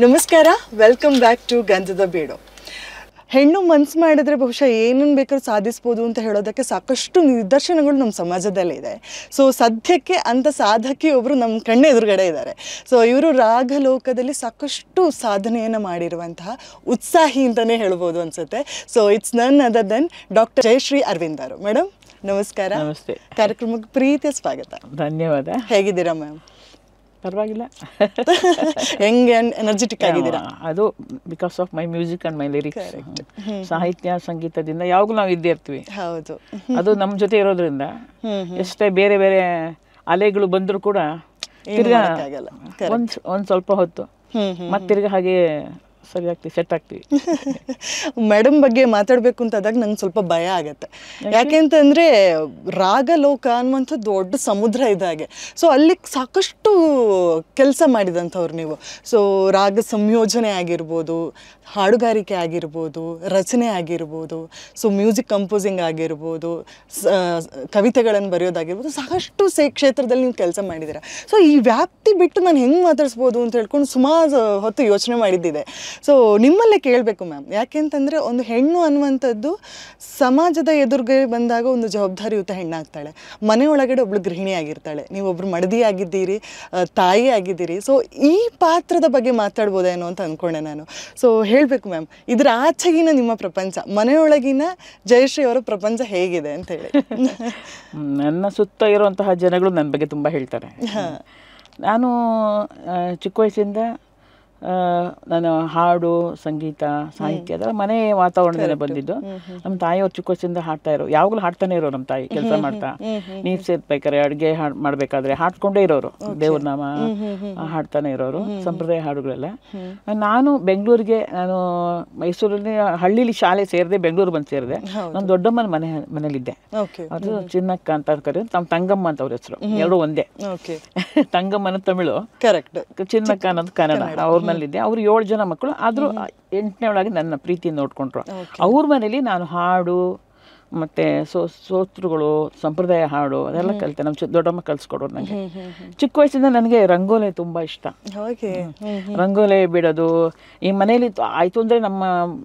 ನಮಸ್ಕಾರ, welcome back to ಗಂಧದ ಬೀಡು. ಹೆಣ್ಣು ಮನ್ಸು ಮಾಡಿದ್ರೆ ಬಹುಶಃ ಏನನ್ನು ಬೇಕಾದ್ರೂ ಸಾಧಿಸ್ಬೋದು ಅಂತ ಹೇಳೋದಕ್ಕೆ ಸಾಕಷ್ಟು ನಿದರ್ಶನಗಳು ನಮ್ಮ ಸಮಾಜದಲ್ಲೇ ಇದೆ. ಸೊ ಸದ್ಯಕ್ಕೆ ಅಂಥ ಸಾಧಕಿ ಒಬ್ಬರು ನಮ್ಮ ಕಣ್ಣು ಎದುರುಗಡೆ ಇದ್ದಾರೆ. ಸೊ ಇವರು ರಾಗಲೋಕದಲ್ಲಿ ಸಾಕಷ್ಟು ಸಾಧನೆಯನ್ನು ಮಾಡಿರುವಂತಹ ಉತ್ಸಾಹಿ ಅಂತಲೇ ಹೇಳ್ಬೋದು ಅನಿಸುತ್ತೆ. So it's none other than doctor Jayashree Aravind ಅವರು. ಮೇಡಮ್ ನಮಸ್ಕಾರ. ನಮಸ್ತೆ. ಕಾರ್ಯಕ್ರಮಕ್ಕೆ ಪ್ರೀತಿಯ ಸ್ವಾಗತ. ಧನ್ಯವಾದ. ಹೇಗಿದ್ದೀರಾ ಮ್ಯಾಮ್? ಪರವಾಗಿಲ್ಲ. ಹೆಂಗೆ ಎನರ್ಜೆಟಿಕ್ ಆಗಿದ್ದೀರಾ? ಅದು because of my music and my lyrics. ಸಾಹಿತ್ಯ ಸಂಗೀತದಿಂದ ಯಾವಾಗಲೂ ನಾವು ಇದ್ದೇ ಇರ್ತೀವಿ. ಹೌದು, ಅದು ನಮ್ಮ ಜೊತೆ ಇರೋದ್ರಿಂದ ಎಷ್ಟೇ ಬೇರೆ ಬೇರೆ ಅಲೆಗಳು ಬಂದರೂ ಕೂಡ ತಿರ್ಗಾ ಒಂದ್ ಸ್ವಲ್ಪ ಹೊತ್ತು ಮತ್ತೆ ತಿರ್ಗಾ ಹಾಗೆ ಸರಿ ಆಗ್ತೀವಿ, ಸೆಟ್ ಆಗ್ತೀವಿ. ಮೇಡಮ್ ಬಗ್ಗೆ ಮಾತಾಡಬೇಕು ಅಂತಾದಾಗ ನಂಗೆ ಸ್ವಲ್ಪ ಭಯ ಆಗತ್ತೆ. ಯಾಕೆಂತಂದರೆ ರಾಗಲೋಕ ಅನ್ನುವಂಥದ್ದು ದೊಡ್ಡ ಸಮುದ್ರ ಇದ್ದಾಗೆ. ಸೊ ಅಲ್ಲಿ ಸಾಕಷ್ಟು ಕೆಲಸ ಮಾಡಿದಂಥವ್ರು ನೀವು. ಸೊ ರಾಗ ಸಂಯೋಜನೆ ಆಗಿರ್ಬೋದು, ಹಾಡುಗಾರಿಕೆ ಆಗಿರ್ಬೋದು, ರಚನೆ ಆಗಿರ್ಬೋದು, ಸೊ ಮ್ಯೂಸಿಕ್ ಕಂಪೋಸಿಂಗ್ ಆಗಿರ್ಬೋದು, ಕವಿತೆಗಳನ್ನು ಬರೆಯೋದಾಗಿರ್ಬೋದು, ಸಾಕಷ್ಟು ಕ್ಷೇತ್ರದಲ್ಲಿ ನೀವು ಕೆಲಸ ಮಾಡಿದ್ದೀರಾ. ಸೊ ಈ ವ್ಯಾಪ್ತಿ ಬಿಟ್ಟು ನಾನು ಹೆಂಗೆ ಮಾತಾಡಿಸ್ಬೋದು ಅಂತ ಹೇಳ್ಕೊಂಡು ಸುಮಾರು ಹೊತ್ತು ಯೋಚನೆ ಮಾಡಿದ್ದಿದೆ. ಸೊ ನಿಮ್ಮಲ್ಲೇ ಕೇಳಬೇಕು ಮ್ಯಾಮ್, ಯಾಕೆಂತಂದರೆ ಒಂದು ಹೆಣ್ಣು ಅನ್ನುವಂಥದ್ದು ಸಮಾಜದ ಎದುರಿಗೆ ಬಂದಾಗ ಒಂದು ಜವಾಬ್ದಾರಿಯುತ ಹೆಣ್ಣಾಗ್ತಾಳೆ. ಮನೆಯೊಳಗಡೆ ಒಬ್ಳು ಗೃಹಿಣಿ ಆಗಿರ್ತಾಳೆ, ನೀವೊಬ್ರು ಮಡದಿ ಆಗಿದ್ದೀರಿ, ತಾಯಿ ಆಗಿದ್ದೀರಿ. ಸೊ ಈ ಪಾತ್ರದ ಬಗ್ಗೆ ಮಾತಾಡ್ಬೋದೇನೋ ಅಂತ ಅಂದ್ಕೊಂಡೆ ನಾನು. ಸೊ ಹೇಳಬೇಕು ಮ್ಯಾಮ್, ಇದರ ಆಚೆಗಿನ ನಿಮ್ಮ ಪ್ರಪಂಚ, ಮನೆಯೊಳಗಿನ ಜಯಶ್ರೀ ಅವರ ಪ್ರಪಂಚ ಹೇಗಿದೆ ಅಂತ ಹೇಳಿ. ನನ್ನ ಸುತ್ತ ಇರುವಂತಹ ಜನಗಳು ನನ್ನ ಬಗ್ಗೆ ತುಂಬ ಹೇಳ್ತಾರೆ. ನಾನು ಚಿಕ್ಕ ವಯಸ್ಸಿಂದ ನಾನು ಹಾಡು, ಸಂಗೀತ, ಸಾಹಿತ್ಯ ಅದೆಲ್ಲ ಮನೆ ವಾತಾವರಣದಲ್ಲೇ ಬಂದಿದ್ದು. ನಮ್ಮ ತಾಯಿಯವ್ರು ಚಿಕ್ಕ ವಯಸ್ಸಿಂದ ಹಾಡ್ತಾ ಇರೋ, ಯಾವಾಗಲೂ ಹಾಡ್ತಾನೆ ಇರೋರು. ನಮ್ಮ ತಾಯಿ ಕೆಲಸ ಮಾಡ್ತಾ, ನೀರು ಸೇರ್ಬೇಕಾದ್ರೆ, ಅಡುಗೆ ಮಾಡಬೇಕಾದ್ರೆ ಹಾಡ್ಕೊಂಡೇ ಇರೋರು. ದೇವ್ರ ನಾಮ ಹಾಡ್ತಾನೆ ಇರೋರು, ಸಂಪ್ರದಾಯ ಹಾಡುಗಳೆಲ್ಲ. ನಾನು ಬೆಂಗಳೂರಿಗೆ, ನಾನು ಮೈಸೂರಲ್ಲಿ ಹಳ್ಳಿಲಿ ಶಾಲೆ ಸೇರಿದೆ, ಬೆಂಗಳೂರು ಬಂದು ಸೇರಿದೆ. ನಾನು ದೊಡ್ಡಮ್ಮನ ಮನೇಲಿದ್ದೆ. ಅದು ಚಿನ್ನಕ್ಕ ಅಂತ ಕರೆಯೋದು, ನಮ್ಮ ತಂಗಮ್ಮ ಅಂತ ಅವ್ರ ಹೆಸರು, ಎರಡು ಒಂದೇ. ತಂಗಮ್ಮನ ತಮಿಳು, ಕರೆಕ್ಟ್. ಚಿನ್ನಕ್ಕ ಅನ್ನೋದು ಕನ್ನಡ. ಅವ್ರ ಮನೇಲಿದ್ದೆ. ಅವ್ರು 7 ಜನ ಮಕ್ಕಳು. ಆದರೂ 8ನೇ ಒಳಗೆ ನನ್ನ ಪ್ರೀತಿಯನ್ನು ನೋಡ್ಕೊಂಡ್ರು. ಅವ್ರ ಮನೇಲಿ ನಾನು ಹಾಡು ಮತ್ತು ಸ್ತೋತ್ರಗಳು, ಸಂಪ್ರದಾಯ ಹಾಡು ಅದೆಲ್ಲ ಕಲಿತೆ. ನಮ್ಮ ದೊಡ್ಡಮ್ಮ ಕಲಿಸ್ಕೊಡೋರು ನನಗೆ. ಚಿಕ್ಕ ವಯಸ್ಸಿಂದ ನನಗೆ ರಂಗೋಲೆ ತುಂಬ ಇಷ್ಟ. ರಂಗೋಲೆ ಬಿಡೋದು ಈ ಮನೇಲಿ ಆಯಿತು ಅಂದರೆ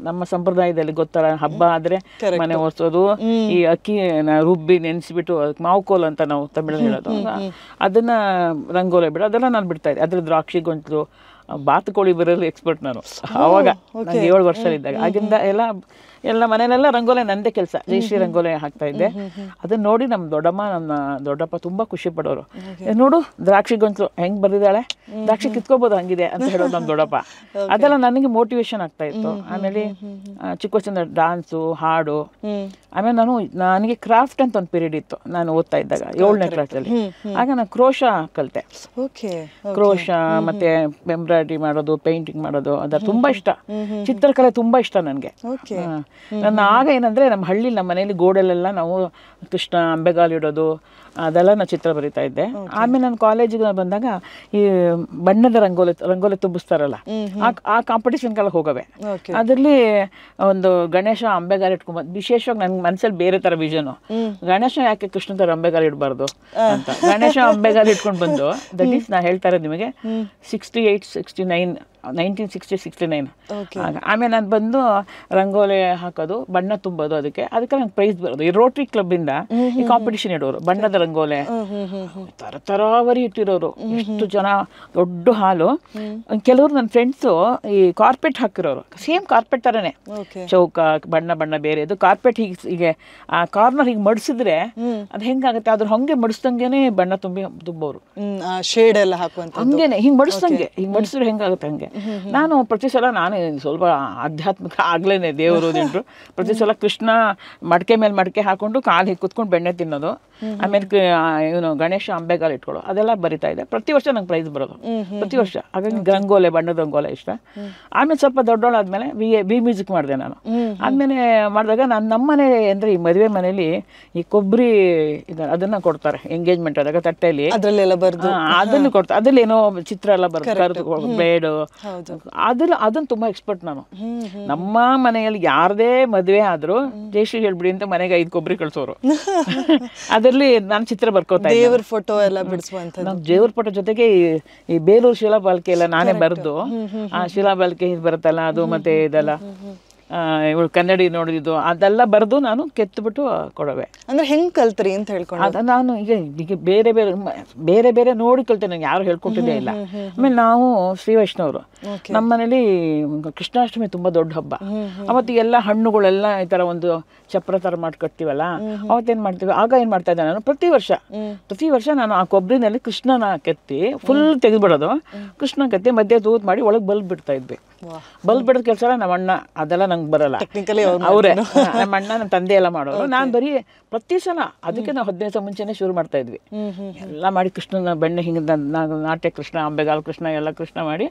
ನಮ್ಮ ಸಂಪ್ರದಾಯದಲ್ಲಿ ಗೊತ್ತಲ್ಲ, ಹಬ್ಬ ಆದರೆ ಮನೆ ಒರೆಸೋದು, ಈ ಅಕ್ಕಿ ರುಬ್ಬಿ ನೆನೆಸಿಬಿಟ್ಟು ಮಾವು ಕೋಲು ಅಂತ ನಾವು ತಮಿಳಲ್ಲಿ ಹೇಳೋದು, ಅದನ್ನು ರಂಗೋಲೆ ಬಿಡೋ ಅದೆಲ್ಲ ನಾನು ಬಿಡ್ತಾಯಿದ್ದೆ. ಅದ್ರ ದ್ರಾಕ್ಷಿ ಗೊಂಚಲು, ಬಾತುಕೋಳಿ ಬರೋದು ಎಕ್ಸ್ಪರ್ಟ್ ನಾನು ಆವಾಗ, ನನಗೆ 7 ವರ್ಷ ಇದ್ದಾಗ. ಆಗಿಂದ ಎಲ್ಲ ಮನೆಯಲ್ಲೆಲ್ಲ ರಂಗೋಲೆ ನಂದೇ ಕೆಲಸ. ಜಯಶ್ರೀ ರಂಗೋಲೆ ಹಾಕ್ತಾ ಇದ್ದೆ. ಅದನ್ನ ನೋಡಿ ನಮ್ಮ ದೊಡ್ಡಪ್ಪ ತುಂಬ ಖುಷಿ ಪಡೋರು. ನೋಡು ದ್ರಾಕ್ಷಿ ಗೊಂಚಲು ಹೆಂಗೆ ಬರೆದಿದ್ದಾಳೆ, ದ್ರಾಕ್ಷಿ ಕಿತ್ಕೋಬೋದು ಹಂಗಿದೆ ಅಂತ ಹೇಳೋದು ನಮ್ಮ ದೊಡ್ಡಪ್ಪ. ಅದೆಲ್ಲ ನನಗೆ ಮೋಟಿವೇಶನ್ ಆಗ್ತಾ ಇತ್ತು. ಆಮೇಲೆ ಚಿಕ್ಕ ವಯಸ್ಸಿಂದ ಡಾನ್ಸು, ಹಾಡು. ಆಮೇಲೆ ನನಗೆ ಕ್ರಾಫ್ಟ್ ಅಂತ ಒಂದು ಪೀರಿಯಡ್ ಇತ್ತು ನಾನು ಓದ್ತಾ ಇದ್ದಾಗ, 7ನೇ ಕ್ಲಾಸಲ್ಲಿ. ಆಗ ನಾನು ಕ್ರೋಶ ಕಲಿತೆ. ಕ್ರೋಶ ಮತ್ತೆ ಎಂಬ್ರಾಯ್ಡ್ರಿ ಮಾಡೋದು, ಪೇಂಟಿಂಗ್ ಮಾಡೋದು ಅದರ ತುಂಬ ಇಷ್ಟ. ಚಿತ್ರಕಲೆ ತುಂಬ ಇಷ್ಟ ನನಗೆ. ನನ್ನ ಆಗ ಏನಂದರೆ, ನಮ್ಮ ಹಳ್ಳಿ, ನಮ್ಮ ಮನೇಲಿ ಗೋಡೆಲೆಲ್ಲ ನಾವು ಕೃಷ್ಣ, ಅಂಬೆಗಾಲು ಇಡೋದು ಅದೆಲ್ಲ ನಾನು ಚಿತ್ರ ಬರಿತಾ ಇದ್ದೆ. ಆಮೇಲೆ ನಾನು ಕಾಲೇಜಿಗೆ ಬಂದಾಗ ಈ ಬಣ್ಣದ ರಂಗೋಲೆ ತುಂಬಿಸ್ತಾರಲ್ಲ, ಆ ಕಾಂಪಿಟೇಷನ್ಗೆಲ್ಲ ಹೋಗವೆ. ಅದರಲ್ಲಿ ಒಂದು ಗಣೇಶ ಅಂಬೆಗಾಲು ಇಟ್ಕೊಂಡ್ಬಂದು, ವಿಶೇಷವಾಗಿ ನನ್ನ ಮನಸ್ಸಲ್ಲಿ ಬೇರೆ ಥರ ವಿಷನು, ಗಣೇಶ ಯಾಕೆ ಕೃಷ್ಣ ಥರ ಅಂಬೆಗಾಲು ಇಡಬಾರ್ದು ಅಂತ ಗಣೇಶ ಅಂಬೆಗಾಲು ಇಟ್ಕೊಂಡು ಬಂದು, ದಟ್ ಈಸ್ ನಾ ಹೇಳ್ತಾ ಇರೋದು ನಿಮಗೆ 1969. ಆಮೇಲೆ ನಾನು ಬಂದು ರಂಗೋಲೆ ಹಾಕೋದು, ಬಣ್ಣ ತುಂಬೋದು, ಅದಕ್ಕೆ ನಂಗೆ ಪ್ರೈಸ್ ಬರೋದು. ಈ ರೋಟರಿ ಕ್ಲಬ್ಬಿಂದ ಈ ಕಾಂಪಿಟೇಷನ್ ಇಡೋರು, ಬಣ್ಣದ ರಂಗೋಲೆ ತರತರಾವರಿ ಇಟ್ಟಿರೋರು, ಎಷ್ಟು ಜನ, ದೊಡ್ಡ ಹಾಲು. ಕೆಲವರು ನನ್ನ ಫ್ರೆಂಡ್ಸು ಈ ಕಾರ್ಪೆಟ್ ಹಾಕಿರೋರು, ಸೇಮ್ ಕಾರ್ಪೆಟ್ ಥರನೇ, ಚೌಕ ಬಣ್ಣ ಬೇರೆ. ಅದು ಕಾರ್ಪೆಟ್ ಹೀಗೆ ಆ ಕಾರ್ನರ್ ಹೀಗೆ ಮಡಿಸಿದ್ರೆ ಅದು ಹೆಂಗಾಗುತ್ತೆ, ಅದ್ರ ಹಂಗೆ ಮಡಿಸ್ದಂಗೆನೆ ಬಣ್ಣ ತುಂಬೋರು, ಶೇಡ್ ಎಲ್ಲ ಹಾಕುವಂತ ಹಂಗೇನೆ ಹಿಂಗೆ ಮಡಿಸಿದ್ರೆ ಹೆಂಗಾಗುತ್ತೆ ಹಂಗೆ. ನಾನು ಪ್ರತಿ ಸಲ, ನಾನು ಸ್ವಲ್ಪ ಆಧ್ಯಾತ್ಮಿಕ ಆಗ್ಲೇನೆ, ದೇವರು ದಿಂಡ್ರು, ಪ್ರತಿ ಸಲ ಕೃಷ್ಣ ಮಡಕೆ ಮೇಲೆ ಮಡಕೆ ಹಾಕೊಂಡು ಕಾಲು ಹೀಗೆ ಕುತ್ಕೊಂಡು ಬೆಣ್ಣೆ ತಿನ್ನೋದು, ಆಮೇಲೆ ಇವನು ಗಣೇಶ ಅಂಬೆಗಾಲು ಇಟ್ಕೊಳ್ಳೋ ಅದೆಲ್ಲ ಬರಿತಾ ಇದೆ. ಪ್ರತಿ ವರ್ಷ ನಂಗೆ ಪ್ರೈಸ್ ಬರೋದು, ಪ್ರತಿ ವರ್ಷ. ಹಾಗಾಗಿ ರಂಗೋಲೆ, ಬಣ್ಣದ ರಂಗೋಲೆ ಇಷ್ಟ. ಆಮೇಲೆ ಸ್ವಲ್ಪ ದೊಡ್ಡವಳಾದ್ಮೇಲೆ ಬಿ ಮ್ಯೂಸಿಕ್ ಮಾಡಿದೆ ನಾನು. ಆದಮೇಲೆ ಮಾಡಿದಾಗ ನಮ್ಮ ಮನೆ ಅಂದರೆ, ಈ ಮದುವೆ ಮನೇಲಿ ಈ ಕೊಬ್ಬರಿ ಅದನ್ನು ಕೊಡ್ತಾರೆ ಎಂಗೇಜ್ಮೆಂಟ್ ಆದಾಗ, ತಟ್ಟೆಯಲ್ಲಿ ಅದನ್ನು ಕೊಡ್ತಾರೆ. ಅದ್ರಲ್ಲಿ ಏನೋ ಚಿತ್ರ ಎಲ್ಲ ಬರ್ತದೆ, ಬೇಡು, ಅದನ್ನು ತುಂಬ ಎಕ್ಸ್ಪರ್ಟ್ ನಾನು. ನಮ್ಮ ಮನೆಯಲ್ಲಿ ಯಾರದೇ ಮದುವೆ ಆದರೂ ಜಯಶ್ರೀ ಹೇಳ್ಬಿಡಿ ಅಂತ ಮನೆಗೆ 5 ಕೊಬ್ಬರಿ ಕಳಿಸೋರು. ಅದು ಅದರಲ್ಲಿ ನಾನು ಚಿತ್ರ ಬರ್ಕೋತಾ ಇದ್ದೆ. ದೇವ್ರ ಫೋಟೋ ಎಲ್ಲ ಬಿಡಿಸುವಂಥದ್ದು. ನಾವು ದೇವ್ರ ಫೋಟೋ ಜೊತೆಗೆ ಈ ಬೇಲೂರು ಶಿಲಾಬಾಲಿಕೆ ಎಲ್ಲ ನಾನೇ ಬರೆದು, ಆ ಶಿಲಾಬಾಲಿಕೆ ಇದು ಬರುತ್ತಲ್ಲ ಅದು, ಮತ್ತೆ ಇದೆಲ್ಲ ಇವಳು ಕನ್ನಡಿ ನೋಡಿದ್ದು ಅದೆಲ್ಲ ಬರೆದು ನಾನು ಕೆತ್ತಬಿಟ್ಟು ಕೊಡವೆ. ಅಂದ್ರೆ ಹೆಂಗ್ ಕಲ್ತ್ರಿ ಅಂತ ಹೇಳ್ಕೊಂಡು? ಅದು ನಾನು ಈಗ ಬೇರೆ ಬೇರೆ ಬೇರೆ ಬೇರೆ ನೋಡಿ ಕಲ್ತೆ, ನಂಗೆ ಯಾರು ಹೇಳ್ಕೊಟ್ಟಿದ್ದೇ ಇಲ್ಲ. ಆಮೇಲೆ ನಾವು ಶ್ರೀ ವೈಷ್ಣವರು, ನಮ್ಮ ಮನೇಲಿ ಕೃಷ್ಣಾಷ್ಟಮಿ ತುಂಬಾ ದೊಡ್ಡ ಹಬ್ಬ. ಅವತ್ತು ಎಲ್ಲ ಹಣ್ಣುಗಳೆಲ್ಲ ಈ ತರ ಒಂದು ಚಪ್ರ ತರ ಮಾಡಿ ಕಟ್ತೀವಲ್ಲ, ಅವತ್ತೇನ್ ಮಾಡ್ತೀವಿ, ಆಗ ಏನ್ ಮಾಡ್ತಾ ಇದ್ದೆ ನಾನು ಪ್ರತಿ ವರ್ಷ ನಾನು ಆ ಕೊಬ್ಬರಿನಲ್ಲಿ ಕೃಷ್ಣನ ಕೆತ್ತಿ ಫುಲ್ ತೆಗೆದ್ಬಿಡೋದು, ಕೃಷ್ಣ ಕೆತ್ತಿ ಮಧ್ಯೆ ತೂತ್ ಮಾಡಿ ಒಳಗೆ ಬಲ್ಬ್ ಬಿಡ್ತಾ ಇದ್ವಿ. ಬಲ್ಬ್ ಬಿಡೋದ್ ಕೆಲಸ ನಮ್ಮ ಅಣ್ಣ, ಅದೆಲ್ಲ ನಂಗೆ ಬರಲ್ಲ, ಅವರೇ ನಮ್ಮ ಅಣ್ಣ ನಮ್ಮ ತಂದೆ ಎಲ್ಲ ಮಾಡೋರು. ನಾನು ಬರೀ ಪ್ರತಿ ಸಲ ಅದಕ್ಕೆ ನಾವು 15 ದಿವಸ ಮುಂಚೆನೆ ಶುರು ಮಾಡ್ತಾ ಇದ್ವಿ. ಎಲ್ಲ ಮಾಡಿ ಕೃಷ್ಣನ ಬೆಣ್ಣೆ ಹಿಂಗೆ ನಾಟ್ಯ ಕೃಷ್ಣ, ಅಂಬೆಗಾಲ್ ಕೃಷ್ಣ ಎಲ್ಲ ಕೃಷ್ಣ ಮಾಡಿ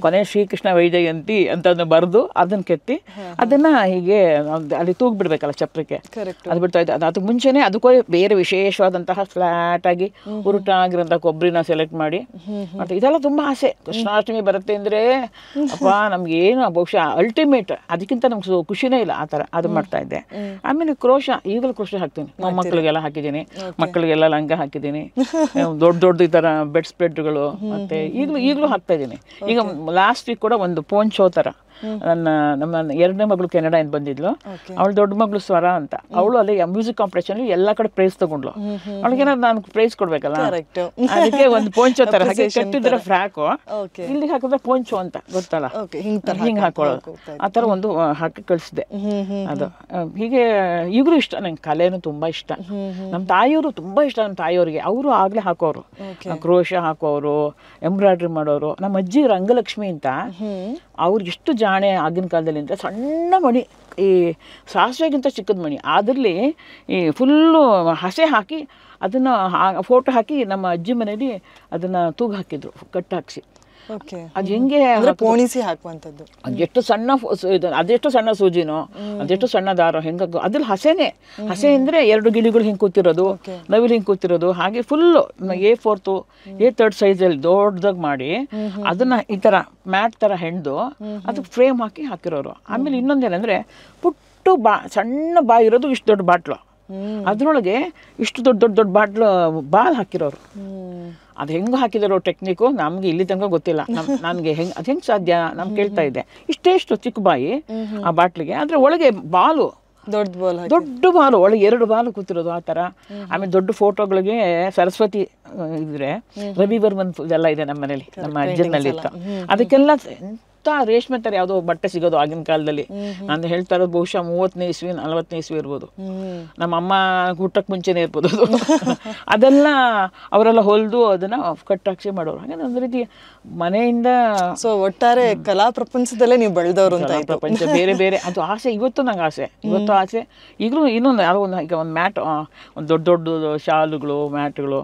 ಕೊನೆ ಶ್ರೀಕೃಷ್ಣ ವೈಜಯಂತಿ ಅಂತ ಬರೆದು ಅದನ್ನ ಕೆತ್ತಿ ಅದನ್ನ ಹೀಗೆ ಅಲ್ಲಿ ತೂಗ್ ಬಿಡ್ಬೇಕಲ್ಲ ಚಪ್ರಕ್ಕೆ, ಅದು ಬಿಡ್ತಾ ಇದ್ದೆ. ಅದಕ್ಕೆ ಮುಂಚೆನೆ ಅದಕ್ಕೂ ಬೇರೆ ವಿಶೇಷವಾದಂತಹ ಫ್ಲಾಟ್ ಆಗಿ ಉರುಟಾಗಿರೋಂಥ ಕೊಬ್ಬರಿನ ಸೆಲೆಕ್ಟ್ ಮಾಡಿ ಮತ್ತೆ ಇದೆಲ್ಲ ತುಂಬಾ ಆಸೆ. ಕೃಷ್ಣಾಷ್ಟಮಿ ಬರುತ್ತೆ ಅಂದ್ರೆ ಅಪ್ಪ ನಮ್ಗೆ ಏನು ಬಹುಶಃ ಅಲ್ಟಿಮೇಟ್, ಅದಕ್ಕಿಂತ ನಮ್ಗೆ ಖುಷಿನೇ ಇಲ್ಲ, ಆ ಥರ ಅದು ಮಾಡ್ತಾ ಇದ್ದೆ. ಆಮೇಲೆ ಕ್ರೋಶ, ಈಗಲೂ ಕ್ರೋಶ ಹಾಕ್ತೀನಿ, ಮೊಮ್ಮಕ್ಕಳಿಗೆಲ್ಲ ಹಾಕಿದ್ದೀನಿ, ಮಕ್ಕಳಿಗೆಲ್ಲ ಲಂಗ ಹಾಕಿದ್ದೀನಿ, ದೊಡ್ಡ ಈ ಥರ ಬೆಡ್ ಸ್ಪ್ರೆಡ್ಗಳು, ಮತ್ತೆ ಈಗಲೂ ಹಾಕ್ತಾ ಇದ್ದೀನಿ. ಈಗ ಲಾಸ್ಟ್ ವೀಕ್ ಕೂಡ ಒಂದು ಪೋಂಚೋ ಥರ ನಮ್ಮ 2ನೇ ಮಗಳು ಕೆನಡಾಯಿಂದ ಬಂದಿದ್ಲು, ಅವಳು ದೊಡ್ಡ ಮಗಳು ಸ್ವರ ಅಂತ, ಅವಳು ಅಲ್ಲಿ ಮ್ಯೂಸಿಕ್ ಕಾಂಪಿಟೇಷನ್ ಎಲ್ಲ ಕಡೆ ಪ್ರೈಸ್ ತಗೊಂಡ್ಲು. ಅವಳಿಗೇನಾದ್ರು ನಾನು ಪ್ರೈಸ್ ಕೊಡ್ಬೇಕಲ್ಲ, ಅದಕ್ಕೆ ಒಂದು ಪೋಂಚೋ ತರ ಹಾಕಿ ಕಟ್ಟಿದ್ರೆ ಫ್ರಾಕು, ಇಲ್ಲಿ ಹಾಕಿದ್ರೆ ಪೋಂಚೋ ಅಂತ ಗೊತ್ತಲ್ಲ, ಹಿಂಗೆ ಹಾಕೊಳ್ಳೋದು, ಆ ಥರ ಒಂದು ಹಾಕಿ ಕಳಿಸಿದೆ. ಅದು ಹೀಗೆ ಈಗಲೂ ಇಷ್ಟ ನಂಗೆ, ಕಲೆನೂ ತುಂಬಾ ಇಷ್ಟ. ನಮ್ಮ ತಾಯಿಯವರು ತುಂಬಾ ಇಷ್ಟ, ನಮ್ಮ ತಾಯಿಯವ್ರಿಗೆ. ಅವರು ಆಗ್ಲೇ ಹಾಕೋರು, ಕ್ರೋಶ ಹಾಕೋರು, ಎಂಬ್ರಾಯ್ಡ್ರಿ ಮಾಡೋರು. ನಮ್ಮ ಅಜ್ಜಿ ರಂಗಲಕ್ಷ್ಮಿ ಅಂತ, ಅವ್ರಿಗೆ ಎಷ್ಟು ಜಾಣೆ ಆಗಿನ ಕಾಲದಲ್ಲಿ ಅಂದರೆ, ಸಣ್ಣ ಮಣಿ, ಈ ಸಾಸಿವೆಗಿಂತ ಚಿಕ್ಕದ ಮಣಿ, ಅದರಲ್ಲಿ ಈ ಫುಲ್ಲು ಹಸೆ ಹಾಕಿ ಅದನ್ನು ಫೋಟೋ ಹಾಕಿ ನಮ್ಮ ಅಜ್ಜಿ ಮನೇಲಿ ಅದನ್ನು ತೂಗು ಹಾಕಿದ್ರು, ಕಟ್ಟು ಹಾಕಿಸಿ. ಅದು ಹೆಂಗೆ ಪೋಣಿಸಿ ಹಾಕುವಂಥದ್ದು, ಅದೆಷ್ಟು ಸಣ್ಣ ಅದೆಷ್ಟು ಸಣ್ಣ ಸೂಜಿನೋ, ಅದೆಷ್ಟು ಸಣ್ಣ ದಾರ, ಹೆಂಗ ಅದ್ರಲ್ಲಿ ಹಸೆನೇ, ಹಸೆ ಅಂದರೆ 2 ಗಿಳಿಗಳು ಹಿಂಗೆ ಕೂತಿರೋದು, ನವಿಲು ಹಿಂಗೆ ಕೂತಿರೋದು, ಹಾಗೆ ಫುಲ್ಲು A4 A3 ಸೈಜಲ್ಲಿ ದೊಡ್ಡದಾಗಿ ಮಾಡಿ ಅದನ್ನ ಈ ಥರ ಮ್ಯಾಟ್ ಥರ ಹೆಣ್ದು ಅದಕ್ಕೆ ಫ್ರೇಮ್ ಹಾಕಿ ಹಾಕಿರೋರು. ಆಮೇಲೆ ಇನ್ನೊಂದೇನೆಂದರೆ, ಪುಟ್ಟು ಸಣ್ಣ ಬಾಯಿ ಇರೋದು, ಇಷ್ಟು ದೊಡ್ಡ ಬಾಟ್ಲು, ಅದ್ರೊಳಗೆ ಇಷ್ಟು ದೊಡ್ಡ ಬಾಟ್ಲು ಬಾಲ್ ಹಾಕಿರೋರು. ಅದು ಹೆಂಗೆ ಹಾಕಿದಾರೋ ಟೆಕ್ನಿಕು ನಮ್ಗೆ ಇಲ್ಲಿ ತನಕ ಗೊತ್ತಿಲ್ಲ. ನನಗೆ ಅದು ಹೆಂಗೆ ಸಾಧ್ಯ ನಾನು ಕೇಳ್ತಾ ಇದ್ದೆ. ಇಷ್ಟು ಚಿಕ್ಕ ಬಾಯಿ ಆ ಬಾಟ್ಲಿಗೆ, ಆದರೆ ಒಳಗೆ ಬಾಲು, ದೊಡ್ಡ ಬಾಲು, ಒಳಗೆ 2 ಬಾಲು ಕೂತಿರೋದು ಆ ಥರ. ಆಮೇಲೆ ದೊಡ್ಡ ಫೋಟೋಗಳಿಗೆ ಸರಸ್ವತಿ ಇದ್ರೆ ರವಿವರ್ಮನ್ ಇದೆಲ್ಲ ಇದೆ ನಮ್ಮ ಮನೇಲಿ, ನಮ್ಮ ಅಜ್ಜನಲ್ಲಿ ಇತ್ತು. ಅದಕ್ಕೆಲ್ಲ ರೇಷ್ಮೆ ತರ ಯಾವುದೋ ಬಟ್ಟೆ ಸಿಗೋದು ಆಗಿನ ಕಾಲದಲ್ಲಿ. ನಾನು ಹೇಳ್ತಾ ಇರೋದು ಬಹುಶಃ 30ನೇ ಇಸ್ವಿ 40ನೇ ಇಸ್ವಿ ಇರ್ಬೋದು, ನಮ್ಮ ಅಮ್ಮ ಹುಟ್ಟಕ್ಕೆ ಮುಂಚೆನೇ ಇರ್ಬೋದು ಅದು. ಅದೆಲ್ಲ ಅವರೆಲ್ಲ ಹೊಲಿದು ಅದನ್ನ ಕಟ್ಟಾಕ್ಷಿ ಮಾಡೋರು. ಹಾಗೆ ಒಂದು ರೀತಿ ಮನೆಯಿಂದ ಒಟ್ಟಾರೆ ಕಲಾ ಪ್ರಪಂಚದಲ್ಲೇ ನೀವು ಬೆಳೆದವರು ಅಂತ. ಪ್ರಪಂಚ ಬೇರೆ ಬೇರೆ ಅದು ಆಸೆ. ಇವತ್ತು ನಂಗೆ ಆಸೆ, ಇವತ್ತು ಆಸೆ. ಈಗಲೂ ಇನ್ನೊಂದು ಯಾರೋ ಈಗ ಒಂದು ಮ್ಯಾಟ್, ಒಂದು ದೊಡ್ಡ ಶಾಲುಗಳು, ಮ್ಯಾಟ್ಗಳು.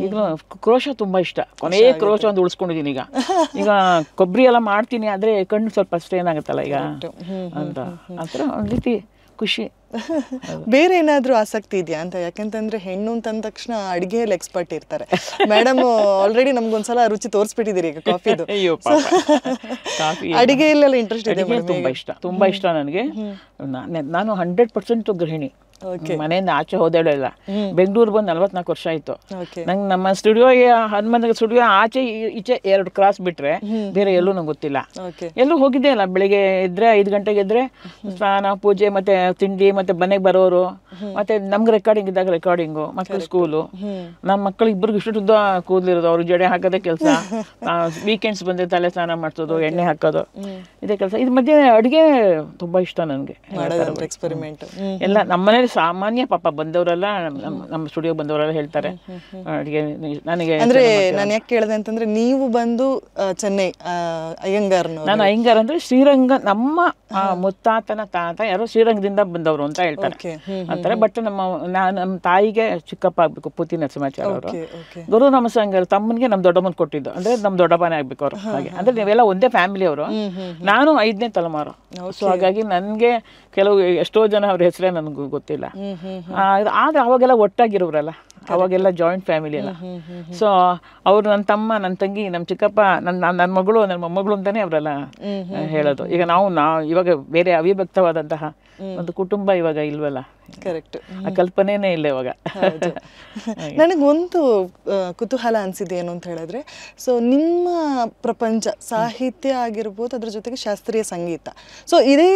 ಈಗಲೂ ಕ್ರೋಶ ತುಂಬಾ ಇಷ್ಟ. ಕೊನೆಯ ಕ್ರೋಶ ಒಂದು ಉಳಿಸ್ಕೊಂಡಿದ್ದೀನಿ. ಈಗ ಕೊಬ್ಬರಿ ಎಲ್ಲ ಮಾಡ್ತೀನಿ, ಆದ್ರೆ ಕಣ್ಣು ಸ್ವಲ್ಪ ಸ್ಟ್ರೇನ್ ಆಗುತ್ತಲ್ಲ ಈಗ ಅಂತ. ಆ ಥರ ಒಂದು ರೀತಿ ಖುಷಿ. ಬೇರೆ ಏನಾದ್ರೂ ಆಸಕ್ತಿ ಇದೆಯಾ ಅಂತ? ಯಾಕೆಂತಂದ್ರೆ ಹೆಣ್ಣು ಅಂತಂದ ತಕ್ಷಣ ಅಡಿಗೆಯಲ್ಲಿ ಎಕ್ಸ್ಪರ್ಟ್ ಇರ್ತಾರೆ. ಮೇಡಮ್ ಆಲ್ರೆಡಿ ನಮ್ಗೊಂದ್ಸಲ ರುಚಿ ತೋರಿಸ್ಬಿಟ್ಟಿದ್ದೀರಿ ಈಗ ಕಾಫಿದು. ಅಡಿಗೆಯಲ್ಲೆಲ್ಲ ಇಂಟ್ರೆಸ್ಟ್ ಇದೆ? ತುಂಬಾ ಇಷ್ಟ ನನಗೆ. ನಾನು 100% ಗೃಹಿಣಿ. ಮನೆಯಿಂದ ಆಚೆ ಹೋದೇಳೇ ಇಲ್ಲ. ಬೆಂಗಳೂರು ಬಂದು 44 ವರ್ಷ ಆಯ್ತು. ನಂಗೆ ನಮ್ಮ ಸ್ಟುಡಿಯೋಗೆ ಹನುಮಂತ ಸ್ಟುಡಿಯೋ ಆಚೆ ಈಚೆ 2 ಕ್ರಾಸ್ ಬಿಟ್ರೆ ಬೇರೆ ಎಲ್ಲೂ ನಂಗೆ ಗೊತ್ತಿಲ್ಲ. ಎಲ್ಲೂ ಹೋಗಿದ್ದೆ ಇಲ್ಲ. ಬೆಳಿಗ್ಗೆ ಇದ್ರೆ 5 ಗಂಟೆಗೆ ಇದ್ರೆ ಸ್ನಾನ, ಪೂಜೆ, ಮತ್ತೆ ತಿಂಡಿ, ಮತ್ತೆ ಮನೆಗೆ ಬರೋರು, ಮತ್ತೆ ನಮ್ಗೆ ರೆಕಾರ್ಡಿಂಗ್ ಇದ್ದಾಗ ರೆಕಾರ್ಡಿಂಗು, ಮಕ್ಕಳು ಸ್ಕೂಲು. ನಮ್ಮ ಮಕ್ಕಳು ಇಬ್ಬರಿಗೆ ಇಷ್ಟು ಕೂದಲಿರೋದು, ಅವ್ರಿಗೆ ಜಡೆ ಹಾಕೋದೇ ಕೆಲಸ. ವೀಕೆಂಡ್ಸ್ ಬಂದ್ರೆ ತಲೆ ಸ್ನಾನ ಮಾಡಿಸೋದು, ಎಣ್ಣೆ ಹಾಕೋದು, ಇದೇ ಕೆಲಸ. ಇದ್ರ ಮಧ್ಯೆ ಅಡುಗೆ ತುಂಬಾ ಇಷ್ಟ ನನಗೆ. ಎಕ್ಸ್ಪೆರಿಮೆಂಟ್ ಎಲ್ಲ ನಮ್ಮನೇಲಿ ಸಾಮಾನ್ಯ ಪಾಪ ಬಂದವರೆಲ್ಲ, ನಮ್ಮ ಸ್ಟುಡಿಯೋ ಬಂದವರೆಲ್ಲ ಹೇಳ್ತಾರೆ ಅಡುಗೆ ನನಗೆ. ಅಂದ್ರೆ ನಾನು ಯಾಕೆ ಕೇಳಿದೆ ಅಂತಂದ್ರೆ, ನೀವು ಬಂದು ಚೆನ್ನೈ ಅಯ್ಯಂಗಾರ್. ನಾನು ಅಯ್ಯಂಗಾರ್ ಅಂದ್ರೆ ಶ್ರೀರಂಗ, ನಮ್ಮ ಮುತ್ತಾತನ ತಾತ ಯಾರೋ ಶ್ರೀರಂಗದಿಂದ ಬಂದವರು ಅಂತ ಹೇಳ್ತಾರೆ ಅಂತಾರೆ. ಬಟ್ ನಮ್ಮ ತಾಯಿಗೆ ಚಿಕ್ಕಪ್ಪ ಆಗ್ಬೇಕು, ಪೂತಿ ನರಸಿಂಹಾಚಾರ್ಯ ಅವರು. ಗುರು ನಮಸ್ಕಾರ ತಮ್ಮನಿಗೆ ನಮ್ಮ ದೊಡ್ಡಮ್ಮನ್ ಕೊಟ್ಟಿದ್ದು, ಅಂದ್ರೆ ನಮ್ಮ ದೊಡ್ಡಪ್ಪನೇ ಆಗ್ಬೇಕು ಅವರು. ಹಾಗೆ ಅಂದ್ರೆ ನೀವೆಲ್ಲ ಒಂದೇ ಫ್ಯಾಮಿಲಿ ಅವರು. ನಾನು 5ನೇ ತಲೆಮಾರು. ಸೊ ಹಾಗಾಗಿ ನನ್ಗೆ ಎಷ್ಟೋ ಜನ ಅವ್ರ ಹೆಸರೇ ನನಗೂ ಗೊತ್ತಿಲ್ಲ. ಆದ್ರೆ ಅವಾಗೆಲ್ಲ ಒಟ್ಟಾಗಿರೋರಲ್ಲ, ಅವಾಗೆಲ್ಲ ಜಾಯಿಂಟ್ ಫ್ಯಾಮಿಲಿ ಅಲ್ಲ. ಸೊ ಅವ್ರು ನನ್ನ ತಮ್ಮ, ನನ್ನ ತಂಗಿ, ನಮ್ಮ ಚಿಕ್ಕಪ್ಪ, ನನ್ನ ಮಗಳು, ನನ್ನ ಮೊಮ್ಮಗಳು ಅಂತಾನೆ ಅವರೆಲ್ಲ ಹೇಳೋದು. ಈಗ ನಾವು ಇವಾಗ ಬೇರೆ ಅವಿಭಕ್ತವಾದಂತಹ ಒಂದು ಕುಟುಂಬ ಇವಾಗ ಇಲ್ವಲ್ಲ. ಕರೆಕ್ಟ್. ಆ ಕಲ್ಪನೆನೇ ಇಲ್ಲ ಇವಾಗ. ನನಗೊಂದು ಕುತೂಹಲ ಅನಿಸಿದೆ ಏನು ಅಂತ ಹೇಳಿದ್ರೆ, ಸೊ ನಿಮ್ಮ ಪ್ರಪಂಚ ಸಾಹಿತ್ಯ ಆಗಿರ್ಬೋದು, ಅದ್ರ ಜೊತೆಗೆ ಶಾಸ್ತ್ರೀಯ ಸಂಗೀತ, ಸೊ ಇದೇ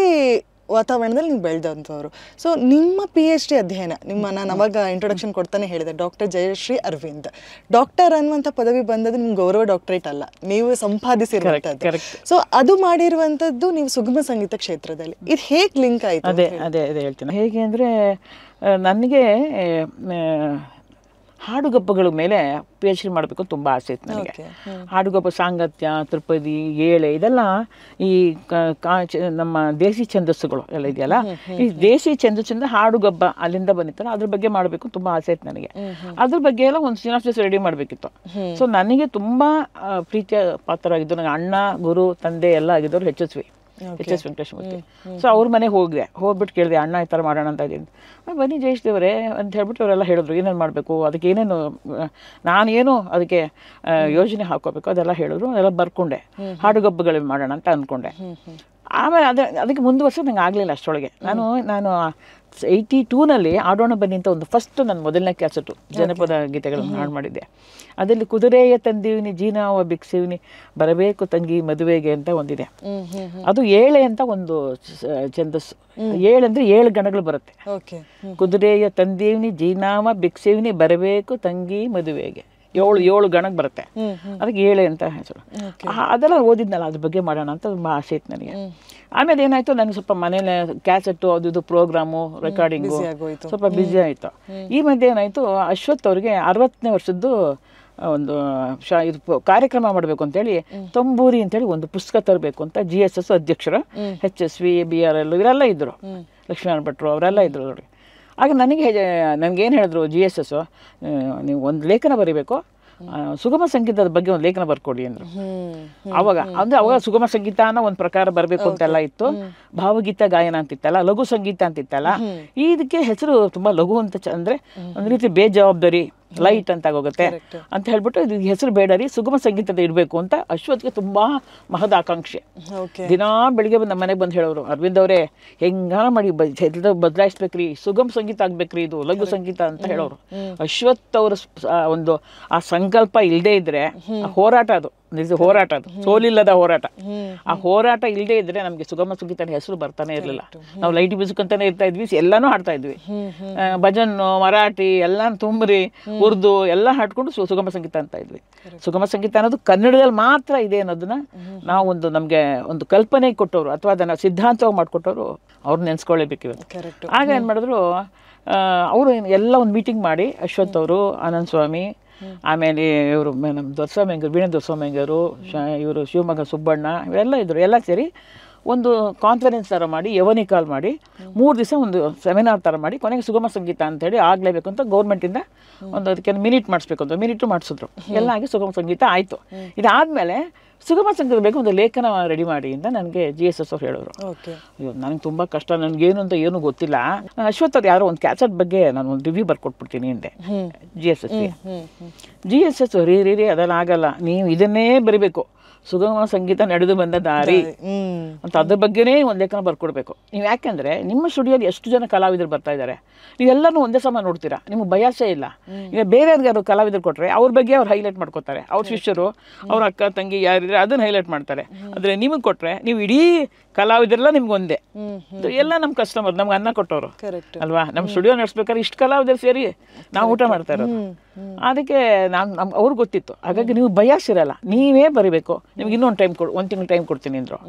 ವಾತಾವರಣದಲ್ಲಿ ನೀವು ಬೆಳೆದಂಥವ್ರು. ಸೊ ನಿಮ್ಮ PhD ಅಧ್ಯಯನ, ನಾನು ಅವಾಗ ಇಂಟ್ರೊಡಕ್ಷನ್ ಕೊಡ್ತಾನೆ ಹೇಳಿದೆ, ಡಾಕ್ಟರ್ ಜಯಶ್ರೀ ಅರವಿಂದ್. ಡಾಕ್ಟರ್ ಅನ್ನುವಂಥ ಪದವಿ ಬಂದದ್ದು ನಿಮ್ಗೆ ಗೌರವ ಡಾಕ್ಟರೇಟ್ ಅಲ್ಲ, ನೀವು ಸಂಪಾದಿಸಿರುವಂಥದ್ದು. ಸೊ ಅದು ಮಾಡಿರುವಂಥದ್ದು ನೀವು ಸುಗಮ ಸಂಗೀತ ಕ್ಷೇತ್ರದಲ್ಲಿ. ಇದು ಹೇಗೆ ಲಿಂಕ್ ಆಯಿತು? ಅದೇ ಹೇಳ್ತೀನಿ. ಹೇಗೆ ಅಂದರೆ ನನಗೆ ಹಾಡುಗಬ್ಬಗಳ ಮೇಲೆ PhD ಮಾಡಬೇಕು ತುಂಬ ಆಸೆ ಇತ್ತು ನನಗೆ. ಹಾಡುಗಬ್ಬ, ಸಾಂಗತ್ಯ, ತ್ರಿಪದಿ, ಏಳೆ, ಇದೆಲ್ಲ ಈ ನಮ್ಮ ದೇಸಿ ಛಂದಸ್ಸುಗಳು ಎಲ್ಲ ಇದೆಯಲ್ಲ, ಈ ದೇಸಿ ಛಂದಸ್ಸಿಂದ ಹಾಡುಗಬ್ಬ ಅಲ್ಲಿಂದ ಬಂದಿತ್ತಲ್ಲ, ಅದ್ರ ಬಗ್ಗೆ ಮಾಡಬೇಕು ತುಂಬ ಆಸೆ ಇತ್ತು ನನಗೆ. ಅದ್ರ ಬಗ್ಗೆ ಎಲ್ಲ ಒಂದು ಸಿನಾಪ್ಸಿಸ್ ರೆಡಿ ಮಾಡಬೇಕಿತ್ತು. ಸೊ ನನಗೆ ತುಂಬ ಪ್ರೀತಿಯ ಪಾತ್ರರಾಗಿದ್ದು, ನನಗೆ ಅಣ್ಣ, ಗುರು, ತಂದೆ ಎಲ್ಲ ಆಗಿದ್ದವರು HS ವೆಂಕಟೇಶ್ಮೂರ್ತಿ. ಸೊ ಅವ್ರ ಮನೆಗೆ ಹೋಗ್ಬಿಟ್ಟು ಕೇಳಿದೆ, ಅಣ್ಣ ಈ ಥರ ಮಾಡೋಣ ಅಂತ ಇದ್ದೀನಿ. ಬನ್ನಿ ಜಯೇಶ್ ದೇವರೇ ಅಂತ ಹೇಳ್ಬಿಟ್ಟು ಅವರೆಲ್ಲ ಹೇಳಿದ್ರು, ಏನೇನು ಮಾಡಬೇಕು, ಅದಕ್ಕೆ ಏನೇನು ನಾನೇನು ಅದಕ್ಕೆ ಯೋಜನೆ ಹಾಕೋಬೇಕು ಅದೆಲ್ಲ ಹೇಳಿದ್ರು. ಅದೆಲ್ಲ ಬರ್ಕೊಂಡೆ, ಹಾಡುಗಬ್ಬಗಳು ಮಾಡೋಣ ಅಂತ ಅಂದ್ಕೊಂಡೆ. ಆಮೇಲೆ ಅದಕ್ಕೆ ಮುಂದುವರ್ಸ ನಂಗೆ ಆಗಲಿಲ್ಲ ಅಷ್ಟರೊಳಗೆ. ನಾನು 82ನಲ್ಲಿ ಆಡೋಣ ಬನ್ನಿ ಅಂತ ಒಂದು ಫಸ್ಟ್ ನನ್ನ ಮೊದಲನೇ ಕ್ಯಾಸೆಟು ಜನಪದ ಗೀತೆಗಳನ್ನು ಹಾಡು ಮಾಡಿದ್ದೆ. ಅದರಲ್ಲಿ ಕುದುರೆಯ ತಂದೀವಿನಿ ಜೀನಾವ ಭಿಕ್ಷಿವಿನಿ ಬರಬೇಕು ತಂಗಿ ಮದುವೆಗೆ ಅಂತ ಒಂದಿದೆ. ಅದು ಏಳೆ ಅಂತ ಒಂದು ಛಂದಸ್ಸು. ಏಳೆಂದ್ರೆ 7 ಗಣಗಳು ಬರುತ್ತೆ. ಕುದುರೆಯ ತಂದೀವಿನಿ ಜೀನಾವ ಭಿಕ್ಷಿವಿನಿ ಬರಬೇಕು ತಂಗಿ ಮದುವೆಗೆ, 7 ಗಣಕ್ಕೆ ಬರುತ್ತೆ. ಅದಕ್ಕೆ ಏಳೆ ಅಂತ ಹೆಸರು. ಅದೆಲ್ಲ ಓದಿದ್ನಲ್ಲ, ಅದ್ರ ಬಗ್ಗೆ ಮಾಡೋಣ ಅಂತ ತುಂಬ ಆಸೆ ಇತ್ತು ನನಗೆ. ಆಮೇಲೆ ಏನಾಯ್ತು, ನನಗೆ ಸ್ವಲ್ಪ ಮನೇಲಿ ಕ್ಯಾಸೆಟ್ಟು ಅದು ಇದು ಪ್ರೋಗ್ರಾಮು ರೆಕಾರ್ಡಿಂಗು ಸ್ವಲ್ಪ ಬ್ಯುಸಿ ಆಯಿತು. ಈ ಮಧ್ಯೆ ಏನಾಯಿತು, ಅಶ್ವಥ್ ಅವ್ರಿಗೆ 60ನೇ ವರ್ಷದ್ದು ಒಂದು ಇದು ಕಾರ್ಯಕ್ರಮ ಮಾಡಬೇಕು ಅಂತೇಳಿ ತಂಬೂರಿ ಅಂತೇಳಿ ಒಂದು ಪುಸ್ತಕ ತರಬೇಕು ಅಂತ GSS ಅಧ್ಯಕ್ಷರು HSV BRL ಇವರೆಲ್ಲ ಇದ್ದರು, ಲಕ್ಷ್ಮೀನಾರಾಯಣ ಭಟ್ರು ಅವರೆಲ್ಲ ಇದ್ರು ನೋಡಿ. ಆಗ ನನಗೇನು ಹೇಳಿದ್ರು GSS, ನೀವು ಒಂದು ಲೇಖನ ಬರೀಬೇಕು, ಸುಗಮ ಸಂಗೀತದ ಬಗ್ಗೆ ಒಂದು ಲೇಖನ ಬರ್ಕೊಡಿ ಅಂದರು. ಅವಾಗ ಸುಗಮ ಸಂಗೀತ ಅನ್ನೋ ಒಂದು ಪ್ರಕಾರ ಬರಬೇಕು ಅಂತೆಲ್ಲ ಇತ್ತು. ಭಾವಗೀತ ಗಾಯನ ಅಂತಿತ್ತಲ್ಲ, ಲಘು ಸಂಗೀತ ಅಂತಿತ್ತಲ್ಲ. ಇದಕ್ಕೆ ಹೆಸರು ತುಂಬ ಲಘು ಅಂತ ಅಂದರೆ ಒಂದು ರೀತಿ ಬೇಜವಾಬ್ದಾರಿ, ಲೈಟ್ ಅಂತ ಆಗೋಗುತ್ತೆ ಅಂತ ಹೇಳ್ಬಿಟ್ಟು ಇದು ಹೆಸರು ಬೇಡ ರೀ, ಸುಗಮ ಸಂಗೀತದ ಇಡಬೇಕು ಅಂತ ಅಶ್ವತ್ಗೆ ತುಂಬ ಮಹದ ಆಕಾಂಕ್ಷೆ. ದಿನಾ ಬೆಳಿಗ್ಗೆ ನಮ್ಮ ಮನೆಗೆ ಬಂದು ಹೇಳೋರು, ಅರವಿಂದ್ ಅವರೇ ಹೆಂಗಾನ ಮಾಡಿ ಬದಲಾಯಿಸ್ಬೇಕ್ರಿ, ಸುಗಮ ಸಂಗೀತ ಆಗ್ಬೇಕ್ರಿ, ಇದು ಲಘು ಸಂಗೀತ ಅಂತ ಹೇಳೋರು. ಅಶ್ವಥ್ ಅವರ ಒಂದು ಆ ಸಂಕಲ್ಪ ಇಲ್ಲದೆ ಇದ್ರೆ ಹೋರಾಟ, ಅದು ಹೋರಾಟ, ಅದು ಸೋಲಿಲ್ಲದ ಹೋರಾಟ. ಆ ಹೋರಾಟ ಇಲ್ಲದೆ ಇದ್ರೆ ನಮ್ಗೆ ಸುಗಮ ಸಂಗೀತನ ಹೆಸರು ಬರ್ತಾನೆ ಇರಲಿಲ್ಲ. ನಾವು ಲೈಟ್ ಮ್ಯೂಸಿಕ್ ಅಂತಾನೆ ಇರ್ತಾ ಇದ್ವಿ, ಎಲ್ಲಾನು ಹಾಡ್ತಾ ಇದ್ವಿ, ಭಜನ್ನು, ಮರಾಠಿ ಎಲ್ಲಾನು ತುಂಬ್ರಿ, ಉರ್ದು ಎಲ್ಲ ಹಾಡ್ಕೊಂಡು ಸುಗಮ ಸಂಗೀತ ಅಂತ ಇದ್ವಿ. ಸುಗಮ ಸಂಗೀತ ಅನ್ನೋದು ಕನ್ನಡದಲ್ಲಿ ಮಾತ್ರ ಇದೆ ಅನ್ನೋದನ್ನ ನಾವು ನಮಗೆ ಒಂದು ಕಲ್ಪನೆ ಕೊಟ್ಟವರು ಅಥವಾ ಅದನ್ನ ಸಿದ್ಧಾಂತವಾಗಿ ಮಾಡಿಕೊಟ್ಟವರು ಅವ್ರನ್ನ ನೆನೆಸ್ಕೊಳ್ಳೇಬೇಕು ಇವತ್ತು. ಆಗ ಏನು ಮಾಡಿದ್ರು, ಅವರು ಎಲ್ಲ ಒಂದು ಮೀಟಿಂಗ್ ಮಾಡಿ, ಅಶ್ವಥ್ ಅವರು, ಆನಂದ್ ಸ್ವಾಮಿ, ಆಮೇಲೆ ಇವರು ನಮ್ಮ ದೊರೆಸ್ವಾಮಿಯಂಗರು, ವೀಣೆ ದೊರೆಸ್ವಾಮಿಯಂಗರು, ಇವರು ಶಿವಮೊಗ್ಗ ಸುಬ್ಬಣ್ಣ, ಇವೆಲ್ಲ ಇದ್ರು, ಎಲ್ಲ ಸೇರಿ ಒಂದು ಕಾನ್ಫರೆನ್ಸ್ ಥರ ಮಾಡಿ, ಯವನಿಕಾಲ್ ಮಾಡಿ 3 ದಿವಸ ಒಂದು ಸೆಮಿನಾರ್ ಥರ ಮಾಡಿ, ಕೊನೆಗೆ ಸುಗಮ ಸಂಗೀತ ಅಂತೇಳಿ ಆಗಲೇಬೇಕು ಅಂತ ಗೌರ್ಮೆಂಟಿಂದ ಒಂದು ಅದಕ್ಕೆ ಮಿನಿಟ್ ಮಾಡಿಸ್ಬೇಕು ಅಂತ ಮಿನಿಟು ಮಾಡಿಸಿದ್ರು. ಎಲ್ಲ ಆಗಿ ಸುಗಮ ಸಂಗೀತ ಆಯಿತು. ಇದಾದಮೇಲೆ ಸುಗಮ ಸಂಗೀತ ಬೇಕು ಒಂದು ಲೇಖನ ರೆಡಿ ಮಾಡಿ ಅಂತ ನನಗೆ GSS ಅವ್ರು ಹೇಳೋರು. ಅಯ್ಯೋ ನನಗೆ ತುಂಬ ಕಷ್ಟ, ನನಗೇನು ಅಂತ ಏನೂ ಗೊತ್ತಿಲ್ಲ. ಅಶ್ವಥ್ ಅವ್ರು ಯಾರೋ ಒಂದು ಕ್ಯಾಸೆಟ್ ಬಗ್ಗೆ ನಾನು ಒಂದು ರಿವ್ಯೂ ಬರ್ಕೊಟ್ಬಿಡ್ತೀನಿ ಅಂದೆ GSS ರೀ ಅದೆಲ್ಲ ಆಗಲ್ಲ, ನೀವು ಇದನ್ನೇ ಬರಿಬೇಕು, ಸುಗಮ ಸಂಗೀತ ನಡೆದು ಬಂದ ದಾರಿ ಅಂತ ಅದ್ರ ಬಗ್ಗೆನೇ ಒಂದು ಲೇಖನ ಬರ್ಕೊಡ್ಬೇಕು ನೀವು. ಯಾಕೆಂದರೆ ನಿಮ್ಮ ಸ್ಟುಡಿಯೋಲಿ ಎಷ್ಟು ಜನ ಕಲಾವಿದರು ಬರ್ತಾ ಇದ್ದಾರೆ, ನೀವೆಲ್ಲನೂ ಒಂದೇ ಸಮ ನೋಡ್ತೀರಾ, ನಿಮಗೆ ಭಯಾಸೆ ಇಲ್ಲ. ಈಗ ಬೇರೆಯವ್ರಿಗೆ ಕಲಾವಿದರು ಕೊಟ್ಟರೆ ಅವ್ರ ಬಗ್ಗೆ ಅವ್ರು ಹೈಲೈಟ್ ಮಾಡ್ಕೋತಾರೆ, ಅವ್ರ ಶಿಷ್ಯರು, ಅವ್ರ ಅಕ್ಕ ತಂಗಿ ಯಾರಿದ್ರೆ ಅದನ್ನು ಹೈಲೈಟ್ ಮಾಡ್ತಾರೆ. ಆದರೆ ನಿಮಗೆ ಕೊಟ್ಟರೆ ನೀವು ಇಡೀ ಕಲಾವಿದರೆಲ್ಲ ನಿಮ್ಗೆ ಒಂದೇ, ಎಲ್ಲ ನಮ್ಮ ಕಸ್ಟಮರ್, ನಮ್ಗೆ ಅನ್ನ ಕೊಟ್ಟವರು ಅಲ್ವಾ. ನಮ್ಮ ಸ್ಟುಡಿಯೋ ನಡೆಸ್ಬೇಕಾದ್ರೆ ಇಷ್ಟು ಕಲಾವಿದರು ಸೇರಿ ನಾವು ಊಟ ಮಾಡ್ತಾ ಇರೋದು. ಅದಕ್ಕೆ ಅವ್ರಿಗೆ ಗೊತ್ತಿತ್ತು. ಹಾಗಾಗಿ ನೀವು ಬಯಾಸ್ ಇರಲ್ಲ, ನೀವೇ ಬರೀಬೇಕು, ನಿಮ್ಗೆ ಇನ್ನೊಂದು ಟೈಮ್ 1 ತಿಂಗಳು ಟೈಮ್ ಕೊಡ್ತೀನಿ ಅಂದರು.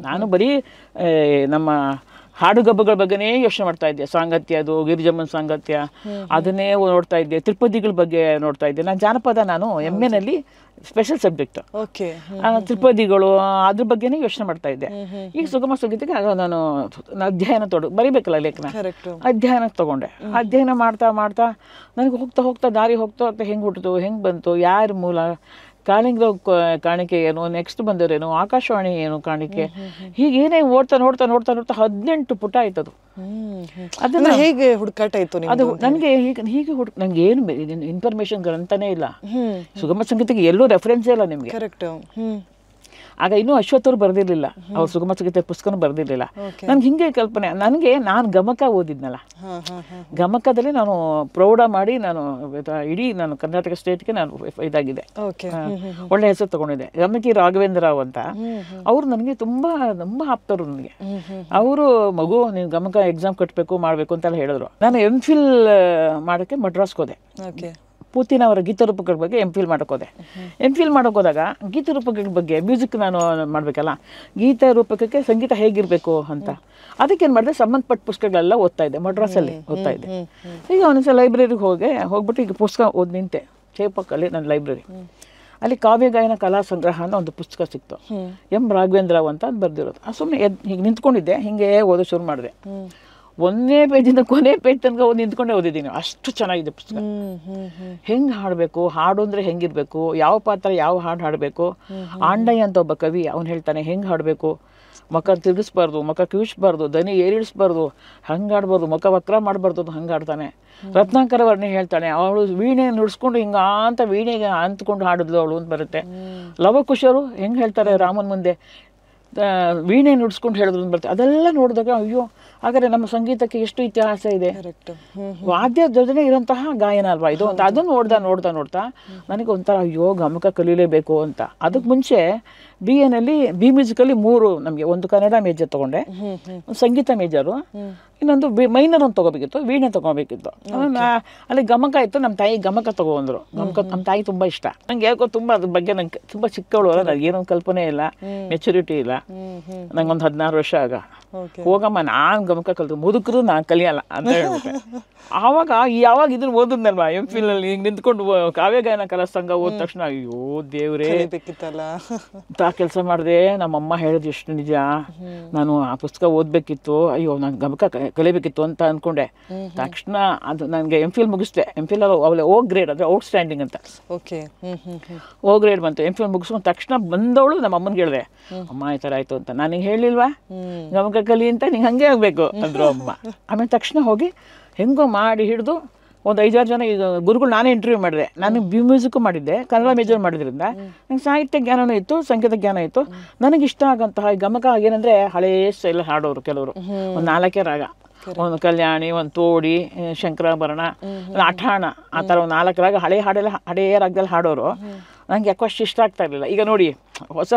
ನಾನು ಬರೀ ನಮ್ಮ ಹಾಡುಗಬ್ಬಗಳ ಬಗ್ಗೆನೇ ಯೋಚನೆ ಮಾಡ್ತಾ ಇದ್ದೆ. ಸಾಂಗತ್ಯ, ಅದು ಗಿರಿಜಮ್ಮನ ಸಾಂಗತ್ಯ ಅದನ್ನೇ ನೋಡ್ತಾ ಇದ್ದೆ. ತ್ರಿಪದಿಗಳ ಬಗ್ಗೆ ನೋಡ್ತಾ ಇದ್ದೆ. ನಾನು ಜಾನಪದ, ನಾನು MA ನಲ್ಲಿ ಸ್ಪೆಷಲ್ ಸಬ್ಜೆಕ್ಟ್ ತ್ರಿಪದಿಗಳು, ಅದ್ರ ಬಗ್ಗೆನೇ ಯೋಚನೆ ಮಾಡ್ತಾ ಇದ್ದೆ. ಈಗ ಸುಗಮ ಸಂಗೀತಕ್ಕೆ ನಾನು ಅಧ್ಯಯನ ಬರೀಬೇಕಲ್ಲ ಲೇಖನ, ಅಧ್ಯಯನ ತಗೊಂಡೆ. ಅಧ್ಯಯನ ಮಾಡ್ತಾ ಮಾಡ್ತಾ ನನಗೆ ಹೋಗ್ತಾ ದಾರಿ ಹೋಗ್ತಾ ಹೆಂಗೆ ಹುಟ್ಟಿತು, ಹೆಂಗೆ ಬಂತು, ಯಾರ ಮೂಲ, ಕಾಳಿಂಗ ಕಾಣಿಕೆ ಏನು, ನೆಕ್ಸ್ಟ್ ಬಂದರೇನು, ಆಕಾಶವಾಣಿ ಏನು ಕಾಣಿಕೆ, ಹೀಗೇನೇ ಓಡ್ತಾ ನೋಡ್ತಾ ನೋಡ್ತಾ ನೋಡ್ತಾ 18 ಪುಟ ಆಯ್ತದು. ಅದನ್ನ ಹೇಗೆ ಹುಡುಕಾಟ ಇತ್ತು ಅದು ನನಗೆ ಹೀಗೆ ನಂಗೆ ಏನು ಇನ್ಫಾರ್ಮೇಶನ್ ಗ್ರಂಥನೇ ಇಲ್ಲ. ಸುಗಮ ಸಂಗೀತಕ್ಕೆ ಎಲ್ಲೂ ರೆಫರೆನ್ಸೇ ಇಲ್ಲ ನಿಮಗೆ. ಕರೆಕ್ಟ್. ಆಗ ಇನ್ನೂ ಅಶ್ವತ್ಥವ್ರು ಬರೆದಿರಲಿಲ್ಲ, ಅವ್ರು ಸುಗಮ ಸಂಗೀತ ಪುಸ್ತಕನೂ ಬರೆದಿರಲಿಲ್ಲ. ನನ್ಗೆ ಹಿಂಗೆ ಕಲ್ಪನೆ, ನನಗೆ ನಾನು ಗಮಕ ಓದಿದ್ನಲ್ಲ, ಗಮಕದಲ್ಲಿ ನಾನು ಪ್ರೌಢ ಮಾಡಿ ನಾನು ಇಡೀ ನಾನು ಕರ್ನಾಟಕ ಸ್ಟೇಟ್ಗೆ ನಾನು ಇದಾಗಿದೆ, ಒಳ್ಳೆ ಹೆಸರು ತಗೊಂಡಿದ್ದೆ. ಗಮಕಿ ರಾಘವೇಂದ್ರ ರಾವ್ ಅಂತ, ಅವರು ನನಗೆ ತುಂಬಾ ಆಪ್ತರು ನನಗೆ. ಅವರು ಮಗು ನೀವು ಗಮಕ ಎಕ್ಸಾಮ್ ಕಟ್ಟಬೇಕು ಮಾಡಬೇಕು ಅಂತೆಲ್ಲ ಹೇಳಿದ್ರು. ನಾನು MPhil ಮಾಡೋಕ್ಕೆ ಮಡ್ರಾಸ್ಗೆ ಹೋದೆ. ಪೂತಿನ ಅವರ ಗೀತರೂಪಗಳ ಬಗ್ಗೆ MPhil ಮಾಡೋಕೆ ಹೋದೆ. MPhil ಮಾಡೋಕೆ ಹೋದಾಗ ಗೀತರೂಪಗಳ ಬಗ್ಗೆ ಮ್ಯೂಸಿಕ್ ನಾನು ಮಾಡಬೇಕಲ್ಲ, ಗೀತ ರೂಪಕಕ್ಕೆ ಸಂಗೀತ ಹೇಗಿರಬೇಕು ಅಂತ ಅದಕ್ಕೇನು ಮಾಡಿದೆ, ಸಂಬಂಧಪಟ್ಟ ಪುಸ್ತಕಗಳೆಲ್ಲ ಓದ್ತಾ ಇದ್ದೆ, ಮಡ್ರಾಸಲ್ಲಿ ಓದ್ತಾ ಇದ್ದೆ. ಈಗ ಒಂದ್ಸಲ ಲೈಬ್ರರಿಗೆ ಹೋಗ್ಬಿಟ್ಟು ಈಗ ಪುಸ್ತಕ ಓದಿ ನಿಂತೆ, ಚೇಪಕ್ಕಲ್ಲಿ ನನ್ನ ಲೈಬ್ರರಿ. ಅಲ್ಲಿ ಕಾವ್ಯ ಗಾಯನ ಕಲಾ ಸಂಗ್ರಹ ಅನ್ನೋ ಒಂದು ಪುಸ್ತಕ ಸಿಕ್ತು, M. ರಾಘವೇಂದ್ರ ರಾವ್ ಅಂತ ಅದು ಬರೆದಿರೋದು. ಸುಮ್ಮನೆ ಹೀಗೆ ನಿಂತ್ಕೊಂಡಿದ್ದೆ, ಹಿಂಗೆ ಓದೋ ಶುರು ಮಾಡಿದೆ. 1ನೇ ಪೇಜಿಂದ ಕೊನೆ ಪೇಜ್ ತನಕ ನಿಂತ್ಕೊಂಡೇ ಓದಿದ್ದೀನಿ, ಅಷ್ಟು ಚೆನ್ನಾಗಿದೆ ಪುಸ್ತಕ. ಹೆಂಗೆ ಹಾಡಬೇಕು, ಹಾಡು ಅಂದರೆ ಹೆಂಗಿರಬೇಕು, ಯಾವ ಪಾತ್ರ ಯಾವ ಹಾಡು ಹಾಡಬೇಕು. ಆಂಡಯ್ಯ ಅಂತ ಒಬ್ಬ ಕವಿ, ಅವ್ನು ಹೇಳ್ತಾನೆ ಹೆಂಗೆ ಹಾಡಬೇಕು, ಮುಖ ತಿರುಗಿಸ್ಬಾರ್ದು, ಮುಖ ಕಿವಿಸ್ಬಾರ್ದು, ದನಿ ಏರಿಳಿಸ್ಬಾರ್ದು, ಹಂಗೆ ಆಡ್ಬಾರ್ದು, ಮುಖ ವಕ್ರ ಮಾಡಬಾರ್ದು, ಹಂಗೆ ಆಡ್ತಾನೆ. ರತ್ನಾಕರ ವರ್ಣೆ ಹೇಳ್ತಾನೆ, ಅವಳು ವೀಣೆ ನುಡಿಸ್ಕೊಂಡು ಹಿಂಗೆ ಅಂತ ವೀಣೆಗೆ ಅಂತ್ಕೊಂಡು ಹಾಡಿದ್ಲು ಅವಳು ಅಂತ ಬರುತ್ತೆ. ಲವಕುಶರು ಹೆಂಗೆ ಹೇಳ್ತಾರೆ ರಾಮನ ಮುಂದೆ ವೀಣೆ ನುಡಿಸ್ಕೊಂಡು ಹೇಳಿದ್ರು ಅಂತ ಬರ್ತದೆ. ಅದೆಲ್ಲ ನೋಡಿದಾಗ ಅಯ್ಯೋ, ಹಾಗಾದ್ರೆ ನಮ್ಮ ಸಂಗೀತಕ್ಕೆ ಎಷ್ಟು ಇತಿಹಾಸ ಇದೆ, ವಾದ್ಯದ ಜೊತೆ ಇರೋಂತಹ ಗಾಯನ ಅಲ್ವಾ ಇದು ಅಂತ. ಅದನ್ನು ನೋಡ್ತಾ ನನಗೆ ಒಂಥರ ಅಯ್ಯೋ ಗಮಕ ಕಲೀಲೇಬೇಕು ಅಂತ. ಅದಕ್ಕೆ ಮುಂಚೆ BA ಬಿ ಮ್ಯೂಸಿಕಲ್ಲಿ 3 ನಮಗೆ, ಒಂದು ಕನ್ನಡ ಮೇಜರ್ ತೊಗೊಂಡೆ, ಸಂಗೀತ ಮೇಜರು, ಇನ್ನೊಂದು ಮೈನರ್ ಒಂದು ತೊಗೋಬೇಕಿತ್ತು, ವೀಣೆ ತೊಗೋಬೇಕಿತ್ತು. ಅಲ್ಲಿ ಗಮಕ ಇತ್ತು, ನಮ್ಮ ತಾಯಿ ಗಮಕ ತೊಗೊಂಡ್ರು. ಗಮಕ ನಮ್ಮ ತಾಯಿ ತುಂಬ ಇಷ್ಟ ನಂಗೆ, ಯಾಕೋ ತುಂಬ ಅದ್ರ ಬಗ್ಗೆ ನಂಗೆ ತುಂಬ ಚಿಕ್ಕವಳು ಅಲ್ಲ, ನನಗೆ ಏನೊಂದು ಕಲ್ಪನೆ ಇಲ್ಲ, ಮೆಚುರಿಟಿ ಇಲ್ಲ. ನಂಗೊಂದು 16 ವರ್ಷ ಆಗ ಹೋಗಮ್ಮ ನಾನು ಗಮಕ ಕಲ್ತು, ಮುದುಕರು ನಾನು ಕಲಿಯಲ್ಲ ಅಂತ ಹೇಳ್ಬಿಟ್ಟೆ. ಯಾವಾಗ ಇದನ್ನ ಓದಿದ್ನಲ್ವಾ MPhil ಈಗ ನಿಂತ್ಕೊಂಡು ಕಾವ್ಯ ಗಾಯನ ಕಲಾ ಸಂಘ ಓದ ತಕ್ಷಣ ಅಯ್ಯೋ ದೇವ್ರೇ ಕೆಲಸ ಮಾಡಿದೆ. ನಮ್ಮಮ್ಮ ಹೇಳಿದ್ ಎಷ್ಟು ನಿಜ, ನಾನು ಆ ಪುಸ್ತಕ ಓದ್ಬೇಕಿತ್ತು, ಅಯ್ಯೋ ನಾನು ಗಮಕ ಕಲಿಬೇಕಿತ್ತು ಅಂತ ಅಂದ್ಕೊಂಡೆ. ತಕ್ಷಣ ಅದು ನನಗೆ MPhil ಮುಗಿಸ್ದೆ. MPhil ಅವಳೆ O ಗ್ರೇಡ್, ಅಂದರೆ ಔಟ್ ಸ್ಟ್ಯಾಂಡಿಂಗ್ ಅಂತ O ಗ್ರೇಡ್ ಬಂತು. MPhil ಮುಗಿಸ್ಕೊಂಡು ತಕ್ಷಣ ಬಂದವಳು ನಮ್ಮ ಅಮ್ಮನಿಗೆ ಹೇಳಿದೆ, ಅಮ್ಮ ಈ ಥರ ಆಯಿತು ಅಂತ. ನನಗೆ ಹೇಳಿಲ್ವಾ ಗಮಕ ಕಲಿ ಅಂತ, ನಿಂಗೆ ಹಂಗೆ ಆಗಬೇಕು ಅಂದರು ಅಮ್ಮ. ಆಮೇಲೆ ತಕ್ಷಣ ಹೋಗಿ ಹೆಂಗೋ ಮಾಡಿ ಹಿಡಿದು ಒಂದು 5-6 ಜನ ಈಗ ಗುರುಗಳು ನಾನೇ ಇಂಟರ್ವ್ಯೂ ಮಾಡಿದೆ. ನಾನು ಬಿ ಮ್ಯೂಸಿಕ್ಕು ಮಾಡಿದ್ದೆ, ಕನ್ನಡ ಮೇಜರ್ ಮಾಡಿದ್ರಿಂದ ನಂಗೆ ಸಾಹಿತ್ಯ ಜ್ಞಾನವೂ ಇತ್ತು, ಸಂಗೀತ ಜ್ಞಾನ ಇತ್ತು. ನನಗೆ ಇಷ್ಟ ಆಗಂತಹ ಗಮಕ ಏನಂದರೆ ಹಳೇ ಸ್ಟೈಲ್ ಹಾಡೋರು ಕೆಲವರು, ಒಂದು 4 ರಾಗ, ಒಂದು ಕಲ್ಯಾಣಿ, ಒಂದು ತೋಡಿ, ಶಂಕರಾಭರಣ, ಅಠಾಣ, ಆ ಥರ ಒಂದು 4 ರಾಗ ಹಳೇ ರಾಗದಲ್ಲಿ ಹಾಡೋರು ನಂಗೆ ಯಾಕೋ ಅಷ್ಟು ಇಷ್ಟ ಆಗ್ತಾ ಇರಲಿಲ್ಲ. ಈಗ ನೋಡಿ ಹೊಸ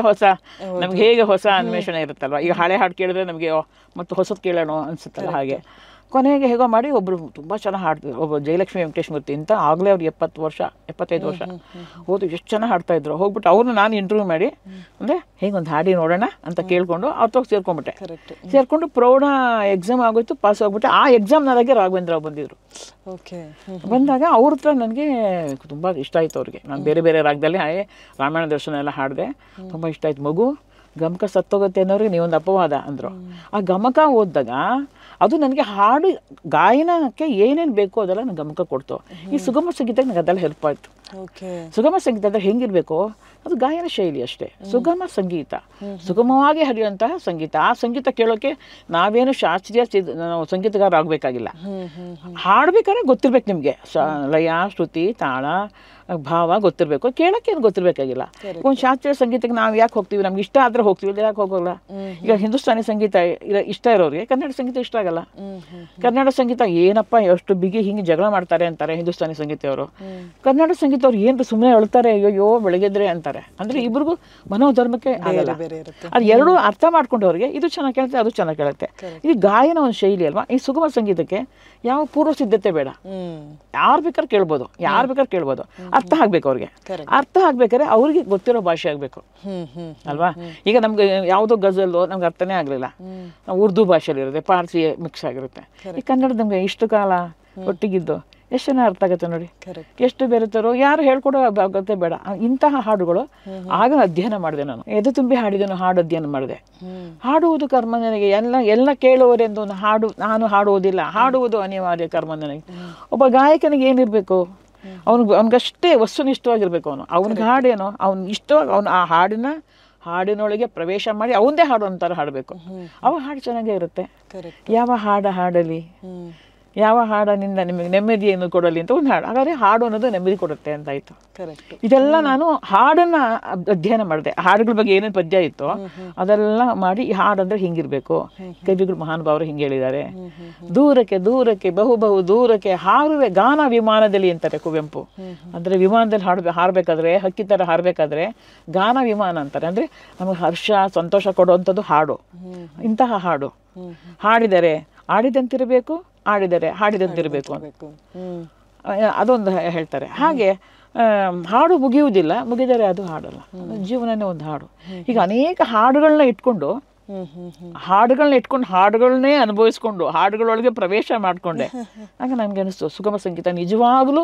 ನಮ್ಗೆ ಹೇಗೆ ಹೊಸ ಅನ್ವೇಷಣೆ ಇರುತ್ತಲ್ವ, ಈಗ ಹಳೆ ಹಾಡು ಕೇಳಿದ್ರೆ ನಮಗೆ ಮತ್ತು ಹೊಸದು ಕೇಳೋಣ ಅನಿಸುತ್ತಲ್ಲ, ಹಾಗೆ ಕೊನೆಗೆ ಹೇಗೋ ಮಾಡಿ ಒಬ್ಬರು ತುಂಬ ಚೆನ್ನಾಗಿ ಹಾಡ್ತಿದ್ರು, ಒಬ್ಬ ಜಯಲಕ್ಷ್ಮಿ ವೆಂಕಟೇಶ್ಮೂರ್ತಿ ಅಂತ. ಆಗಲೇ ಅವ್ರು 75 ವರ್ಷ ಹೋದು, ಎಷ್ಟು ಚೆನ್ನಾಗಿ ಹಾಡ್ತಾಯಿದ್ರು. ಹೋಗ್ಬಿಟ್ಟು ಅವ್ರನ್ನ ನಾನು ಇಂಟರ್ವ್ಯೂ ಮಾಡಿ ಅಂದರೆ ಹೇಗೆ ಒಂದು ಹಾಡಿ ನೋಡೋಣ ಅಂತ ಕೇಳಿಕೊಂಡು ಅವ್ರ ಸೇರ್ಕೊಂಡ್ಬಿಟ್ಟೆ. ಸೇರಿಕೊಂಡು ಪ್ರೌಢ ಎಕ್ಸಾಮ್ ಆಗೋಯ್ತು, ಪಾಸ್ ಆಗಿಬಿಟ್ಟೆ. ಆ ಎಕ್ಸಾಮ್ನಾಗೆ ರಾಘವೇಂದ್ರ ರಾವ್ ಬಂದಿದ್ರು. ಬಂದಾಗ ಅವ್ರ ಹತ್ರ ನನಗೆ ತುಂಬ ಇಷ್ಟ ಆಯಿತು ಅವ್ರಿಗೆ. ನಾನು ಬೇರೆ ರಾಗದಲ್ಲಿ ರಾಮಾಯಣ ದರ್ಶನ ಎಲ್ಲ ಹಾಡಿದೆ, ತುಂಬ ಇಷ್ಟ ಆಯ್ತು. ಮಗು ಗಮಕ ಸತ್ತೋಗುತ್ತೆ ಅನ್ನೋರಿಗೆ ನೀವೊಂದು ಅಪವಾದ ಅಂದರು. ಆ ಗಮಕ ಓದಿದಾಗ ಅದು ನನಗೆ ಹಾಡು ಗಾಯನಕ್ಕೆ ಏನೇನು ಬೇಕೋ ಅದೆಲ್ಲ ನನಗೆ ಗಮಕ ಕೊಡ್ತು. ಈ ಸುಗಮ ಸಂಗೀತಕ್ಕೆ ನನಗೆ ಅದೆಲ್ಲ ಹೆಲ್ಪ್ ಆಯಿತು. ಸುಗಮ ಸಂಗೀತ ಅಂದರೆ ಹೆಂಗಿರಬೇಕು, ಅದು ಗಾಯನ ಶೈಲಿ ಅಷ್ಟೇ. ಸುಗಮ ಸಂಗೀತ, ಸುಗಮವಾಗಿ ಹರಿಯುವಂತಹ ಸಂಗೀತ. ಆ ಸಂಗೀತ ಕೇಳೋಕ್ಕೆ ನಾವೇನು ಶಾಸ್ತ್ರೀಯ ಸಂಗೀತಗಾರ ಆಗಬೇಕಾಗಿಲ್ಲ. ಹಾಡ್ಬೇಕಾದ್ರೆ ಗೊತ್ತಿರ್ಬೇಕು ನಿಮಗೆ, ಲಯ, ಶ್ರುತಿ, ತಾಳ, ಭಾವ ಗೊತ್ತಿರಬೇಕು. ಕೇಳೋಕ್ಕೆ ಏನು ಗೊತ್ತಿರಬೇಕಾಗಿಲ್ಲ. ಒಂದು ಶಾಸ್ತ್ರೀಯ ಸಂಗೀತಕ್ಕೆ ನಾವು ಯಾಕೆ ಹೋಗ್ತೀವಿ, ನಮ್ಗೆ ಇಷ್ಟ ಆದರೆ ಹೋಗ್ತೀವಿ, ಇಲ್ಲ ಯಾಕೆ ಹೋಗೋಲ್ಲ. ಈಗ ಹಿಂದೂಸ್ತಾನಿ ಸಂಗೀತ ಇಷ್ಟ ಇರೋರಿಗೆ ಕನ್ನಡ ಸಂಗೀತ ಇಷ್ಟ ಆಗಲ್ಲ. ಕನ್ನಡ ಸಂಗೀತ ಏನಪ್ಪ ಎಷ್ಟು ಬಿಗಿ ಹಿಂಗೆ ಜಗಳ ಮಾಡ್ತಾರೆ ಅಂತಾರೆ ಹಿಂದೂಸ್ತಾನಿ ಸಂಗೀತವರು. ಕನ್ನಡ ಸಂಗೀತವ್ರು ಏನು ಸುಮ್ಮನೆ ಹೇಳ್ತಾರೆ, ಅಯ್ಯೋ ಬೆಳಗ್ಗೆದ್ರೆ ಅಂತಾರೆ. ಅಂದರೆ ಇಬ್ರಿಗೂ ಮನೋಧರ್ಮಕ್ಕೆ ಆಗಲ್ಲ. ಅದು ಎರಡೂ ಅರ್ಥ ಮಾಡ್ಕೊಂಡವ್ರಿಗೆ ಇದು ಚೆನ್ನಾಗಿ ಕೇಳುತ್ತೆ, ಅದು ಚೆನ್ನಾಗಿ ಕೇಳುತ್ತೆ. ಇದು ಗಾಯನ ಒಂದು ಶೈಲಿ ಅಲ್ವಾ. ಈ ಸುಗಮ ಸಂಗೀತಕ್ಕೆ ಯಾವ ಪೂರ್ವ ಸಿದ್ಧತೆ ಬೇಡ, ಯಾರು ಬೇಕಾದ್ರೆ ಕೇಳ್ಬೋದು. ಅರ್ಥ ಆಗ್ಬೇಕು ಅವ್ರಿಗೆ. ಅರ್ಥ ಆಗ್ಬೇಕಾದ್ರೆ ಅವ್ರಿಗೆ ಗೊತ್ತಿರೋ ಭಾಷೆ ಆಗ್ಬೇಕು ಅಲ್ವಾ. ಈಗ ನಮ್ಗೆ ಯಾವುದೋ ಗಜಲ್ಲು ನಮ್ಗೆ ಅರ್ಥನೇ ಆಗಲಿಲ್ಲ, ನಾವು ಉರ್ದು ಭಾಷೆಯಲ್ಲಿ ಇರುತ್ತೆ, ಪಾರ್ಸಿ ಮಿಕ್ಸ್ ಆಗಿರುತ್ತೆ. ಈ ಕನ್ನಡ ನಮ್ಗೆ ಇಷ್ಟು ಕಾಲ ಒಟ್ಟಿಗಿದ್ದು ಎಷ್ಟು ಜನ ಅರ್ಥ ಆಗುತ್ತೆ ನೋಡಿ, ಎಷ್ಟು ಬೆರೆತಾರೋ. ಯಾರು ಹೇಳ್ಕೊಡೋ ಅಗತ್ಯ ಬೇಡ. ಇಂತಹ ಹಾಡುಗಳು ಆಗ ಅಧ್ಯಯನ ಮಾಡಿದೆ ನಾನು. ಎದೆ ತುಂಬಿ ಹಾಡಿದನು, ಹಾಡು ಅಧ್ಯಯನ ಮಾಡಿದೆ. ಹಾಡುವುದು ಕರ್ಮ ನನಗೆ, ಎಲ್ಲ ಕೇಳುವರೆಂದು ಒಂದು ಹಾಡು ನಾನು ಹಾಡುವುದಿಲ್ಲ, ಹಾಡುವುದು ಅನಿವಾರ್ಯ ಕರ್ಮ ನನಗೆ. ಒಬ್ಬ ಗಾಯಕನಿಗೆ ಏನಿರಬೇಕು, ಅವ್ನಿಗಷ್ಟೇ ವಸ್ತುನಿಷ್ಠವಾಗಿರ್ಬೇಕು. ಅವ್ನಿಗೆ ಹಾಡೇನೋ ಅವ್ನು ಇಷ್ಟವಾಗಿ ಆ ಹಾಡಿನೊಳಗೆ ಪ್ರವೇಶ ಮಾಡಿ ಅವನದೇ ಹಾಡು ಅಂತಾರೆ ಹಾಡಬೇಕು. ಅವ ಹಾಡು ಚೆನ್ನಾಗೇ ಇರುತ್ತೆ. ಯಾವ ಹಾಡಲಿ, ಯಾವ ಹಾಡಿನಿಂದ ನಿಮಗೆ ನೆಮ್ಮದಿಯನ್ನು ಕೊಡಲಿ ಅಂತ ಒಂದು ಹಾಡು. ಹಾಗಾದ್ರೆ ಹಾಡು ಅನ್ನೋದು ನೆಮ್ಮದಿ ಕೊಡುತ್ತೆ ಅಂತಾಯ್ತು. ಇದೆಲ್ಲ ನಾನು ಹಾಡನ್ನ ಅಧ್ಯಯನ ಮಾಡಿದೆ. ಹಾಡುಗಳ ಬಗ್ಗೆ ಏನೇನು ಪದ್ಯ ಇತ್ತು ಅದೆಲ್ಲ ಮಾಡಿ ಈ ಹಾಡಂದ್ರೆ ಹಿಂಗಿರ್ಬೇಕು, ಕವಿಗಳು ಮಹಾನುಭಾವರು ಹಿಂಗೆ ಹೇಳಿದ್ದಾರೆ. ದೂರಕ್ಕೆ ದೂರಕ್ಕೆ ಬಹು ದೂರಕ್ಕೆ ಹಾರುವೆ ಗಾನ ವಿಮಾನದಲ್ಲಿ ಅಂತಾರೆ ಕುವೆಂಪು. ಅಂದ್ರೆ ವಿಮಾನದಲ್ಲಿ ಹಾರಬೇಕಾದ್ರೆ, ಹಕ್ಕಿ ಥರ ಹಾರಬೇಕಾದ್ರೆ ಗಾನ ವಿಮಾನ ಅಂತಾರೆ. ಅಂದ್ರೆ ನಮಗೆ ಹರ್ಷ ಸಂತೋಷ ಕೊಡುವಂಥದ್ದು ಹಾಡು. ಇಂತಹ ಹಾಡು ಹಾಡಿದರೆ ಆಡಿದಂತಿರಬೇಕು, ಆಡಿದರೆ ಹಾಡಿದಂತಿರಬೇಕು ಅಂತ ಅದೊಂದು ಹೇಳ್ತಾರೆ. ಹಾಗೆ ಹಾಡು ಮುಗಿದರೆ ಅದು ಹಾಡಲ್ಲ, ಜೀವನನೇ ಒಂದು ಹಾಡು. ಈಗ ಅನೇಕ ಹಾಡುಗಳನ್ನ ಇಟ್ಕೊಂಡು ಹಾಡುಗಳನ್ನೇ ಅನುಭವಿಸ್ಕೊಂಡು ಹಾಡುಗಳೊಳಗೆ ಪ್ರವೇಶ ಮಾಡಿಕೊಂಡೆ. ಆಗ ನನಗೆ ಅನಿಸ್ತು ಸುಗಮ ಸಂಗೀತ ನಿಜವಾಗಲೂ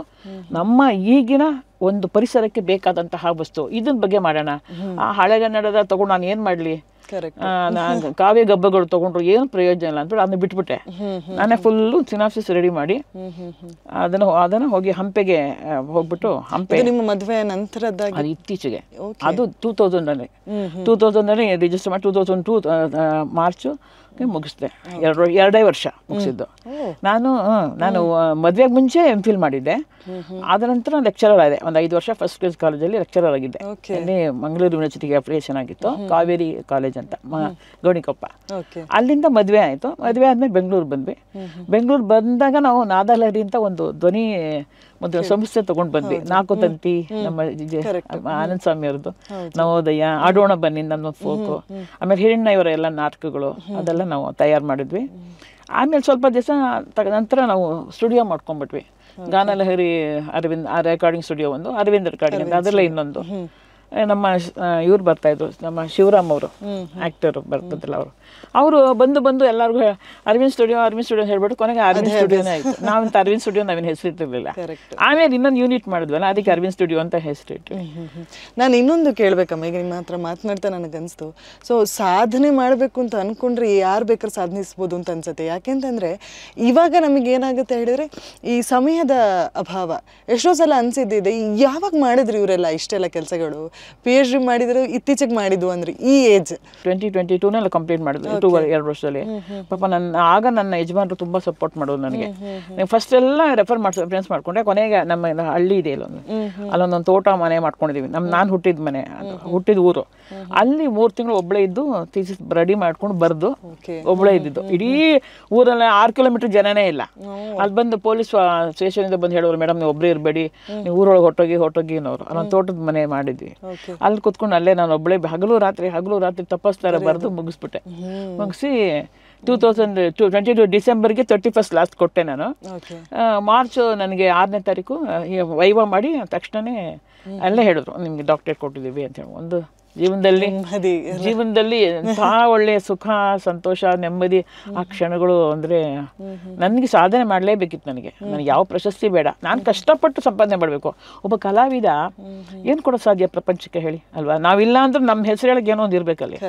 ನಮ್ಮ ಈಗಿನ ಒಂದು ಪರಿಸರಕ್ಕೆ ಬೇಕಾದಂತಹ ವಸ್ತು. ಇದನ್ನ ಬಗ್ಗೆ ಮಾಡೋಣ. ಆ ಹಳೆಗನ್ನಡದ ತಗೊಂಡು ನಾನು ಏನು ಮಾಡಲಿ, ಕಾವ್ಯ ಗಬ್ಬಗಳು ತಗೊಂಡ್ರು ಏನು ಪ್ರಯೋಜನ ಇಲ್ಲ ಅಂದ್ಬಿಟ್ಟು ಅದನ್ನ ಬಿಟ್ಬಿಟ್ಟೆ. ನಾನೇ ಫುಲ್ಲು ಸಿನಾಪ್ಸಿಸ್ ರೆಡಿ ಮಾಡಿ ಅದನ್ನ ಹೋಗಿ ಹಂಪೆಗೆ ಹೋಗ್ಬಿಟ್ಟು, ಹಂಪೆ ನಿಮ್ಮ ಮದುವೆ ನಂತರದ ಅದು ಇತ್ತೀಚೆಗೆ, ಅದು 2000 ರಿಜಿಸ್ಟರ್ ಮಾಡಿ 2002 ಮಾರ್ಚು ಮುಗಿಸ್ದೆ. 2 ವರ್ಷ ಮುಗಿಸಿದ್ದು. ನಾನು ಮದುವೆಗೆ ಮುಂಚೆ MPhil ಮಾಡಿದ್ದೆ. ಆದ ನಂತರ ಲೆಕ್ಚರರ್ ಆಗಿದೆ. ಒಂದು 5 ವರ್ಷ ಫಸ್ಟ್ ಕ್ಲಾಸ್ ಕಾಲೇಜಲ್ಲಿ ಲೆಕ್ಚರರ್ ಆಗಿದ್ದೆ. ಅಲ್ಲಿ ಮಂಗಳೂರು ಯೂನಿವರ್ಸಿಟಿಗೆ ಅಪ್ಲಿಕೇಶನ್ ಆಗಿತ್ತು, ಕಾವೇರಿ ಕಾಲೇಜ್ ಅಂತ ಗೌಣಿಕೊಪ್ಪ. ಅಲ್ಲಿಂದ ಮದುವೆ ಆಯಿತು. ಮದುವೆ ಆದ್ಮೇಲೆ ಬೆಂಗಳೂರು ಬಂದ್ವಿ. ಬೆಂಗಳೂರು ಬಂದಾಗ ನಾವು ನಾದಲಹರಿ ಅಂತ ಒಂದು ಧ್ವನಿ ಒಂದು ಸಂಸ್ಥೆ ತಗೊಂಡು ಬಂದ್ವಿ. 4 ತಂತಿ ನಮ್ಮ ಆನಂದ ಸ್ವಾಮಿ ಅವ್ರದ್ದು ನವೋದಯ, ಆಡೋಣ ಬನ್ನಿ ನನ್ನ ಫೋಕು, ಆಮೇಲೆ ಹಿರಣ್ಣ ಇವರ ಎಲ್ಲ ನಾಟಕಗಳು ಅದೆಲ್ಲ ನಾವು ತಯಾರು ಮಾಡಿದ್ವಿ. ಆಮೇಲೆ ಸ್ವಲ್ಪ ದಿವಸ ನಂತರ ನಾವು ಸ್ಟುಡಿಯೋ ಮಾಡ್ಕೊಂಡ್ಬಿಟ್ವಿ. ಗಾನಲಹರಿ ಅರವಿಂದ್ ರೆಕಾರ್ಡಿಂಗ್ ಸ್ಟುಡಿಯೋ ಒಂದು, ಅರವಿಂದ್ ರೆಕಾರ್ಡಿಂಗ್ ಅಂತ ಅದೆಲ್ಲ ಇನ್ನೊಂದು. ನಮ್ಮ ಇವ್ರು ಬರ್ತಾಯಿದ್ರು, ನಮ್ಮ ಶಿವರಾಮ್ ಅವರು ಆ್ಯಕ್ಟರು ಬರ್ತಿದ್ರಲ್ಲ ಅವರು ಬಂದು ಎಲ್ಲರಿಗೂ ಅರವಿಂದ್ ಸ್ಟುಡಿಯೋ ಹೇಳ್ಬಿಟ್ಟು ಕೊನೆಗೆ ಅರವಿಂದ್ ಸ್ಟುಡಿಯೋನೇ ಆಯಿತು. ನಾವಂತ ಅರವಿಂದ್ ಸ್ಟುಡಿಯೋ ನಾವೇನು ಹೆಸರಿಟ್ಟಿರಲಿಲ್ಲ. ಆಮೇಲೆ ಇನ್ನೊಂದು ಯೂನಿಟ್ ಮಾಡಿದ್ವಲ್ಲ, ಅದಕ್ಕೆ ಅರವಿಂದ್ ಸ್ಟುಡಿಯೋ ಅಂತ ಹೆಸರಿಟ್ಟು. ನಾನು ಇನ್ನೊಂದು ಕೇಳಬೇಕಮ್ಮ, ಈಗ ನಿಮ್ಮ ಹತ್ರ ಮಾತನಾಡ್ತಾ ನನಗನ್ನಿಸ್ತು, ಸೊ ಸಾಧನೆ ಮಾಡಬೇಕು ಅಂತ ಅಂದ್ಕೊಂಡ್ರೆ ಯಾರು ಬೇಕಾದ್ರೂ ಸಾಧನಿಸ್ಬೋದು ಅಂತ ಅನ್ಸುತ್ತೆ. ಯಾಕೆಂತಂದರೆ ಇವಾಗ ನಮಗೆ ಏನಾಗುತ್ತೆ ಹೇಳಿದ್ರೆ ಈ ಸಮಯದ ಅಭಾವ. ಎಷ್ಟೋ ಸಲ ಅನಿಸಿದ್ದಿದೆ, ಯಾವಾಗ ಮಾಡಿದ್ರು ಇವರೆಲ್ಲ ಇಷ್ಟೆಲ್ಲ ಕೆಲಸಗಳು, PhD ಮಾಡಿದ್ರು ಇತ್ತೀಚೆಗೆ ಮಾಡಿದ್ವು ಅಂದ್ರೆ ಈ ಏಜ್ 2022 ಕಂಪ್ಲೀಟ್ ಮಾಡಿದ್ರು 2 ವರ್ಷದಲ್ಲಿ. ಪಾಪ ನನ್ನ ಯಜಮಾನರು ತುಂಬಾ ಸಪೋರ್ಟ್ ಮಾಡೋದು ನನಗೆ. ಫಸ್ಟ್ ಎಲ್ಲ ರೆಫರೆನ್ಸ್ ಮಾಡ್ಕೊಂಡೆ. ಕೊನೆಗೆ ನಮ್ಮ ಹಳ್ಳಿ ಇದೆ ಅಲ್ಲೊಂದೊಂದು ತೋಟ ಮನೆ ಮಾಡ್ಕೊಂಡಿದೀವಿ. ನಾನು ಹುಟ್ಟಿದ ಮನೆ, ಹುಟ್ಟಿದ ಊರು. ಅಲ್ಲಿ 3 ತಿಂಗಳು ಒಬ್ಬಳೇ ಇದ್ದು ಥೀಸಿಸ್ ರೆಡಿ ಮಾಡ್ಕೊಂಡು ಬರ್ದು ಒಬ್ಬಳೇ ಇದ್ದಿದ್ದು. ಇಡೀ ಊರಲ್ಲಿ 6 ಕಿಲೋಮೀಟರ್ ಜನನೇ ಇಲ್ಲ. ಅಲ್ಲಿ ಬಂದು ಪೊಲೀಸ್ ಸ್ಟೇಷನ್ ಬಂದು ಹೇಳೋರು, ಮೇಡಮ್ ನೀವು ಒಬ್ಬರೇ ಇರಬೇಡಿ, ನೀವು ಊರೊಳಗೆ ಹೊಟ್ಟೋಗಿ ಅನ್ನೋರು. ಅಲ್ಲೊಂದು ತೋಟದ ಮನೆ ಮಾಡಿದ್ವಿ. ಅಲ್ಲಿ ಕುತ್ಕೊಂಡು ಅಲ್ಲೇ ನಾನು ಒಬ್ಬಳೇ ಹಗಲು ರಾತ್ರಿ ತಪಸ್ತಾರ ಬರೆದು ಮುಗಿಸ್ಬಿಟ್ಟೆ. ಮುಗಿಸಿ 2022 ಡಿಸೆಂಬರ್ಗೆ 31st ಲಾಸ್ಟ್ ಕೊಟ್ಟೆ ನಾನು. ಮಾರ್ಚ್ ನನಗೆ 6ನೇ ತಾರೀಕು ವೈವಾ ಮಾಡಿ ತಕ್ಷಣನೇ ಅಲ್ಲೇ ಹೇಳಿದ್ರು, ನಿಮ್ಗೆ ಡಾಕ್ಟರೇಟ್ ಕೊಟ್ಟಿದ್ದೀವಿ ಅಂತ ಹೇಳಿ. ಒಂದು ಜೀವನದಲ್ಲಿ ಎಂಥ ಒಳ್ಳೆಯ ಸುಖ, ಸಂತೋಷ, ನೆಮ್ಮದಿ ಆ ಕ್ಷಣಗಳು. ಅಂದ್ರೆ ನನಗೆ ಸಾಧನೆ ಮಾಡಲೇಬೇಕಿತ್ತು. ನನಗೆ ಯಾವ ಪ್ರಶಸ್ತಿ ಬೇಡ, ನಾನು ಕಷ್ಟಪಟ್ಟು ಸಂಪಾದನೆ ಮಾಡಬೇಕು. ಒಬ್ಬ ಕಲಾವಿದ ಏನು ಕೊಡೋ ಸಾಧ್ಯ ಪ್ರಪಂಚಕ್ಕೆ ಹೇಳಿ ಅಲ್ವಾ? ನಾವಿಲ್ಲ ಅಂದ್ರೆ ನಮ್ಮ ಹೆಸರುಗಳಿಗೆ ಏನೋ ಒಂದು ಇರ್ಬೇಕಲ್ಲಿ.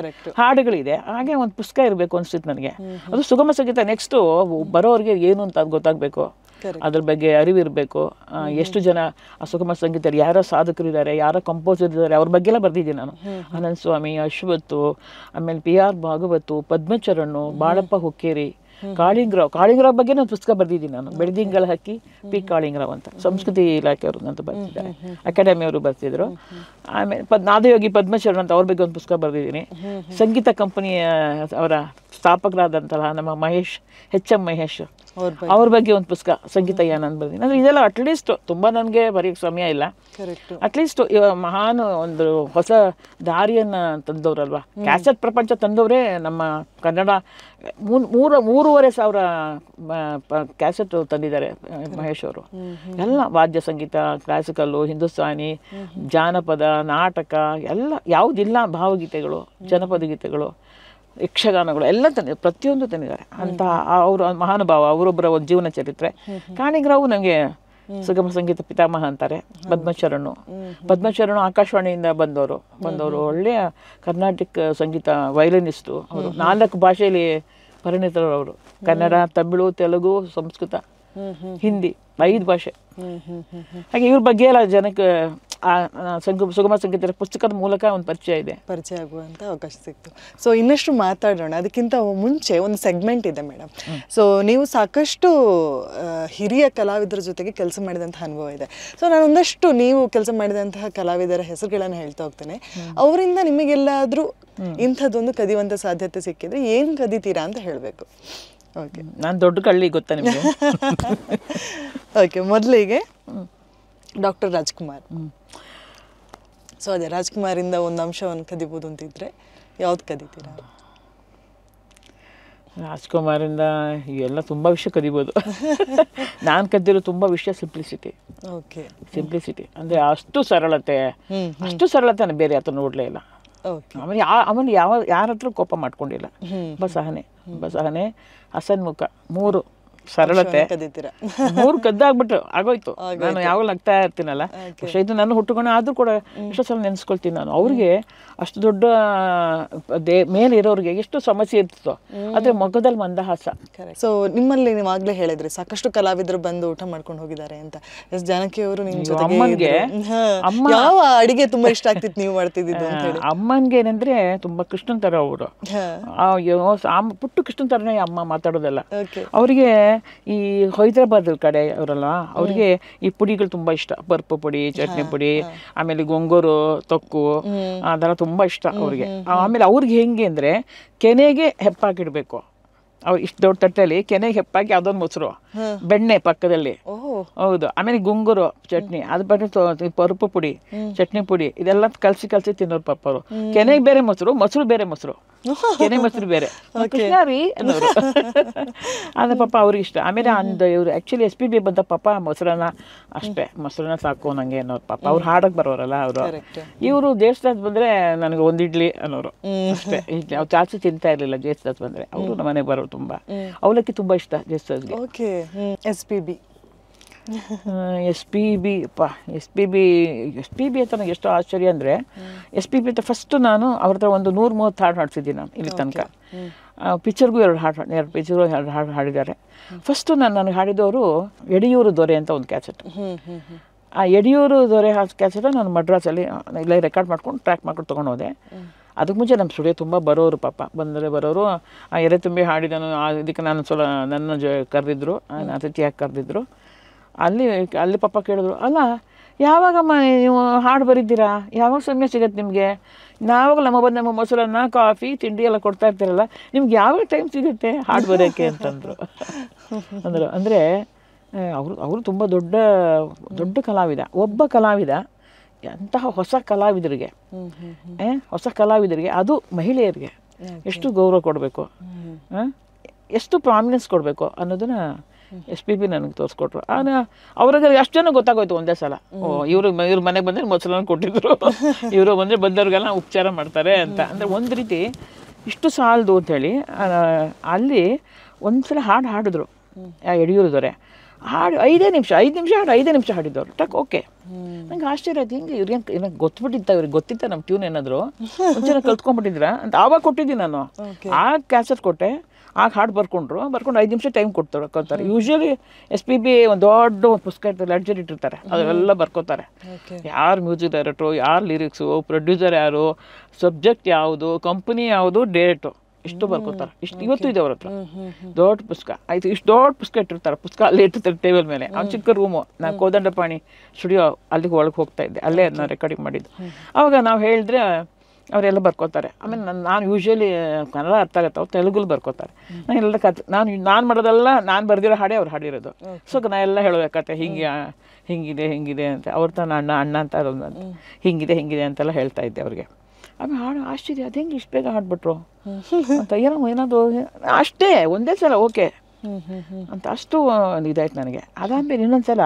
ಹಾಡುಗಳಿದೆ, ಹಾಗೆ ಒಂದು ಪುಸ್ತಕ ಇರಬೇಕು ಅನ್ಸುತ್ತೆ ನನಗೆ. ಅದು ಸುಗಮ ಸಂಗೀತ ನೆಕ್ಸ್ಟ್ ಬರೋರಿಗೆ ಏನು ಅಂತ ಅದು ಗೊತ್ತಾಗಬೇಕು, ಅದ್ರ ಬಗ್ಗೆ ಅರಿವಿರಬೇಕು. ಎಷ್ಟು ಜನ ಆ ಸುಗಮ ಸಂಗೀತದಲ್ಲಿ ಯಾರೋ ಸಾಧಕರಿದ್ದಾರೆ, ಯಾರೋ ಕಂಪೋಸರ್ ಇದ್ದಾರೆ, ಅವ್ರ ಬಗ್ಗೆ ಎಲ್ಲ ಬರ್ದಿದ್ದೀನಿ ನಾನು. ಆನಂದ ಸ್ವಾಮಿ, ಅಶ್ವತ್ತು, ಆಮೇಲೆ PR ಭಾಗವತು, ಪದ್ಮಚರಣು, ಬಾಳಪ್ಪ ಹುಕ್ಕೇರಿ, ಕಾಳಿಂಗರಾವ್ ಬಗ್ಗೆ ಒಂದು ಪುಸ್ತಕ ಬರ್ದಿದ್ದೀನಿ ನಾನು. ಬೆಳದಿಂಗಳ ಹಕ್ಕಿ P ಕಾಳಿಂಗರಾವ್ ಅಂತ ಸಂಸ್ಕೃತಿ ಇಲಾಖೆಯವರು ಅಂತ ಬರ್ತಿದ್ದಾರೆ, ಅಕಾಡೆಮಿಯವರು ಬರ್ತಿದ್ರು. ಆಮೇಲೆ ನಾದಯೋಗಿ ಪದ್ಮಚರಣ್ ಅಂತ ಅವ್ರ ಬಗ್ಗೆ ಒಂದು ಪುಸ್ತಕ ಬರ್ದಿದ್ದೀನಿ. ಸಂಗೀತ ಕಂಪನಿಯ ಅವರ ಸ್ಥಾಪಕರಾದಂತಹ ನಮ್ಮ HM ಮಹೇಶ್ ಅವ್ರ ಬಗ್ಗೆ ಒಂದು ಪುಸ್ತಕ ಸಂಗೀತ ಯಾನ ಅಂತ ಬರ್ತೀನಿ. ಅಂದ್ರೆ ಇದೆಲ್ಲ ಅಟ್ಲೀಸ್ಟ್ ತುಂಬ ನನಗೆ ಬರೆಯೋಕ್ಕೆ ಸಮಯ ಇಲ್ಲ. ಅಟ್ಲೀಸ್ಟ್ ಮಹಾನ್ ಒಂದು ಹೊಸ ದಾರಿಯನ್ನ ತಂದವ್ರಲ್ವಾ, ಕ್ಯಾಸೆಟ್ ಪ್ರಪಂಚ ತಂದವರೇ ನಮ್ಮ ಕನ್ನಡ. 3,500 ಕ್ಯಾಸೆಟ್ ತಂದಿದ್ದಾರೆ ಮಹೇಶ್ ಅವರು. ಎಲ್ಲ ವಾದ್ಯ ಸಂಗೀತ, ಕ್ಲಾಸಿಕಲ್ಲು, ಹಿಂದೂಸ್ತಾನಿ, ಜಾನಪದ, ನಾಟಕ ಎಲ್ಲ ಯಾವುದಿಲ್ಲ, ಭಾವಗೀತೆಗಳು, ಜನಪದ ಗೀತೆಗಳು, ಯಕ್ಷಗಾನಗಳು ಎಲ್ಲ ಪ್ರತಿಯೊಂದು ತಂದಿದ್ದಾರೆ ಅಂತ ಅವರು ಮಹಾನುಭಾವ. ಅವರೊಬ್ಬರ ಒಂದು ಜೀವನ ಚರಿತ್ರೆ. ಕಾಳಿಂಗರಾವು ನನಗೆ ಸುಗಮ ಸಂಗೀತ ಪಿತಾಮಹ ಅಂತಾರೆ. ಪದ್ಮಚರಣು ಆಕಾಶವಾಣಿಯಿಂದ ಬಂದವರು ಒಳ್ಳೆಯ ಕರ್ನಾಟಕ ಸಂಗೀತ ವಯಲಿನಿಸ್ಟು. ಅವರು 4 ಭಾಷೆಯಲ್ಲಿ ಪರಿಣಿತರು. ಅವರು ಕನ್ನಡ, ತಮಿಳು, ತೆಲುಗು, ಸಂಸ್ಕೃತ ಹಿಂದಿ 5 ಭಾಷೆ. ಹಾಗೆ ಇವ್ರ ಬಗ್ಗೆ ಎಲ್ಲ ಜನಕ್ಕೆ ಸುಗಮ ಸಂಗೀತ ಪುಸ್ತಕದ ಮೂಲಕ ಒಂದು ಪರಿಚಯ ಆಗುವಂಥ ಅವಕಾಶ ಸಿಕ್ತು. ಸೊ ಇನ್ನಷ್ಟು ಮಾತಾಡೋಣ. ಅದಕ್ಕಿಂತ ಮುಂಚೆ ಒಂದು ಸೆಗ್ಮೆಂಟ್ ಇದೆ ಮೇಡಮ್. ಸೊ ನೀವು ಸಾಕಷ್ಟು ಹಿರಿಯ ಕಲಾವಿದರ ಜೊತೆಗೆ ಕೆಲಸ ಮಾಡಿದಂತಹ ಅನುಭವ ಇದೆ. ಸೊ ನಾನು ಒಂದಷ್ಟು ನೀವು ಕೆಲಸ ಮಾಡಿದಂತಹ ಕಲಾವಿದರ ಹೆಸರುಗಳನ್ನು ಹೇಳ್ತಾ ಹೋಗ್ತೇನೆ. ಅವರಿಂದ ನಿಮಗೆಲ್ಲಾದರೂ ಇಂಥದ್ದೊಂದು ಕದಿಯುವಂಥ ಸಾಧ್ಯತೆ ಸಿಕ್ಕಿದ್ರೆ ಏನು ಕದಿತೀರಾ ಅಂತ ಹೇಳಬೇಕು. ಓಕೆ, ನಾನು ದೊಡ್ಡ ಕಳ್ಳಿ ಗೊತ್ತಾ ನಿಮಗೆ? ಓಕೆ, ಮೊದಲಿಗೆ ಡಾಕ್ಟರ್ ರಾಜ್ಕುಮಾರ್. ಸೊ ಅದೇ ರಾಜ್ಕುಮಾರಿಂದ ಒಂದು ಅಂಶವನ್ನು ಕದಿಬೋದು ಅಂತಿದ್ರೆ ಯಾವ್ದು ಕದಿತೀರಾ? ರಾಜ್ಕುಮಾರಿಂದ ಎಲ್ಲ ತುಂಬ ವಿಷಯ ಕದಿಬೋದು. ನಾನು ಕದ್ದಿರೋ ತುಂಬ ವಿಷಯ ಸಿಂಪ್ಲಿಸಿಟಿ. ಓಕೆ, ಸಿಂಪ್ಲಿಸಿಟಿ ಅಂದರೆ ಅಷ್ಟು ಸರಳತೆ ಬೇರೆ ಆತ ನೋಡಲೇ ಇಲ್ಲ. ಆಮೇಲೆ ಯಾರ ಹತ್ರ ಕೋಪ ಮಾಡ್ಕೊಂಡಿಲ್ಲ. ಬಸಹನೆ ಹಸನ್ಮುಖ 3 ಸರಳತೆ 3 ಕದ್ದಾಗ್ಬಿಟ್ಟು ಆಗೋಯ್ತು. ನಾನು ಯಾವಾಗ ನಗ್ತಾ ಇರ್ತೀನಲ್ಲ, ಇದು ನನ್ನ ಹುಟ್ಟುಕೊಂಡು ಆದ್ರೂ ಕೂಡ ಎಷ್ಟೋ ಸಲ ನೆನೆಸ್ಕೊಳ್ತೀನಿ ನಾನು. ಅವ್ರಿಗೆ ಅಷ್ಟು ದೊಡ್ಡ ಮೇಲೆ ಇರೋರಿಗೆ ಎಷ್ಟು ಸಮಸ್ಯೆ ಇರ್ತಿತ್ತು, ಆದ್ರೆ ಮೊಗದಲ್ಲಿ ಮಂದಹಾಸ. ಸೊ ನಿಮ್ಮಲ್ಲಿ ನೀವು ಆಗ್ಲೇ ಹೇಳಿದ್ರಿ ಸಾಕಷ್ಟು ಕಲಾವಿದರು ಬಂದು ಊಟ ಮಾಡ್ಕೊಂಡು ಹೋಗಿದ್ದಾರೆ ಅಂತ. ಎಸ್ ಜಾನಕಿ ಅವರು ನಿಮ್ಮ ಜೊತೆಗೆ ಯಾವ ಅಡಿಗೆ ತುಂಬಾ ಇಷ್ಟ ಆಗ್ತಿತ್ತು ನೀವು ಮಾಡ್ತಿದ್ದು ಅಂತ ಹೇಳಿ? ಅಮ್ಮನ್ಗೆ ಏನಂದ್ರೆ ತುಂಬಾ ಕೃಷ್ಣನ್ ತರ ಅವರು, ಪುಟ್ಟು ಕೃಷ್ಣನ್ ತರನೇ ಅಮ್ಮ ಮಾತಾಡೋದಲ್ಲ. ಅವರಿಗೆ ಈ ಹೈದರಾಬಾದ್ ಕಡೆ ಅವರಲ್ಲ, ಅವ್ರಿಗೆ ಈ ಪುಡಿಗಳು ತುಂಬಾ ಇಷ್ಟ. ಪರಿಪು ಪುಡಿ, ಚಟ್ನಿ ಪುಡಿ, ಆಮೇಲೆ ಗೊಂಗೂರು ತೊಕ್ಕು, ಅದೆಲ್ಲ ತುಂಬಾ ಇಷ್ಟ ಅವ್ರಿಗೆ. ಆಮೇಲೆ ಅವ್ರಿಗೆ ಹೆಂಗೆ ಅಂದ್ರೆ ಕೆನೆಗೆ ಹೆಪ್ಪಾಕಿಡ್ಬೇಕು. ಅವ್ರು ಇಷ್ಟು ದೊಡ್ಡ ತಟ್ಟೆಯಲ್ಲಿ ಕೆನೆಗೆ ಹೆಪ್ಪಾಕಿ ಅದೊಂದು ಮೊಸರು, ಬೆಣ್ಣೆ ಪಕ್ಕದಲ್ಲಿ. ಹೌದು. ಆಮೇಲೆ ಗುಂಗುರು ಚಟ್ನಿ, ಅದು ಬಿಟ್ಟು ಪರುಪು ಪುಡಿ, ಚಟ್ನಿ ಪುಡಿ, ಇದೆಲ್ಲ ಕಲಸಿ ತಿನ್ನೋರು ಪಾಪ ಅವರು. ಕೆನೆಗೆ ಬೇರೆ ಮೊಸರು ಬೇರೆ ಮೊಸರು, ಕೆನೆ ಮೊಸರು ಬೇರೆ. ಕೃಷ್ಣ ರೀ ಅನ್ನೋರು. ಅದು ಪಾಪ ಅವ್ರಿಗೆ ಇಷ್ಟ. ಆಮೇಲೆ ಇವ್ರು ಆಕ್ಚುಲಿ SPB ಬಂದ ಪಾಪ ಮೊಸರನ್ನ ಅಷ್ಟೇ, ಮೊಸರನ್ನ ಸಾಕು ನಂಗೆ ಅನ್ನೋರು ಪಾಪ. ಅವ್ರು ಹಾಡಕ್ ಬರೋರಲ್ಲ ಅವರು. ಇವರು ದೇವಸ್ಥಾನ ಬಂದ್ರೆ ನನಗೆ ಒಂದು ಇಡ್ಲಿ ಅನ್ನೋರು ಅಷ್ಟೇ. ಅವ್ರು ಜಾಸ್ತಿ ತಿಂತಾ ಇರ್ಲಿಲ್ಲ ದೇವಸ್ಥಾನ ಬಂದ್ರೆ. ಅವರು ನಮ್ಮ ಮನೆಗೆ ಬರೋರು ತುಂಬಾ. ಅವಲಕ್ಕಿ ತುಂಬಾ ಇಷ್ಟ ದೇವಸ್ಥಾನಕ್ಕೆ. SPB ಅಂತ ನನಗೆ ಎಷ್ಟು ಆಶ್ಚರ್ಯ ಅಂದರೆ, SPB ಅಂತ ಫಸ್ಟ್ ನಾನು ಅವ್ರ ಹತ್ರ ಒಂದು 130 ಹಾಡು ಹಾಡ್ತಿದ್ದೀನಿ ನಾನು ಇಲ್ಲಿ ತನಕ. ಪಿಕ್ಚರ್ಗೂ 2 ಪಿಕ್ಚರ್ಗೂ 2 ಹಾಡು ಹಾಡಿದ್ದಾರೆ. ಫಸ್ಟು ನನಗೆ ಹಾಡಿದವರು ಯಡಿಯೂರು ದೊರೆ ಅಂತ ಒಂದು ಕ್ಯಾಸೆಟ್. ಆ ಯಡಿಯೂರು ದೊರೆ ಕ್ಯಾಸೆಟ್ ನಾನು ಮಡ್ರಾಸಲ್ಲಿ ಇಲ್ಲ ರೆಕಾರ್ಡ್ ಮಾಡ್ಕೊಂಡು ಟ್ರ್ಯಾಕ್ ಮಾಡ್ಕೊಂಡು ತೊಗೊಂಡು ಹೋದೆ. ಅದಕ್ಕೆ ಮುಂಚೆ ನಮ್ಮ ಸ್ಟುಡಿಯೋ ತುಂಬ ಬರೋರು ಪಾಪ, ಬರೋರು. ಆ ಎರೆ ತುಂಬಿ ಹಾಡಿದನು ಇದಕ್ಕೆ ನಾನು ನನ್ನ ಕರೆದಿದ್ರು, ಅತಿಥಿಯಾಗಿ ಕರೆದಿದ್ರು. ಅಲ್ಲಿ ಪಾಪ ಕೇಳಿದ್ರು, ಅಲ್ಲ ಯಾವಾಗಮ್ಮ ನೀವು ಹಾಡು ಬರೀತೀರಾ, ಯಾವಾಗ ಸಮಯ ಸಿಗತ್ತೆ ನಿಮಗೆ? ನಾವಾಗ ನಮ್ಮ ಮೊಸರನ್ನ ಕಾಫಿ ತಿಂಡಿ ಎಲ್ಲ ಕೊಡ್ತಾ ಇರ್ತೀರಲ್ಲ, ನಿಮ್ಗೆ ಯಾವಾಗ ಟೈಮ್ ಸಿಗುತ್ತೆ ಹಾಡು ಬರೋಕ್ಕೆ ಅಂತಂದರು. ಅಂದರೆ ಅವರು ತುಂಬ ದೊಡ್ಡ ಕಲಾವಿದ. ಒಬ್ಬ ಕಲಾವಿದ ಅಂತಹ ಹೊಸ ಕಲಾವಿದರಿಗೆ ಅದು ಮಹಿಳೆಯರಿಗೆ ಎಷ್ಟು ಗೌರವ ಕೊಡಬೇಕು, ಎಷ್ಟು ಪ್ರಾಮಿನೆನ್ಸ್ ಕೊಡಬೇಕು ಅನ್ನೋದನ್ನ SPB ನನಗೆ ತೋರಿಸ್ಕೊಟ್ರು. ಅವ್ರಿಗೆ ಅಷ್ಟು ಜನ ಗೊತ್ತಾಗೋಯ್ತು ಒಂದೇ ಸಲ. ಇವ್ರ ಮನೆಗೆ ಬಂದರೆ ಮೊಸರನ್ನ ಕೊಟ್ಟಿದ್ರು, ಇವರು ಬಂದವ್ರಿಗೆಲ್ಲ ಉಪಚಾರ ಮಾಡ್ತಾರೆ ಅಂತ. ಅಂದರೆ ಒಂದು ರೀತಿ ಇಷ್ಟು ಸಾಲದು ಅಂಥೇಳಿ ಅಲ್ಲಿ ಒಂದ್ಸಲ ಹಾಡಿದ್ರು ಯಡಿಯೂರದವರೇ. ಹಾಡು 5 ನಿಮಿಷ ಹಾಡು 5 ನಿಮಿಷ ಹಾಡಿದ್ದವ್ರು ಟಕ್. ಓಕೆ, ನಂಗೆ ಆಶ್ಚರ್ಯ ಆಯ್ತು, ಹಿಂಗೆ ಇವ್ರಿಗೆ ಗೊತ್ತಿತ್ತ ಗೊತ್ತಿತ್ತ ನಮ್ಮ ಟ್ಯೂನ್ ಏನಾದ್ರು ಒಂದ್ಸಲ ಕಲ್ತ್ಕೊಂಡ್ಬಿಟ್ಟಿದ್ರ ಅಂತ. ಆವಾಗ ಕೊಟ್ಟಿದ್ದೀನಿ ನಾನು, ಆ ಕ್ಯಾಸೆಟ್ ಕೊಟ್ಟೆ. ಆಗ ಹಾಡು ಬರ್ಕೊಂಡು 5 ನಿಮಿಷ ಟೈಮ್ ಕೊಡ್ತಾರೆ. ಯೂಶ್ವಲಿ SPB ಒಂದು ದೊಡ್ಡ ಪುಸ್ತಕ ಇರ್ತಾರೆ, ಲೆಡ್ಜರ್ ಇಟ್ಟಿರ್ತಾರೆ, ಅದೆಲ್ಲ ಬರ್ಕೋತಾರೆ. ಯಾರು ಮ್ಯೂಸಿಕ್ ಡೈರೆಕ್ಟ್ರು, ಯಾರು ಲಿರಿಕ್ಸು, ಪ್ರೊಡ್ಯೂಸರ್ ಯಾರು, ಸಬ್ಜೆಕ್ಟ್ ಯಾವುದು, ಕಂಪನಿ ಯಾವುದು, ಡೇಟು, ಇಷ್ಟು ಬರ್ಕೋತಾರೆ. ಇವತ್ತು ಇದೆ ಅವ್ರ ಹತ್ರ ದೊಡ್ಡ ಪುಸ್ತಕ. ಆಯ್ತು, ಇಷ್ಟು ದೊಡ್ಡ ಪುಸ್ತಕ ಇಟ್ಟಿರ್ತಾರೆ. ಪುಸ್ತಕ ಅಲ್ಲೇ ಇಟ್ಟಿರ್ತಾರೆ ಟೇಬಲ್ ಮೇಲೆ. ಆ ಚಿಕ್ಕ ರೂಮು, ನಾನು ಕೋದಂಡಪಾಣಿ ಸ್ಟುಡಿಯೋ ಅಲ್ಲಿಗೆ ಒಳಗೆ ಹೋಗ್ತಾ ಇದ್ದೆ, ಅಲ್ಲೇ ಅದನ್ನ ರೆಕಾರ್ಡಿಂಗ್ ಮಾಡಿದ್ದು. ಅವಾಗ ನಾವು ಹೇಳಿದ್ರೆ ಅವರೆಲ್ಲ ಬರ್ಕೋತಾರೆ. ಆಮೇಲೆ ನಾನು ಯೂಶ್ವಲಿ ಕನ್ನಡ ಅರ್ಥ ಆಗತ್ತೆ, ಅವ್ರು ತೆಲುಗಲ್ಲಿ ಬರ್ಕೋತಾರೆ. ನಾನು ಎಲ್ಲ ಕತೆ ನಾನು ಮಾಡೋದೆಲ್ಲ ನಾನು ಬರ್ದಿರೋ ಹಾಡೇ ಅವ್ರು ಹಾಡಿರೋದು. ಸೊ ನಾ ಎಲ್ಲ ಹೇಳಬೇಕತ್ತೆ, ಹಿಂಗಿದೆ ಅಂತ. ಅವ್ರ ತಾನು ಅಣ್ಣ ಅಂತ ಅದೊಂದು ಹಿಂಗಿದೆ ಅಂತೆಲ್ಲ ಹೇಳ್ತಾ ಇದ್ದೆ ಅವ್ರಿಗೆ. ಆಮೇಲೆ ಹಾಡು ಆಶ್ಚರ್ಯ, ಅದು ಹೆಂಗೆ ಇಷ್ಟು ಬೇಗ ಹಾಡ್ಬಿಟ್ರು ಅಂತ. ಏನಾದ್ರು ಅಷ್ಟೇ ಒಂದೇ ಸಲ ಓಕೆ ಅಂತ ಅಷ್ಟು ಇದಾಯ್ತು ನನಗೆ. ಅದಾದ್ಮೇಲೆ ಇನ್ನೊಂದ್ಸಲ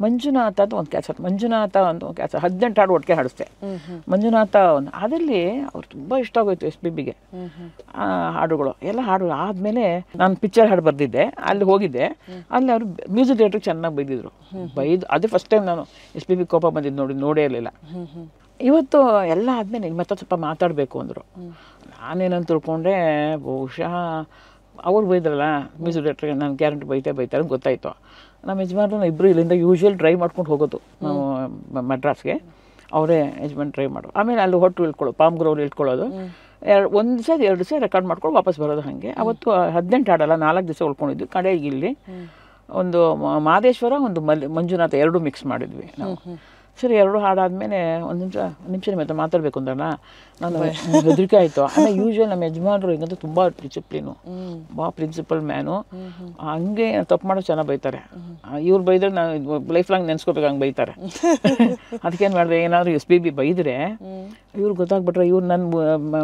ಮಂಜುನಾಥ ಅಂತ ಒಂದು ಕ್ಯಾಸೆಟ್, ಮಂಜುನಾಥ ಒಂದು ಕ್ಯಾಸೆಟ್ 18 ಹಾಡು ಒಟ್ಟಿಗೆ ಹಾಡಿಸ್ದೆ. ಮಂಜುನಾಥ ಒಂದು ಅದಲ್ಲಿ ಅವ್ರು ತುಂಬ ಇಷ್ಟ ಆಗೋಯ್ತು SPBಗೆ ಹಾಡುಗಳು ಎಲ್ಲ. ಹಾಡು ಆದಮೇಲೆ ನಾನು ಪಿಕ್ಚರ್ ಹಾಡು ಬರೆದಿದ್ದೆ, ಅಲ್ಲಿ ಹೋಗಿದ್ದೆ. ಅಲ್ಲಿ ಅವರು ಮ್ಯೂಸಿಕ್ ಡೈರೆಕ್ಟ್ರಿಗೆ ಚೆನ್ನಾಗಿ ಬೈದಿದ್ರು. ಅದೇ ಫಸ್ಟ್ ಟೈಮ್ ನಾನು SPB ಕೋಪ ಬಂದಿದ್ದು ನೋಡೇ ಇರಲಿಲ್ಲ. ಇವತ್ತು ಎಲ್ಲ ಆದಮೇಲೆ ಮತ್ತೆ ಸ್ವಲ್ಪ ಮಾತಾಡಬೇಕು ಅಂದರು. ನಾನೇನಂತ ತಿಳ್ಕೊಂಡೆ, ಬಹುಶಃ ಅವ್ರು ಬೈದ್ರಲ್ಲ ಮ್ಯೂಸಿಕ್ ಡೈರೆಕ್ಟ್ರಿಗೆ ನಾನು ಗ್ಯಾರಂಟಿ ಬೈತಾರೆ ಅಂತ ಗೊತ್ತಾಯಿತು. ನಮ್ಮ ಯಜಮಾನ್ರು ಇಬ್ಬರು ಇಲ್ಲಿಂದ ಯೂಶ್ವಲ್ ಡ್ರೈವ್ ಮಾಡ್ಕೊಂಡು ಹೋಗೋದು ನಾವು ಮಡ್ರಾಸ್ಗೆ, ಅವರೇ ಯಜಮಾನ್ ಡ್ರೈವ್ ಮಾಡೋದು. ಆಮೇಲೆ ಅಲ್ಲಿ ಹೊಟ್ಟು ಇಳ್ಕೊಳ್ಳೋದು, ಪಾಮ್ ಗ್ರೋವ್ರು ಇಳ್ಕೊಳ್ಳೋದು, ಒಂದು ದಿವಸ 2 ದಿವಸ ರೆಕಾರ್ಡ್ ಮಾಡ್ಕೊಂಡು ವಾಪಸ್ ಬರೋದು. ಹಾಗೆ ಅವತ್ತು 18 ಹಾಡಲ್ಲ, 4 ದಿವಸ ಉಳ್ಕೊಂಡಿದ್ವಿ. ಕಡೆಗೆ ಇಲ್ಲಿ ಒಂದು ಮಾದೇಶ್ವರ, ಒಂದು ಮಂಜುನಾಥ 2 ಮಿಕ್ಸ್ ಮಾಡಿದ್ವಿ ನಾವು. ಸರಿ, 2 ಹಾಡಾದ್ಮೇಲೆ ಒಂದು ನಿಮಿಷ ನಿಮ್ಮ ಹತ್ರ ಮಾತಾಡಬೇಕು ಅಂದ್ರಲ್ಲ, ನಾನು ಹೆದರಿಕೆ ಆಯಿತು. ಅಂದರೆ ಯೂಶ್ವಲ್ ನಮ್ಮ ಯಜಮಾನ್ರು ಹಿಂಗಂತೂ ತುಂಬ ಡಿಸಿಪ್ಲಿನು, ಭಾಳ ಪ್ರಿನ್ಸಿಪಲ್ ಮ್ಯಾನು. ಹಂಗೆ ತಪ್ಪು ಮಾಡೋ ಚೆನ್ನಾಗಿ ಬೈತಾರೆ. ಇವ್ರು ಬೈದ್ರೆ ನಾವು ಲೈಫ್ ಲಾಂಗ್ ನೆನೆಸ್ಕೋಬೇಕು, ಹಂಗೆ ಬೈತಾರೆ. ಅದಕ್ಕೇನು ಮಾಡಿದೆ, ಏನಾದರೂ SPB ಬೈದರೆ ಇವ್ರು ಗೊತ್ತಾಗ್ಬಿಟ್ರೆ ಇವ್ರು ನನ್ನ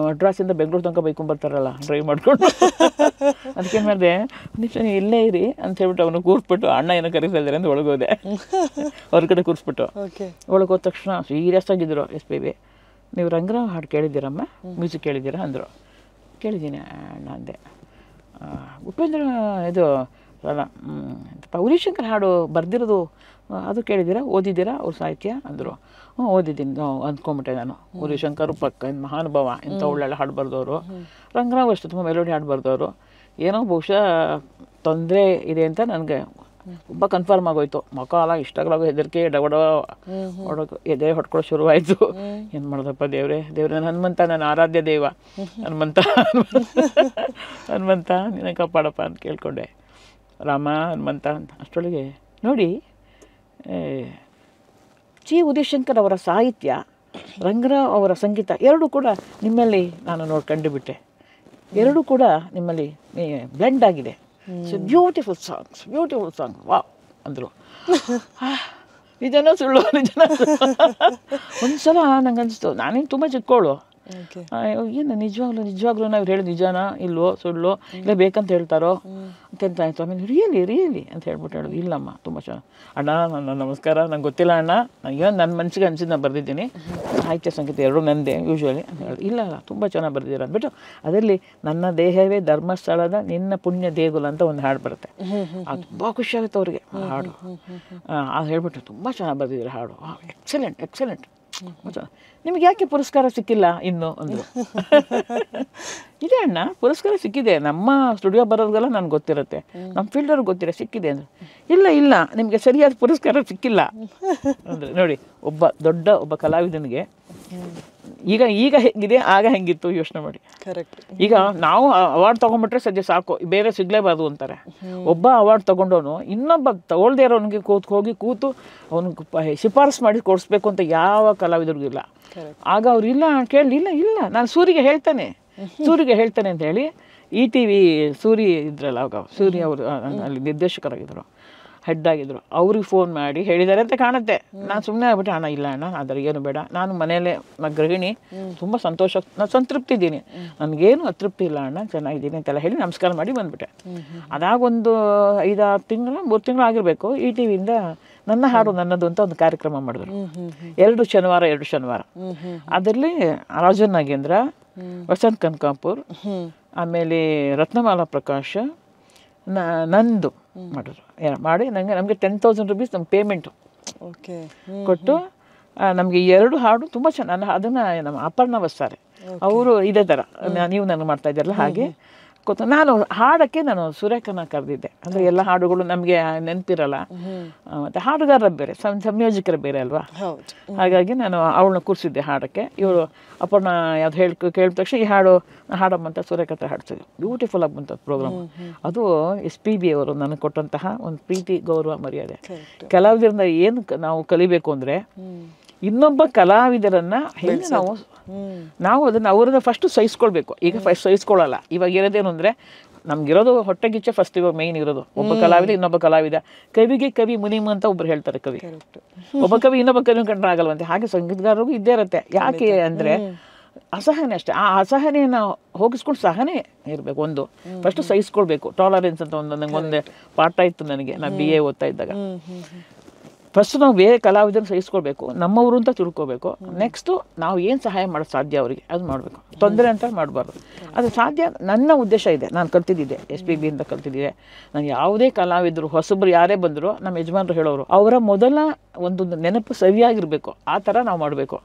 ಮಡ್ರಾಸಿಂದ ಬೆಂಗಳೂರು ತನಕ ಬೈಕೊಂಡ್ಬರ್ತಾರಲ್ಲ ಡ್ರೈವ್ ಮಾಡ್ಕೊಂಡು. ಅದಕ್ಕೇನು ಮಾಡಿದೆ, ನಿಮಿಷ ನೀವು ಇಲ್ಲೇ ಇರಿ ಅಂತ ಹೇಳ್ಬಿಟ್ಟು ಅವನು ಕೂರಿಸ್ಬಿಟ್ಟು, ಅಣ್ಣ ಏನೋ ಕರೀತಾ ಇದ್ದಾರೆ ಅಂತ ಒಳಗೋದೆ. ಹೊರಗಡೆ ಕೂರಿಸ್ಬಿಟ್ಟು ಒಳಗೆ ಹೋದ ತಕ್ಷಣ ಸೀರಿಯಸ್ ಆಗಿದ್ರು SPB. ನೀವು ರಂಗರಾವ್ ಹಾಡು ಕೇಳಿದ್ದೀರಮ್ಮ, ಮ್ಯೂಸಿಕ್ ಕೇಳಿದ್ದೀರಾ ಅಂದರು. ಕೇಳಿದ್ದೀನಿ ಅಣ್ಣ ಅಂದೆ. ಉಪೇಂದ್ರ ಇದು ಅಲ್ಲ ಉದಯಶಂಕರ್ ಹಾಡು ಬರೆದಿರೋದು ಅದು ಕೇಳಿದ್ದೀರಾ, ಓದಿದ್ದೀರಾ ಅವ್ರ ಸಾಹಿತ್ಯ ಅಂದರು. ಹ್ಞೂ ಓದಿದ್ದೀನಿ ಅಂದ್ಕೊಂಬಿಟ್ಟೆ ನಾನು. ಉದಯಶಂಕರ್ ಪಕ್ಕ ಮಹಾನುಭಾವ, ಇಂಥ ಒಳ್ಳೊಳ್ಳೆ ಹಾಡು ಬರೆದವರು. ರಂಗರಾವ್ ಅಷ್ಟು ತುಂಬ ಮೆಲೋಡಿ ಹಾಡು ಬರೆದವರು. ಏನೋ ಬಹುಶಃ ತೊಂದರೆ ಇದೆ ಅಂತ ನನಗೆ ತುಂಬ ಕನ್ಫರ್ಮ್ ಆಗೋಯ್ತು. ಮಕಾಲ ಇಷ್ಟಾಗಲಾಗೋ ಹೆದರಿಕೆ ಡಬಡ ಎದೆ ಹೊಡ್ಕೊಳ್ಳೋ ಶುರುವಾಯಿತು. ಏನು ಮಾಡೋದಪ್ಪ ದೇವ್ರೆ ನನ್ನ ಹನುಮಂತ, ನನ್ನ ಆರಾಧ್ಯ ದೇವ ಹನುಮಂತ ನಿನ್ನ ಕಾಪಾಡಪ್ಪ ಅಂತ ಕೇಳ್ಕೊಂಡೆ. ರಾಮ ಹನುಮಂತ ಅಂತ. ಅಷ್ಟರೊಳಗೆ ನೋಡಿ, ಚಿ ಉದಯಶಂಕರ್ ಅವರ ಸಾಹಿತ್ಯ, ರಂಗರಾವ್ ಅವರ ಸಂಗೀತ ಎರಡೂ ಕೂಡ ನಿಮ್ಮಲ್ಲಿ ನಾನು ಕಂಡುಬಿಟ್ಟೆ. ಎರಡೂ ಕೂಡ ನಿಮ್ಮಲ್ಲಿ ಬ್ಲೆಂಡ್ ಆಗಿದೆ. ಬ್ಯೂಟಿಫುಲ್ ಸಾಂಗ್ ವಾವ್ ಅಂದರು. ನಿಜನೋ ಸುಳ್ಳು, ಒಂದ್ಸಲ ನಂಗೆ ಅನಿಸ್ತು, ನಾನೇನು ತುಂಬ ಚಿಕ್ಕೋಳು, ಏನು ನಿಜವಾಗ್ಲೂ ನಾವು ಹೇಳಿ ನಿಜಾನ ಇಲ್ವೋ ಸುಳ್ಳು ಇಲ್ಲ ಬೇಕಂತ ಹೇಳ್ತಾರೋ ಅಂತ ಆಯಿತು. ಆಮೇಲೆ ರಿಯಲಿ ಅಂತ ಹೇಳ್ಬಿಟ್ಟು ಹೇಳೋದು, ಇಲ್ಲಮ್ಮ ತುಂಬ ಚೆನ್ನಾಗಿ ಅಣ್ಣ, ನನ್ನ ನಮಸ್ಕಾರ, ನಂಗೆ ಗೊತ್ತಿಲ್ಲ ಅಣ್ಣ, ನನಗೇನು ನನ್ನ ಮನಸ್ಸಿಗೆ ಅನಿಸಿದ್ದು ನಾನು ಬರೆದಿದ್ದೀನಿ, ಸಾಹಿತ್ಯ ಸಂಗೀತ ಎರಡೂ ನಂದೇ ಯೂಶ್ವಲಿ ಅಂತ ಹೇಳೋದು. ಇಲ್ಲ ತುಂಬ ಚೆನ್ನಾಗಿ ಬರೆದಿರ ಅಂದ್ಬಿಟ್ಟು ಅದರಲ್ಲಿ ನನ್ನ ದೇಹವೇ ಧರ್ಮಸ್ಥಳದ ನಿನ್ನ ಪುಣ್ಯ ದೇಗುಲ ಅಂತ ಒಂದು ಹಾಡು ಬರುತ್ತೆ. ಅದು ತುಂಬ ಖುಷಿಯಾಗುತ್ತೆ ಅವ್ರಿಗೆ ಹಾಡು. ಅದು ಹೇಳ್ಬಿಟ್ಟು ತುಂಬ ಚೆನ್ನಾಗಿ ಬರೆದಿದ್ದೀರ ಹಾಡು, ಎಕ್ಸಲೆಂಟ್. ನಿಮ್ಗೆ ಯಾಕೆ ಪುರಸ್ಕಾರ ಸಿಕ್ಕಿಲ್ಲ ಇನ್ನು ಅಂದರು. ಇದೆ ಅಣ್ಣ, ಪುರಸ್ಕಾರ ಸಿಕ್ಕಿದೆ, ನಮ್ಮ ಸ್ಟುಡಿಯೋ ಬರೋರಿಗೆಲ್ಲ ನನಗೆ ಗೊತ್ತಿರುತ್ತೆ, ನಮ್ಮ ಫೀಲ್ಡವ್ರಿಗೆ ಗೊತ್ತಿರೋ ಸಿಕ್ಕಿದೆ ಅಂದರೆ. ಇಲ್ಲ ನಿಮಗೆ ಸರಿಯಾದ ಪುರಸ್ಕಾರ ಸಿಕ್ಕಿಲ್ಲ ಅಂದರೆ. ನೋಡಿ, ಒಬ್ಬ ಕಲಾವಿದನಿಗೆ ಈಗ ಹೆಂಗಿದೆ, ಆಗ ಹೆಂಗಿತ್ತು ಯೋಚನೆ ಮಾಡಿ. ಕರೆಕ್ಟ್. ಈಗ ನಾವು ಅವಾರ್ಡ್ ತೊಗೊಂಡ್ಬಿಟ್ರೆ ಸದ್ಯ ಸಾಕು, ಬೇರೆ ಸಿಗಲೇಬಾರ್ದು ಅಂತಾರೆ. ಒಬ್ಬ ಅವಾರ್ಡ್ ತೊಗೊಂಡವನು ಇನ್ನೊಬ್ಬ ತಗೊಳ್ದೇ ಇರೋನಿಗೆ ಕೂತು ಅವನಿಗೆ ಶಿಫಾರಸು ಮಾಡಿ ಕೊಡಿಸ್ಬೇಕು ಅಂತ ಯಾವ ಕಲಾವಿದರಿಗೂ ಇಲ್ಲ. ಆಗ ಅವ್ರು ಇಲ್ಲ ನಾನು ಸೂರಿಗೆ ಹೇಳ್ತಾನೆ ಅಂತ ಹೇಳಿ ETV ಸೂರಿ ಇದ್ರಲ್ಲ, ಅವಾಗ ಸೂರಿ ಅವರು ಅಲ್ಲಿ ನಿರ್ದೇಶಕರಾಗಿದ್ದರು, ಹೆಡ್ ಆಗಿದ್ರು, ಅವ್ರಿಗೆ ಫೋನ್ ಮಾಡಿ ಹೇಳಿದ್ದಾರೆ ಅಂತ ಕಾಣುತ್ತೆ. ನಾನು ಸುಮ್ಮನೆ ಆಗ್ಬಿಟ್ಟೆ, ಅಣ್ಣ ಇಲ್ಲ ಅಣ್ಣ ಅದರ ಏನು ಬೇಡ, ನಾನು ಮನೆಯಲ್ಲೇ ಗೃಹಿಣಿ, ತುಂಬ ನಾನು ಸಂತೃಪ್ತಿ ಇದ್ದೀನಿ, ನನಗೇನು ಅತೃಪ್ತಿ ಇಲ್ಲ ಅಣ್ಣ, ಚೆನ್ನಾಗಿದ್ದೀನಿ ಅಂತೆಲ್ಲ ಹೇಳಿ ನಮಸ್ಕಾರ ಮಾಡಿ ಬಂದುಬಿಟ್ಟೆ. ಅದಾಗೊಂದು 5-6 ತಿಂಗಳು 3 ತಿಂಗಳು ಆಗಿರಬೇಕು, ETVಯಿಂದ ನನ್ನ ಹಾಡು ನನ್ನದು ಅಂತ ಒಂದು ಕಾರ್ಯಕ್ರಮ ಮಾಡಿದ್ರು. 2 ಶನಿವಾರ ಅದರಲ್ಲಿ ರಾಜನ್ ನಾಗೇಂದ್ರ, ವಸಂತ್ ಕನಕಾಪುರ್, ಆಮೇಲೆ ರತ್ನಮಾಲಾ ಪ್ರಕಾಶ್, ನಂದು ಮಾಡಿದ್ರು. ಮಾಡಿ ನಮಗೆ 10,000 ರೂಪೀಸ್ ನಮ್ಮ ಪೇಮೆಂಟು ಕೊಟ್ಟು ನಮಗೆ 2 ಹಾಡು ತುಂಬ ಚೆನ್ನಾಗಿ, ಅದನ್ನು ನಮ್ಮ ಅಪರ್ಣ ವಸ್ತಾರೆ ಅವರು ಇದೇ ಥರ ನೀವು ನನಗೆ ಮಾಡ್ತಾ ಇದ್ದಾರಲ್ಲ ಹಾಗೆ ನಾನು ಹಾಡೋಕ್ಕೆ ನಾನು ಸುರೇಖನ ಕರೆದಿದ್ದೆ. ಅಂದರೆ ಎಲ್ಲ ಹಾಡುಗಳು ನಮಗೆ ನೆನಪಿರಲ್ಲ, ಮತ್ತು ಹಾಡುಗಾರರ ಬೇರೆ, ಸಂಯೋಜಕರ ಬೇರೆ ಅಲ್ವಾ. ಹಾಗಾಗಿ ನಾನು ಅವಳನ್ನ ಕೂರಿಸಿದ್ದೆ ಹಾಡೋಕ್ಕೆ. ಇವರು ಅಪರ್ಣ ಯಾವ್ದು ಕೇಳಿದ ತಕ್ಷಣ ಈ ಹಾಡಮ್ಮಂತ ಸುರೇಖ ಹತ್ರ ಹಾಡ್ತಿದ್ದೆ. ಬ್ಯೂಟಿಫುಲ್ ಆಗಿ ಬಂತದ್ದು ಪ್ರೋಗ್ರಾಮ್. ಅದು SPB ಅವರು ನನಗೆ ಕೊಟ್ಟಂತಹ ಒಂದು ಪ್ರೀತಿ, ಗೌರವ, ಮರ್ಯಾದೆ. ಕಲಾವಿದರಿಂದ ಏನು ನಾವು ಕಲಿಬೇಕು ಅಂದರೆ, ಇನ್ನೊಬ್ಬ ಕಲಾವಿದರನ್ನು ಹೆಂಗೆ ನಾವು ಅದನ್ನು ಅವ್ರನ್ನ ಫಸ್ಟು ಸಹಿಸ್ಕೊಳ್ಬೇಕು. ಈಗ ಫಸ್ಟ್ ಸಹಿಸ್ಕೊಳ್ಳಲ್ಲ. ಇವಾಗ ಇರೋದೇನು ಅಂದರೆ, ನಮಗಿರೋದು ಹೊಟ್ಟೆಗಿಚ್ಚೆ ಫಸ್ಟ್ ಇವಾಗ ಮೈನ್ ಇರೋದು. ಒಬ್ಬ ಕಲಾವಿದ ಇನ್ನೊಬ್ಬ ಕಲಾವಿದ, ಕವಿಗೆ ಕವಿ ಮುನಿಮ ಅಂತ ಒಬ್ಬರು ಹೇಳ್ತಾರೆ. ಕವಿ ಒಬ್ಬ ಕವಿ ಇನ್ನೊಬ್ಬ ಕವಿ ಕಂಡ್ರೆ ಆಗಲ್ವಂತೆ. ಹಾಗೆ ಸಂಗೀತಗಾರರಿಗೂ ಇದ್ದೇ ಇರುತ್ತೆ. ಯಾಕೆ ಅಂದರೆ ಅಸಹನೆ ಅಷ್ಟೇ. ಆ ಅಸಹನೆಯನ್ನು ಹೋಗಿಸ್ಕೊಂಡು ಸಹನೆ ಇರಬೇಕು. ಒಂದು ಫಸ್ಟು ಸಹಿಸ್ಕೊಳ್ಬೇಕು. ಟಾಲರೆನ್ಸ್ ಅಂತ ನಂಗೆ ಪಾಠ ಇತ್ತು ನನಗೆ, ನಾನು BA ಓದ್ತಾ ಇದ್ದಾಗ. ಫಸ್ಟ್ ನಾವು ಬೇರೆ ಕಲಾವಿದರನ್ನು ಸಹಿಸ್ಕೊಳ್ಬೇಕು, ನಮ್ಮವರು ಅಂತ ತಿಳ್ಕೊಬೇಕು. ನೆಕ್ಸ್ಟು ನಾವು ಏನು ಸಹಾಯ ಮಾಡೋದು ಸಾಧ್ಯ ಅವರಿಗೆ ಅದು ಮಾಡಬೇಕು, ತೊಂದರೆ ಅಂತ ಮಾಡಬಾರ್ದು. ಅದು ಸಾಧ್ಯ. ನನ್ನ ಉದ್ದೇಶ ಇದೆ, ನಾನು ಕಲ್ತಿದ್ದೆ SPB ಅಂತ ಕಲ್ತಿದ್ದೆ. ನಾನು ಯಾವುದೇ ಕಲಾವಿದರು ಹೊಸಬ್ರು ಯಾರೇ ಬಂದರೂ ನಮ್ಮ ಯಜಮಾನರು ಹೇಳೋರು, ಅವರ ಮೊದಲ ಒಂದು ನೆನಪು ಸರಿಯಾಗಿರಬೇಕು. ಆ ಥರ ನಾವು ಮಾಡಬೇಕು.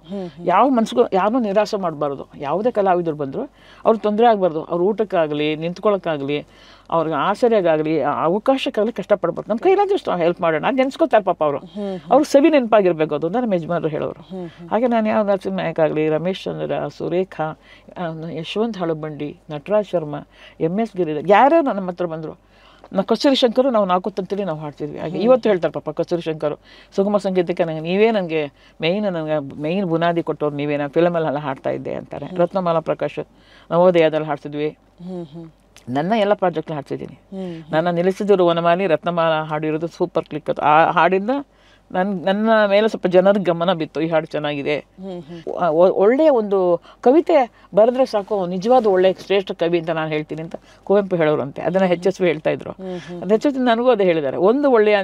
ಯಾವ ಮನಸ್ಸಿಗೂ ಯಾರನ್ನೂ ನಿರಾಸೆ ಮಾಡಬಾರ್ದು. ಯಾವುದೇ ಕಲಾವಿದರು ಬಂದರೂ ಅವ್ರು ತೊಂದರೆ ಆಗಬಾರ್ದು. ಅವ್ರ ಊಟಕ್ಕಾಗಲಿ, ನಿಂತ್ಕೊಳ್ಳೋಕ್ಕಾಗಲಿ, ಅವ್ರಿಗೆ ಆಸರೆಗಾಗಲಿ ಅವಕಾಶಕ್ಕಾಗಲಿ ಕಷ್ಟಪಡ್ಬೇಕು. ನಮ್ಮ ಕೈಲಾದಷ್ಟು ಹೆಲ್ಪ್ ಮಾಡೋಣ ಅದು ನೆನ್ಸ್ಕೊತಾರೆ ಪಾಪ ಅವರು. ಅವ್ರಿಗೆ ಸವಿ ನೆನಪಾಗಿರ್ಬೇಕು ಅದು ಅಂತ ನಮ್ಮ ಯಜಮಾನರು ಹೇಳೋರು. ಹಾಗೆ ನಾನು ಯಾವ ನರಸಿಂಹನಾಯಕ್ ಆಗಲಿ, ರಮೇಶ್ ಚಂದ್ರ, ಸುರೇಖಾ, ಯಶವಂತ್ ಹಳಬಂಡಿ, ನಟರಾಜ್ ಶರ್ಮಾ, MS ಗಿರಿಧರ್, ಯಾರ್ಯಾರು ನಮ್ಮ ಹತ್ರ ಬಂದರು. ಕಸ್ತೂರಿ ಶಂಕರು ನಾವು ನಾಲ್ಕು ತಂತಲ್ಲಿ ನಾವು ಹಾಡ್ತಿದ್ವಿ. ಹಾಗೆ ಇವತ್ತು ಹೇಳ್ತಾರೆ ಪಾಪ ಕಸ್ತೂರಿ ಶಂಕರು, ಸುಗಮ ಸಂಗೀತಕ್ಕೆ ನನಗೆ ಮೇಯ್ನ್ ಬುನಾದಿ ಕೊಟ್ಟವ್ರು ನೀವೇ, ನಾನು ಫಿಲಮಲ್ಲೆಲ್ಲ ಹಾಡ್ತಾ ಇದ್ದೆ ಅಂತಾರೆ. ರತ್ನಮಾಲಾ ಪ್ರಕಾಶ್ ನವೋದಯದಲ್ಲಿ ಹಾಡ್ತಿದ್ವಿ. ನನ್ನ ಎಲ್ಲ ಪ್ರಾಜೆಕ್ಟ್ ಹಾಡ್ತಿದ್ದೀನಿ. ನನ್ನ ನಿಲ್ಲಿಸಿದ್ರು ವನಮಾಲಿ, ರತ್ನಮಾಲಾ ಹಾಡಿರೋದು ಸೂಪರ್ ಕ್ಲಿಕ್. ಅದು ಆ ಹಾಡಿಂದ ನನ್ನ ಮೇಲೆ ಸ್ವಲ್ಪ ಜನರಿಗೆ ಗಮನ ಬಿತ್ತು, ಈ ಹಾಡು ಚೆನ್ನಾಗಿದೆ. ಒಳ್ಳೆಯ ಒಂದು ಕವಿತೆ ಬರೆದ್ರೆ ಸಾಕು ನಿಜವಾದ ಒಳ್ಳೆ ಶ್ರೇಷ್ಠ ಕವಿ ಅಂತ ನಾನು ಹೇಳ್ತೀನಿ ಅಂತ ಕುವೆಂಪು ಹೇಳೋರಂತೆ. ಅದನ್ನು HSV ಹೇಳ್ತಾ ಇದ್ರು. ಅದು HSV ನನಗೂ ಅದೇ ಹೇಳಿದ್ದಾರೆ, ಒಂದು ಒಳ್ಳೆಯ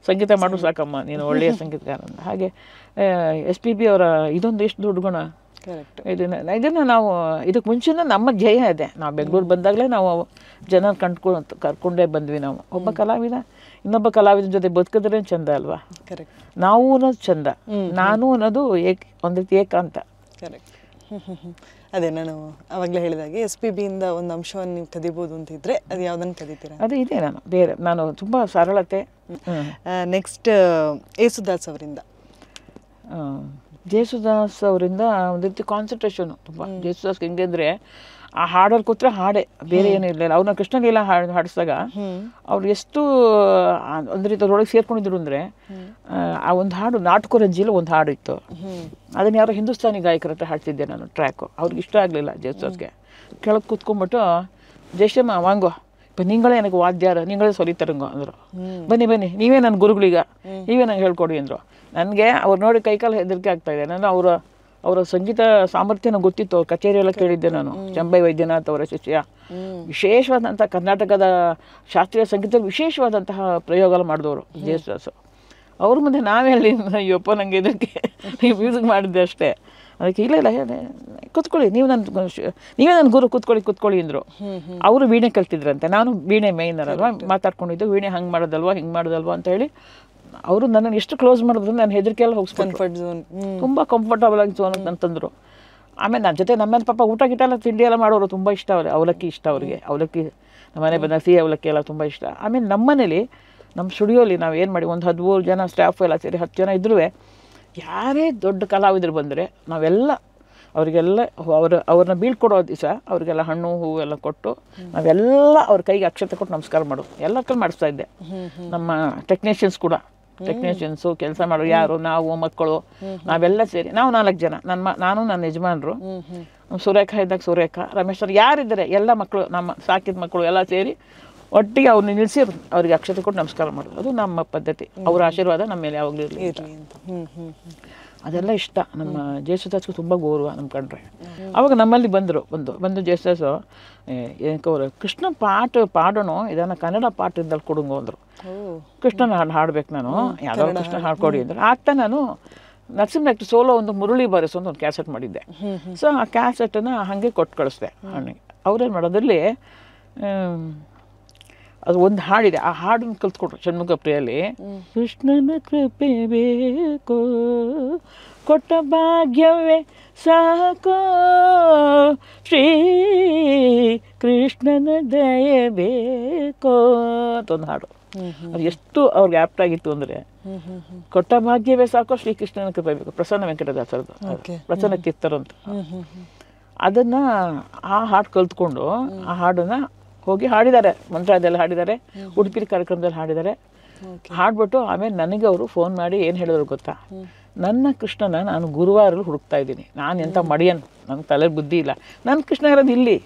ಸಂಗೀತ ಮಾಡು ಸಾಕಮ್ಮ ನೀನು ಒಳ್ಳೆಯ ಸಂಗೀತಗಾರ ಅಂತ. ಹಾಗೆ SPB ಅವರ ಇದೊಂದು ಎಷ್ಟು ದೊಡ್ಡ ಗುಣ. ಇದನ್ನು ನಾವು ಇದಕ್ಕೆ ಮುಂಚೆನೇ ನಮ್ಮ ಧ್ಯೇಯ ಇದೆ. ನಾವು ಬೆಂಗಳೂರು ಬಂದಾಗಲೇ ನಾವು ಜನ ಕರ್ಕೊಂಡೇ ಬಂದ್ವಿ. ನಾವು ಒಬ್ಬ ಕಲಾವಿದ ಇನ್ನೊಬ್ಬ ಕಲಾವಿದನ ಜೊತೆ ಬದುಕಿದ್ರೆ ಚಂದ ಅಲ್ವಾ. ನಾವು ಅನ್ನೋದು ಚಂದ, ನಾನು ಅನ್ನೋದು ಒಂದು ರೀತಿ ಏಕಾಂತ. ಕರೆಕ್ಟ್. ಅದೇ ನಾನು ಅವಾಗಲೇ ಹೇಳಿದಾಗೆ SPB ಇಂದ ಒಂದು ಅಂಶವನ್ನು ನೀವು ಕದಿಬೋದು ಅಂತಿದ್ರೆ ಅದು ಯಾವುದನ್ನು ಕದಿತೀರಾ? ಅದೇ ಇದೆ. ನಾನು ತುಂಬ ಸರಳತೆ. ನೆಕ್ಸ್ಟ್ ಯೇಸುದಾಸ್ ಅವರಿಂದ. ಜೇಸುದಾಸ್ ಅವರಿಂದ ಒಂದು ರೀತಿ ಕಾನ್ಸಂಟ್ರೇಷನು ತುಂಬ. ಜೇಸುದಾಸ್ ಹೆಂಗೆ ಅಂದರೆ ಆ ಹಾಡಲ್ಲಿ ಕೂತ್ರೆ ಹಾಡೇ, ಬೇರೆ ಏನೂ ಇರಲಿಲ್ಲ. ಅವ್ರನ್ನ ಕೃಷ್ಣಲೀಲ ಹಾಡಿಸಿದಾಗ ಅವ್ರು ಎಷ್ಟು ಒಂದು ರೀತಿ ಅದ್ರೊಳಗೆ ಸೇರ್ಕೊಂಡಿದ್ರು ಅಂದರೆ, ಆ ಒಂದು ಹಾಡು ನಾಟಕ ರಂಜಿಲಿ ಒಂದು ಹಾಡು ಇತ್ತು, ಅದನ್ನು ಯಾರೋ ಹಿಂದೂಸ್ತಾನಿ ಗಾಯಕರ ಹತ್ರ ಹಾಡ್ತಿದ್ದೆ ನಾನು ಟ್ರ್ಯಾಕು. ಅವ್ರಿಗೆ ಇಷ್ಟ ಆಗಲಿಲ್ಲ ಜೇಸುದಾಸ್ಗೆ. ಕೆಳಗೆ ಕೂತ್ಕೊಂಡ್ಬಿಟ್ಟು ಜಯಶ್ರೀಮ್ಮ ವಾಂಗೋ இப்போ நீங்களே எனக்கு வாத்தியார், நீங்களே சொல்லித்தருங்க ಅಂದರು. ಬನ್ನಿ ನೀವೇ ನನ್ನ ಗುರುಗಳೀಗ, ನೀವೇ ನಂಗೆ ಹೇಳ್ಕೊಡಿ ಅಂದರು. ನನಗೆ ಅವ್ರು ನೋಡಿ ಕೈಕಾಲು ಹೆದರಿಕೆ ಆಗ್ತಾಯಿದೆ. ನಾನು ಅವರ ಸಂಗೀತ ಸಾಮರ್ಥ್ಯನ ಗೊತ್ತಿತ್ತು. ಕಚೇರಿಯೆಲ್ಲ ಕೇಳಿದ್ದೆ ನಾನು. ಚಂಬೈ ವೈದ್ಯನಾಥ್ ಅವರ ಶಿಷ್ಯ. ವಿಶೇಷವಾದಂಥ ಕರ್ನಾಟಕದ ಶಾಸ್ತ್ರೀಯ ಸಂಗೀತದಲ್ಲಿ ವಿಶೇಷವಾದಂತಹ ಪ್ರಯೋಗ ಮಾಡಿದವರು ಜೇಸುದಾಸು. ಅವ್ರ ಮುಂದೆ ನಾವೆಲ್ಲಿ ಅಯ್ಯಪ್ಪ ನನಗೆ ಇದಕ್ಕೆ ಮ್ಯೂಸಿಕ್ ಮಾಡಿದ್ದೆ ಅಷ್ಟೇ. ಅದಕ್ಕೆ ಇಲ್ಲ ಕೂತ್ಕೊಳ್ಳಿ, ನೀವೇ ನನ್ನ ಗುರು, ಕೂತ್ಕೊಳ್ಳಿ ಅಂದರು. ಅವರು ವೀಣೆ ಕಲ್ತಿದ್ರಂತೆ, ನಾನು ವೀಣೆ ಮೇಯ್ನರಲ್ವ, ಮಾತಾಡ್ಕೊಂಡಿದ್ದು ವೀಣೆ ಹಂಗೆ ಮಾಡೋದಲ್ವ ಹಿಂಗೆ ಮಾಡೋದಲ್ವ ಅಂತ ಹೇಳಿ ಅವರು ನನ್ನನ್ನು ಎಷ್ಟು ಕ್ಲೋಸ್ ಮಾಡಿದ್ರು. ನಾನು ಹೆದರಿಕೆ ಎಲ್ಲ ಹೋಗಿಸ್ ಕಂಫರ್ಟ್ ಝೋನ್, ತುಂಬ ಕಂಫರ್ಟಬಲ್ ಆಗಿ ಝೋನ್ ಅಂತಂದರು. ಆಮೇಲೆ ನನ್ನ ಜೊತೆ ನಮ್ಮನೆ ಪಾಪ ಊಟ ಗಿಟ ಎಲ್ಲ ತಿಂಡಿ ಎಲ್ಲ ಮಾಡೋರು ತುಂಬ ಇಷ್ಟ. ಅವಲಕ್ಕಿ ಇಷ್ಟ ಅವ್ರಿಗೆ. ಅವಲಕ್ಕಿ ನಮ್ಮನೆ ಬಂದಾಗ ಸಿಹಿ ಅವಲಕ್ಕಿ ಎಲ್ಲ ತುಂಬ ಇಷ್ಟ. ಆಮೇಲೆ ನಮ್ಮನೇಲಿ ನಮ್ಮ ಸ್ಟುಡಿಯೋಲಿ ನಾವು ಏನು ಮಾಡಿ ಒಂದು 13 ಜನ ಸ್ಟಾಫ್ ಎಲ್ಲ ಸೇರಿ 10 ಜನ ಇದ್ರೂ ಯಾರೇ ದೊಡ್ಡ ಕಲಾವಿದರು ಬಂದರೆ ನಾವೆಲ್ಲ ಅವರಿಗೆಲ್ಲ ಅವ್ರನ್ನ ಬೀಳ್ಕೊಡೋ ದಿವಸ ಅವರಿಗೆಲ್ಲ ಹಣ್ಣು ಹೂವು ಎಲ್ಲ ಕೊಟ್ಟು ನಾವೆಲ್ಲ ಅವ್ರ ಕೈಗೆ ಅಕ್ಷತೆ ಕೊಟ್ಟು ನಮಸ್ಕಾರ ಮಾಡೋದು. ಎಲ್ಲ ಕೈ ಮಾಡಿಸ್ತಾ ಇದ್ದೆ. ನಮ್ಮ ಟೆಕ್ನಿಷಿಯನ್ಸು ಕೆಲಸ ಮಾಡೋರು ಯಾರು, ನಾವು ಮಕ್ಕಳು ನಾವೆಲ್ಲ ಸೇರಿ, ನಾವು 4 ಜನ, ನಾನು ನನ್ನ ಯಜಮಾನರು, ಸುರೇಖಾ ಇದ್ದಾಗ ಸುರೇಖಾ, ರಮೇಶ್ ಅವ್ರು ಯಾರಿದ್ದಾರೆ ಎಲ್ಲ ಮಕ್ಕಳು, ನಮ್ಮ ಸಾಕಿದ ಮಕ್ಕಳು ಎಲ್ಲ ಸೇರಿ ಒಟ್ಟಿಗೆ ಅವ್ರನ್ನ ನಿಲ್ಲಿಸಿ ಅವ್ರಿಗೆ ಅಕ್ಷತೆ ಕೊಟ್ಟು ನಮಸ್ಕಾರ ಮಾಡೋದು. ಅದು ನಮ್ಮ ಪದ್ಧತಿ. ಅವ್ರ ಆಶೀರ್ವಾದ ನಮ್ಮ ಮೇಲೆ ಯಾವಾಗಲೂ ಇರಲಿ ಅಂತ. ಅದೆಲ್ಲ ಇಷ್ಟ. ನಮ್ಮ ಜೇಸುದಾಸ್ಗೂ ತುಂಬ ಗೌರವ ನಮ್ಮ ಕಂಡ್ರೆ. ಅವಾಗ ನಮ್ಮಲ್ಲಿ ಬಂದು ಜೇಸುದಾಸು ಅವರು ಕೃಷ್ಣ ಪಾಡೋಣ ಇದನ್ನು ಕನ್ನಡ ಪಾಠದಲ್ಲಿ ಕೊಡುಂಗೋ ಅಂದರು. ಕೃಷ್ಣನ ಹಾಡ್ಬೇಕು ನಾನು, ಯಾವ್ದಾದ್ರು ಕೃಷ್ಣ ಹಾಡ್ಕೊಡಿ ಅಂದ್ರೆ. ಆಗ್ತಾ ನಾನು ನರಸಿಂಹನಾಯಕ್ ಸೋಲೋ ಒಂದು ಮುರುಳಿ ಬಾರಿಸೋ ಒಂದು ಕ್ಯಾಸೆಟ್ ಮಾಡಿದ್ದೆ. ಸೊ ಆ ಕ್ಯಾಸೆಟನ್ನು ಹಾಗೆ ಕೊಟ್ಟು ಕಳಿಸ್ದೆ ಅಣ್ಣಗೆ. ಅವ್ರೇನು ಮಾಡೋದ್ರಲ್ಲಿ ಅದು ಒಂದು ಹಾಡಿದೆ, ಆ ಹಾಡನ್ನು ಕಲ್ತ್ಕೊಟ್ರು ಷಣ್ಮುಖ ಪ್ರಿಯಲ್ಲಿ. ಕೃಷ್ಣನ ಕೃಪೆ ಬೇಕೋ, ಕೊಟ್ಟ ಭಾಗ್ಯವೇ ಸಾಕೋ, ಶ್ರೀ ಕೃಷ್ಣನ ದಯೆ ಬೇಕೋ ಅಂತ ಒಂದು ಹಾಡು. ಅದು ಎಷ್ಟು ಅವ್ರಿಗೆ ಆ್ಯಪ್ಟ್ ಆಗಿತ್ತು ಅಂದರೆ, ಕೊಟ್ಟ ಭಾಗ್ಯವೇ ಸಾಕೋ ಶ್ರೀಕೃಷ್ಣನ ಕೃಪೆ ಬೇಕು. ಪ್ರಸನ್ನ ವೆಂಕಟದಾಸರದು, ಪ್ರಸನ್ನ ತೀರ್ಥರು ಅಂತ. ಅದನ್ನು ಆ ಹಾಡು ಕಲ್ತ್ಕೊಂಡು ಆ ಹಾಡನ್ನು ಹೋಗಿ ಹಾಡಿದ್ದಾರೆ. ಮಂತ್ರಾಲಯದಲ್ಲಿ ಹಾಡಿದ್ದಾರೆ, ಉಡುಪಿ ಕಾರ್ಯಕ್ರಮದಲ್ಲಿ ಹಾಡಿದ್ದಾರೆ. ಹಾಡ್ಬಿಟ್ಟು ಆಮೇಲೆ ನನಗೆ ಅವರು ಫೋನ್ ಮಾಡಿ ಏನು ಹೇಳಿದ್ರು ಗೊತ್ತಾ, ನನ್ನ ಕೃಷ್ಣನ ನಾನು ಗುರುವಾರಲ್ಲಿ ಹುಡುಕ್ತಾ ಇದ್ದೀನಿ. ನಾನು ಎಂಥ ಮಡಿಯನ್, ನನಗೆ ತಲೆ ಬುದ್ಧಿ ಇಲ್ಲ. ನನ್ನ ಕೃಷ್ಣ ಇರೋದು ಇಲ್ಲಿ,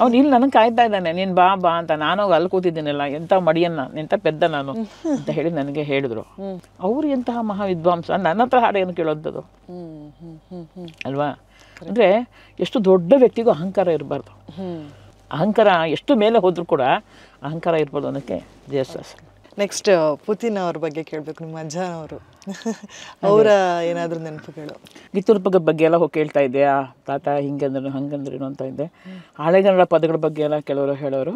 ಅವ್ನು ಇಲ್ಲಿ ನನಗೆ ಕಾಯ್ತಾ ಇದ್ದಾನೆ, ನೀನು ಬಾ ಅಂತ. ನಾನು ಅಲ್ಲಿ ಕೂತಿದ್ದೀನಲ್ಲ, ಎಂಥ ಮಡಿಯನ್ನ, ಎಂಥ ಪೆದ್ದ ನಾನು ಅಂತ ಹೇಳಿ ನನಗೆ ಹೇಳಿದ್ರು. ಅವರು ಎಂತಹ ಮಹಾವಿದ್ವಾಂಸ, ನನ್ನ ಹತ್ರ ಹಾಡೇನು ಕೇಳೋಂಥದ್ದು ಅಲ್ವಾ. ಅಂದರೆ ಎಷ್ಟು ದೊಡ್ಡ ವ್ಯಕ್ತಿಗೂ ಅಹಂಕಾರ ಇರಬಾರ್ದು. ಅಹಂಕಾರ ಎಷ್ಟು ಮೇಲೆ ಹೋದರೂ ಕೂಡ ಅಹಂಕಾರ ಇರ್ಬೋದು ಅನ್ನೋಕ್ಕೆ ಜೇಸುದಾಸ್. ನೆಕ್ಸ್ಟ್ ಪುತಿನ್ ಅವ್ರ ಬಗ್ಗೆ ಕೇಳಬೇಕು. ನಿಮ್ಮ ಅಜ್ಜನವರು ಅವರ ಏನಾದರೂ ನೆನಪುಗಳು? ಗಿತ್ತೂರ್ಪದ ಬಗ್ಗೆ ಎಲ್ಲ ಹೋಗಿ ಕೇಳ್ತಾ ಇದ್ದೆ. ಆ ತಾತ ಹಿಂಗಂದ್ರೂ ಹಂಗಂದ್ರೇನು ಅಂತ ಇದ್ದೆ. ಹಳೆಗನ್ನಡ ಪದಗಳ ಬಗ್ಗೆ ಎಲ್ಲ ಕೆಲವರು ಹೇಳೋರು.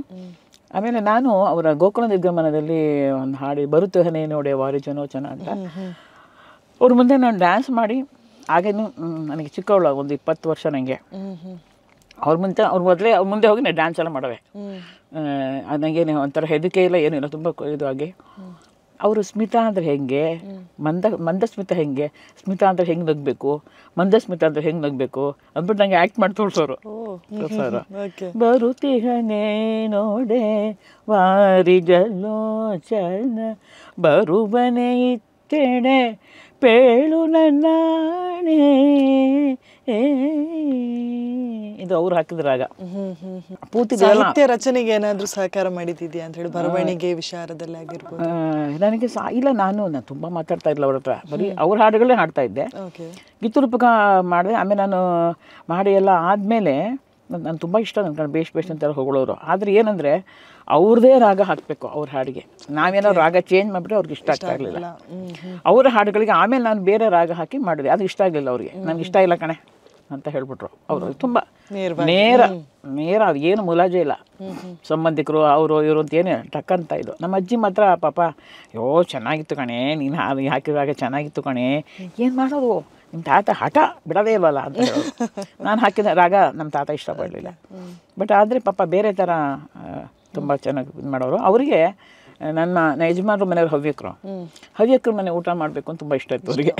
ಆಮೇಲೆ ನಾನು ಅವರ ಗೋಕುಲ ನಿರ್ಗಮನದಲ್ಲಿ ಒಂದು ಹಾಡಿ ಬರುತ್ತೇನೆ ನೋಡೆ ವಾರಿಜನೋಚನ ಅಂತ, ಅವ್ರ ಮುಂದೆ ನಾನು ಡ್ಯಾನ್ಸ್ ಮಾಡಿ, ಆಗೇನು ನನಗೆ ಚಿಕ್ಕವಳು, ಒಂದು 20 ವರ್ಷ ನನಗೆ. ಅವ್ರ ಮುಂದೆ ಹೋಗಿ ನಾನು ಡ್ಯಾನ್ಸ್ ಎಲ್ಲ ಮಾಡವೆ. ನನಗೇನು ಒಂಥರ ಹೆದರಿಕೆ ಇಲ್ಲ, ಏನಿಲ್ಲ, ತುಂಬ ಇದು ಆಗಿ. ಅವರು ಸ್ಮಿತಾ ಅಂದರೆ ಹೆಂಗೆ, ಮಂದ ಸ್ಮಿತಾ ಹೆಂಗೆ, ಸ್ಮಿತಾ ಅಂದರೆ ಹೆಂಗೆ ನಗಬೇಕು, ಮಂದ ಸ್ಮಿತಾ ಅಂದರೆ ಹೆಂಗೆ ನಗಬೇಕು ಅಂದ್ಬಿಟ್ಟು ನನಗೆ ಆ್ಯಕ್ಟ್ ಮಾಡಿ ತೋರಿಸೋರು. ಬರುತ್ತಿಹನೇ ನೋಡೆ ವಾರಿಜಲೋಚನ ಬರುವನೆ ಇತ್ತೆಡೆ ಪೇಳು ನನ್ನಾಣೆ. ಇದು ಅವ್ರು ಹಾಕಿದ್ರಾಗ. ಪೂರ್ತಿ ಸಾಹಿತ್ಯ ರಚನೆಗೆ ಏನಾದರೂ ಸಹಕಾರ ಮಾಡಿದ್ಯಾ ಅಂತ ಹೇಳಿ, ಬರವಣಿಗೆ ವಿಚಾರದಲ್ಲಿ ಆಗಿರ್ಬೋದು? ನನಗೆ ಇಲ್ಲ, ನಾನು ತುಂಬ ಮಾತಾಡ್ತಾ ಇಲ್ಲ ಅವ್ರ ಹತ್ರ, ಬರೀ ಅವ್ರ ಹಾಡುಗಳೇ ಹಾಡ್ತಾ ಇದ್ದೆ. ಗೀತರೂಪಕ ಮಾಡಿದೆ. ಆಮೇಲೆ ನಾನು ಮಾಡಿ ಎಲ್ಲ ಆದಮೇಲೆ ನಾನು ತುಂಬ ಇಷ್ಟ ನನ್ನ ಬೇಷ್ ಅಂತೆಲ್ಲ ಹೊಗಳೋರು. ಆದರೆ ಏನಂದರೆ ಅವ್ರದ್ದೇ ರಾಗ ಹಾಕಬೇಕು ಅವ್ರ ಹಾಡಿಗೆ. ನಾವೇನೋ ರಾಗ ಚೇಂಜ್ ಮಾಡಿಬಿಟ್ರೆ ಅವ್ರಿಗೆ ಇಷ್ಟ ಆಗ್ತಾ ಇರಲಿಲ್ಲ. ಅವರ ಹಾಡುಗಳಿಗೆ ಆಮೇಲೆ ನಾನು ಬೇರೆ ರಾಗ ಹಾಕಿ ಮಾಡಿದೆ, ಅದು ಇಷ್ಟ ಆಗಲಿಲ್ಲ ಅವ್ರಿಗೆ. ನನಗೆ ಇಷ್ಟ ಇಲ್ಲ ಕಣೆ ಅಂತ ಹೇಳ್ಬಿಟ್ರು ಅವರು. ತುಂಬ ನೇರ, ಅದು ಏನು ಮುಲಾಜೆ ಇಲ್ಲ. ಸಂಬಂಧಿಕರು ಅವರು ಇವರು ಅಂತ ಏನೇ ಟಕ್ಕಂತ ಇದು. ನಮ್ಮ ಅಜ್ಜಿ ಮಾತ್ರ ಪಾಪ, ಯೋ ಚೆನ್ನಾಗಿತ್ತು ಕಣೆ, ನೀನು ಹಾಕಿದಾಗ ಚೆನ್ನಾಗಿತ್ತು ಕಣೆ, ಏನು ಮಾಡೋದು ನಿಮ್ಮ ತಾತ ಹಠ ಬಿಡೋದೇ ಇಲ್ವಲ್ಲ ಅಂತ ಹೇಳೋದು. ನಾನು ಹಾಕಿದ ರಾಗ ನಮ್ಮ ತಾತ ಇಷ್ಟಪಡಲಿಲ್ಲ. ಬಟ್ ಆದರೆ ಪಾಪ ಬೇರೆ ಥರ ತುಂಬ ಚೆನ್ನಾಗಿ ಇದು ಮಾಡೋರು. ಅವರಿಗೆ ನನ್ನ ಯಜಮಾನ್ರ ಮನೆಯವ್ರು ಹವ್ಯಕರು ಮನೆ ಊಟ ಮಾಡಬೇಕು ಅಂತ ತುಂಬ ಇಷ್ಟ ಇತ್ತು ಅವರಿಗೆ.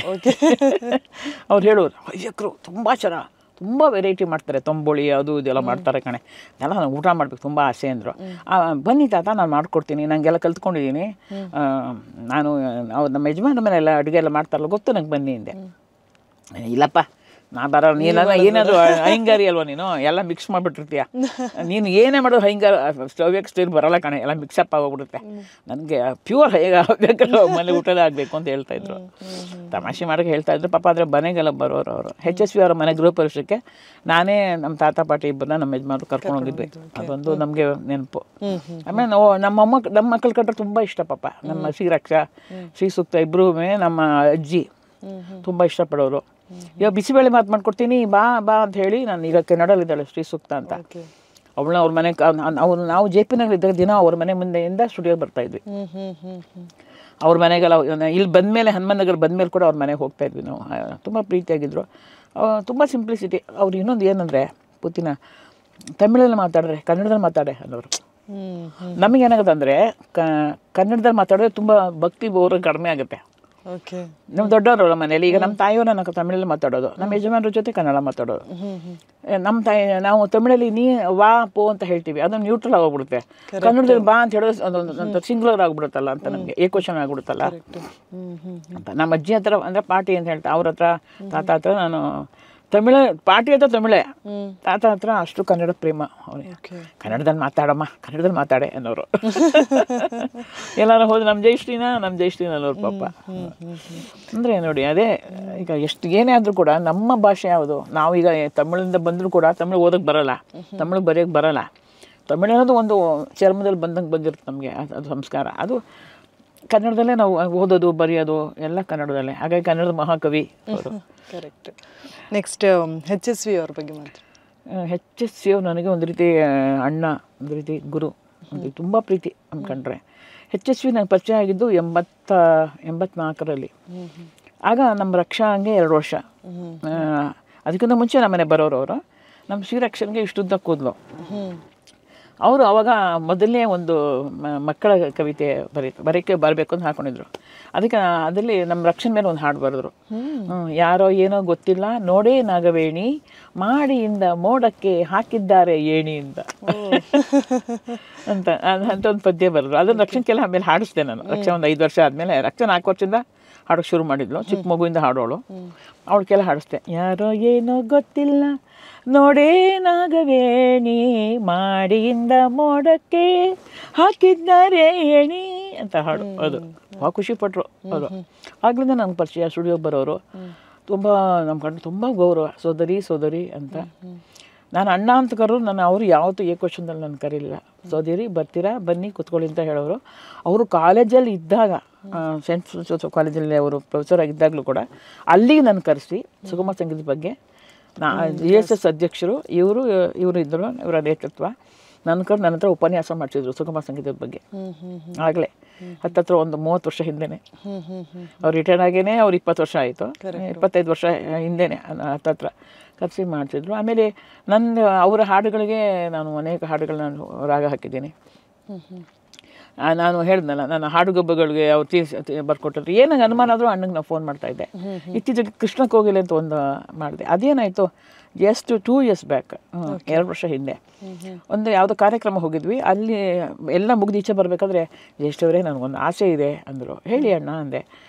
ಅವ್ರು ಹೇಳೋರು, ಹವ್ಯಕರು ತುಂಬ ಚೆನ್ನಾಗಿ, ತುಂಬ ವೆರೈಟಿ ಮಾಡ್ತಾರೆ, ತಂಬುಳಿ ಅದು ಇದೆಲ್ಲ ಮಾಡ್ತಾರೆ ಕಣೆ, ಎಲ್ಲ ನಾನು ಊಟ ಮಾಡಬೇಕು ತುಂಬ ಆಸೆ ಅಂದರು. ಬನ್ನಿ ತಾತ ನಾನು ಮಾಡ್ಕೊಡ್ತೀನಿ, ನನಗೆಲ್ಲ ಕಲ್ತ್ಕೊಂಡಿದ್ದೀನಿ, ನಾನು ನಮ್ಮ ಯಜಮಾನ್ರ ಮನೆಯೆಲ್ಲ ಅಡುಗೆ ಎಲ್ಲ ಮಾಡ್ತಾರಲ್ಲ ಗೊತ್ತು ನಂಗೆ, ಬನ್ನಿ ಅಂದೆ. ಇಲ್ಲಪ್ಪ ನಾ ಬರೋ, ನೀನೆಲ್ಲ ಏನಾದರೂ ಹೈಂಗಾರಿ ಅಲ್ವ ನೀನು, ಎಲ್ಲ ಮಿಕ್ಸ್ ಮಾಡಿಬಿಟ್ಟಿರ್ತೀಯ, ನೀನು ಏನೇ ಮಾಡೋದು ಹೈಂಗಾರ ಸ್ಟವ್ಯಕ್ಕೆ ಸ್ಟೈಲ್ ಬರೋಲ್ಲ ಕಣೆ, ಎಲ್ಲ ಮಿಕ್ಸಪ್ ಆಗೋಗ್ಬಿಡುತ್ತೆ, ನನಗೆ ಪ್ಯೂರ್ ಹೈಗಾಗಬೇಕು, ಮನೆ ಊಟದ ಆಗಬೇಕು ಅಂತ ಹೇಳ್ತಾಯಿದ್ರು. ತಮಾಷೆ ಮಾಡೋಕ್ಕೆ ಹೇಳ್ತಾಯಿದ್ರು ಪಾಪ. ಆದರೆ ಮನೆಗೆಲ್ಲ ಬರೋರು ಅವರು. HSV ಅವರ ಮನೆ ಗೃಹ ಪ್ರವೇಶಕ್ಕೆ ನಾನೇ ನಮ್ಮ ತಾತ ಪಾಟಿ ಇಬ್ಬರನ್ನ ನಮ್ಮ ಯಜಮಾನರು ಕರ್ಕೊಂಡು ಹೋಗಿದ್ವಿ. ಅದೊಂದು ನಮಗೆ ನೆನಪು. ಆಮೇಲೆ ನಮ್ಮ ಮಕ್ಕಳು ಕಂಡ್ರೆ ತುಂಬ ಇಷ್ಟ ಪಾಪ. ನಮ್ಮ ಶ್ರೀರಕ್ಷಾ, ಶ್ರೀ ಸೂಕ್ತ ಇಬ್ಬರೂ ನಮ್ಮ ಅಜ್ಜಿ ತುಂಬ ಇಷ್ಟಪಡೋರು. ಇವಾಗ ಬಿಸಿಬೇಳೆ ಮಾತು ಮಾಡ್ಕೊಡ್ತೀನಿ ಬಾ ಅಂತ ಹೇಳಿ, ನಾನು ಈಗ ಕೆನಡಲ್ಲಿದ್ದಾಳೆ ಶ್ರೀ ಸೂಕ್ತ ಅಂತ, ಅವಳನ್ನ ಅವ್ರ ಮನೆ ನಾವು JP ನಗರಲ್ಲಿದ್ದಾಗ ದಿನ ಅವ್ರ ಮನೆ ಮುಂದೆಯಿಂದ ಸ್ಟುಡಿಯೋಗೆ ಬರ್ತಾಯಿದ್ವಿ. ಅವ್ರ ಮನೆಗೆಲ್ಲ ಇಲ್ಲಿ ಬಂದಮೇಲೆ ಹನುಮನ್ ನಗರ ಬಂದಮೇಲೆ ಕೂಡ ಅವ್ರ ಮನೆಗೆ ಹೋಗ್ತಾಯಿದ್ವಿ ನಾವು. ತುಂಬ ಪ್ರೀತಿಯಾಗಿದ್ದರು, ತುಂಬ ಸಿಂಪ್ಲಿಸಿಟಿ. ಅವ್ರು ಇನ್ನೊಂದು ಏನಂದರೆ ಪೂತಿನ ತಮಿಳಲ್ಲಿ ಮಾತಾಡಿದ್ರೆ ಕನ್ನಡದಲ್ಲಿ ಮಾತಾಡೆ ಅನ್ನೋರು. ನಮಗೇನಾಗುತ್ತೆ ಅಂದರೆ ಕನ್ನಡದಲ್ಲಿ ಮಾತಾಡಿದ್ರೆ ತುಂಬ ಭಕ್ತಿ ಬೋರ ಕಡಿಮೆ ಆಗುತ್ತೆ. ನಮ್ಮ ದೊಡ್ಡವರಲ್ಲ ಮನೇಲಿ. ಈಗ ನಮ್ಮ ತಾಯಿಯವರು ನನಗೆ ತಮಿಳಲ್ಲಿ ಮಾತಾಡೋದು, ನಮ್ಮ ಯಜಮಾನ್ರ ಜೊತೆ ಕನ್ನಡ ಮಾತಾಡೋದು. ನಮ್ಮ ತಾಯಿ ನಾವು ತಮಿಳಲ್ಲಿ ನೀ ವಾ ಪೋ ಅಂತ ಹೇಳ್ತೀವಿ, ಅದನ್ನು ನ್ಯೂಟ್ರಲ್ ಆಗೋಗ್ಬಿಡುತ್ತೆ. ಕನ್ನಡದಲ್ಲಿ ಬಾ ಅಂತ ಹೇಳೋದು ಅದೊಂದು ಸಿಂಗ್ಯುಲರ್ ಆಗ್ಬಿಡುತ್ತಲ್ಲ ಅಂತ, ನಮಗೆ ಏಕವಚನ ಆಗ್ಬಿಡುತ್ತಲ್ಲ ಅಂತ. ನಮ್ಮ ಅಜ್ಜಿ ಹತ್ರ ಅಂದರೆ ಪಾಟಿ ಅಂತ ಹೇಳ್ತಾ, ಅವ್ರ ಹತ್ರ ತಾತ ಹತ್ರ ನಾನು ತಮಿಳ, ಪಾಟಿ ಹತ್ರ ತಮಿಳೇ, ತಾತ ಹತ್ರ ಅಷ್ಟು ಕನ್ನಡ ಪ್ರೇಮ ಅವ್ರಿಗೆ. ಕನ್ನಡದಲ್ಲಿ ಮಾತಾಡಮ್ಮ, ಕನ್ನಡದಲ್ಲಿ ಮಾತಾಡೆ ಅನ್ನೋರು. ಎಲ್ಲಾರು ಹೋದ್ರೆ ನಮ್ಮ ಜಯಶ್ರೀನ ಅನ್ನೋರು ಪಾಪ. ಅಂದರೆ ನೋಡಿ, ಅದೇ ಈಗ ಎಷ್ಟು ಏನೇ ಆದರೂ ಕೂಡ ನಮ್ಮ ಭಾಷೆ ಯಾವುದು. ನಾವೀಗ ತಮಿಳಿಂದ ಬಂದರೂ ಕೂಡ ತಮಿಳು ಓದೋಕ್ಕೆ ಬರೋಲ್ಲ, ತಮಿಳು ಬರೆಯೋಕ್ಕೆ ಬರೋಲ್ಲ. ತಮಿಳು ಅನ್ನೋದು ಒಂದು ಚರ್ಮದಲ್ಲಿ ಬಂದಂಗೆ ಬಂದಿರುತ್ತೆ ನಮಗೆ, ಅದು ಸಂಸ್ಕಾರ. ಅದು ಕನ್ನಡದಲ್ಲೇ ನಾವು ಓದೋದು ಬರೆಯೋದು ಎಲ್ಲ ಕನ್ನಡದಲ್ಲೇ. ಹಾಗಾಗಿ ಕನ್ನಡದ ಮಹಾಕವಿ ಅವರು. ಕರೆಕ್ಟ್. ನೆಕ್ಸ್ಟ್ HSV ಅವ್ರ ಬಗ್ಗೆ ಮಾತ್ರ. HSV ಅವ್ರು ನನಗೆ ಒಂದು ರೀತಿ ಅಣ್ಣ, ಒಂದು ರೀತಿ ಗುರು, ಒಂದು ತುಂಬ ಪ್ರೀತಿ ಅಂದ್ಕೊಂಡ್ರೆ. HSV ನನಗೆ ಪರಿಚಯ ಆಗಿದ್ದು 84ರಲ್ಲಿ. ಆಗ ನಮ್ಮ ರಕ್ಷಾ ಹಂಗೆ 2 ವರ್ಷ. ಅದಕ್ಕಿಂತ ಮುಂಚೆ ನಮ್ಮ ಮನೆ ಬರೋರು ಅವರು. ನಮ್ಮ ಶ್ರೀರಕ್ಷನ್ಗೆ ಇಷ್ಟುದ್ದ ಕೂದಲು. ಅವರು ಅವಾಗ ಮೊದಲನೇ ಒಂದು ಮಕ್ಕಳ ಕವಿತೆ ಬರೆಯೋಕ್ಕೆ ಬರಬೇಕು ಅಂತ ಹಾಕೊಂಡಿದ್ರು. ಅದಕ್ಕೆ ಅದರಲ್ಲಿ ನಮ್ಮ ರಕ್ಷಣೆ ಮೇಲೆ ಒಂದು ಹಾಡು ಬರೆದ್ರು. ಯಾರೋ ಏನೋ ಗೊತ್ತಿಲ್ಲ ನೋಡೇ ನಾಗವೇಣಿ, ಮಾಡಿಯಿಂದ ಮೋಡಕ್ಕೆ ಹಾಕಿದ್ದಾರೆ ಏಣಿಯಿಂದ ಅಂತ ಒಂದು ಪದ್ಯ ಬರೆದ್ರು. ಅದನ್ನು ರಕ್ಷಣೆಗೆಲ್ಲ ಆಮೇಲೆ ಹಾಡಿಸ್ದೆ ನಾನು. ರಕ್ಷಣೆ ಒಂದು 5 ವರ್ಷ ಆದಮೇಲೆ, ರಕ್ಷಣೆ 4 ವರ್ಷದಿಂದ ಹಾಡೋಕ್ಕೆ ಶುರು ಮಾಡಿದ್ಲು. ಚಿಕ್ಕ ಮಗುವಿಂದ ಹಾಡೋಳು. ಅವಳಿಗೆಲ್ಲ ಹಾಡಿಸ್ದೆ. ಯಾರೋ ಏನೋ ಗೊತ್ತಿಲ್ಲ ನೋಡೇ ನಾಗವೇಣಿ, ಮಾಡಿಯಿಂದ ಮೋಡಕ್ಕೆ ಹಾಕಿದ್ದಾರೆ ಏಣಿ ಅಂತ ಹಾಡು. ಅದು ಭಾಳ ಖುಷಿಪಟ್ಟರು ಅವರು. ಆಗ್ಲಿಂದ ನಂಗೆ ಪರಿಚಯ. ಸ್ಟುಡಿಯೋಗೆ ಬರೋರು ತುಂಬ ನಮ್ಮ ಕಡೆ ತುಂಬ ಗೌರವ. ಸೋದರಿ ಅಂತ. ನಾನು ಅಣ್ಣ ಅಂತ ಕರೋರು, ಅವರು ಯಾವತ್ತೂ ಏಕವಚನದಲ್ಲಿ ನಾನು ಕರೀಲಿಲ್ಲ. ಸೋದರಿ ಬರ್ತೀರಾ, ಬನ್ನಿ ಕೂತ್ಕೊಳ್ಳಿ ಅಂತ ಹೇಳೋರು. ಅವರು ಕಾಲೇಜಲ್ಲಿ ಇದ್ದಾಗ, ಸೆಂಟ್ ಜೋಸೆಫ್ ಕಾಲೇಜಲ್ಲಿ ಅವರು ಪ್ರೊಫೆಸರ್ ಆಗಿದ್ದಾಗಲೂ ಕೂಡ ಅಲ್ಲಿಗೆ ನಾನು ಕರೆಸಿ ಸುಗಮ ಸಂಗೀತದ ಬಗ್ಗೆ ESS ಅಧ್ಯಕ್ಷರು ಇವರು ಇದ್ದರು, ಇವರ ನೇತೃತ್ವ ನನ್ನ ಹತ್ರ ಉಪನ್ಯಾಸ ಮಾಡಿಸಿದ್ರು ಸುಗಮ ಸಂಗೀತದ ಬಗ್ಗೆ. ಆಗಲೇ ಹತ್ತತ್ರ ಒಂದು 30 ವರ್ಷ ಹಿಂದೆನೇ. ಅವ್ರು ರಿಟೈರ್ಡ್ ಆಗೇನೆ ಅವ್ರು 20 ವರ್ಷ ಆಯಿತು. 25 ವರ್ಷ ಹಿಂದೆನೇ ಹತ್ತತ್ರ ಕರೆಸಿ ಮಾಡಿಸಿದ್ರು. ಆಮೇಲೆ ಅವರ ಹಾಡುಗಳಿಗೆ ನಾನು ಅನೇಕ ಹಾಡುಗಳನ್ನ ರಾಗ ಹಾಕಿದ್ದೀನಿ. ನಾನು ಹೇಳಿದ್ನಲ್ಲ, ನನ್ನ ಹಾಡುಗೊಬ್ಬಗಳಿಗೆ ಅವ್ರು ಬರ್ಕೊಟ್ಟಿದ್ರು. ಏನಾಗ ಅನುಮಾನ ಆದರೂ ಅಣ್ಣಗೆ ನಾವು ಫೋನ್ ಮಾಡ್ತಾಯಿದ್ದೆ. ಇತ್ತೀಚೆಗೆ ಕೃಷ್ಣ ಕೋಗಿಲೆ ಅಂತ ಒಂದು ಮಾಡಿದೆ. ಅದೇನಾಯಿತು, ಜಸ್ಟ್ 2 years ಬ್ಯಾಕ್, 2 ವರ್ಷ ಹಿಂದೆ ಒಂದು ಯಾವುದೋ ಕಾರ್ಯಕ್ರಮ ಹೋಗಿದ್ವಿ. ಅಲ್ಲಿ ಎಲ್ಲ ಮುಗಿದು ಈಚೆ ಬರಬೇಕಾದ್ರೆ ಜ್ಯೇಷ್ಠವರೇ ನನಗೊಂದು ಆಸೆ ಇದೆ ಅಂದರು. ಹೇಳಿ ಅಣ್ಣ ಅಂದೆ.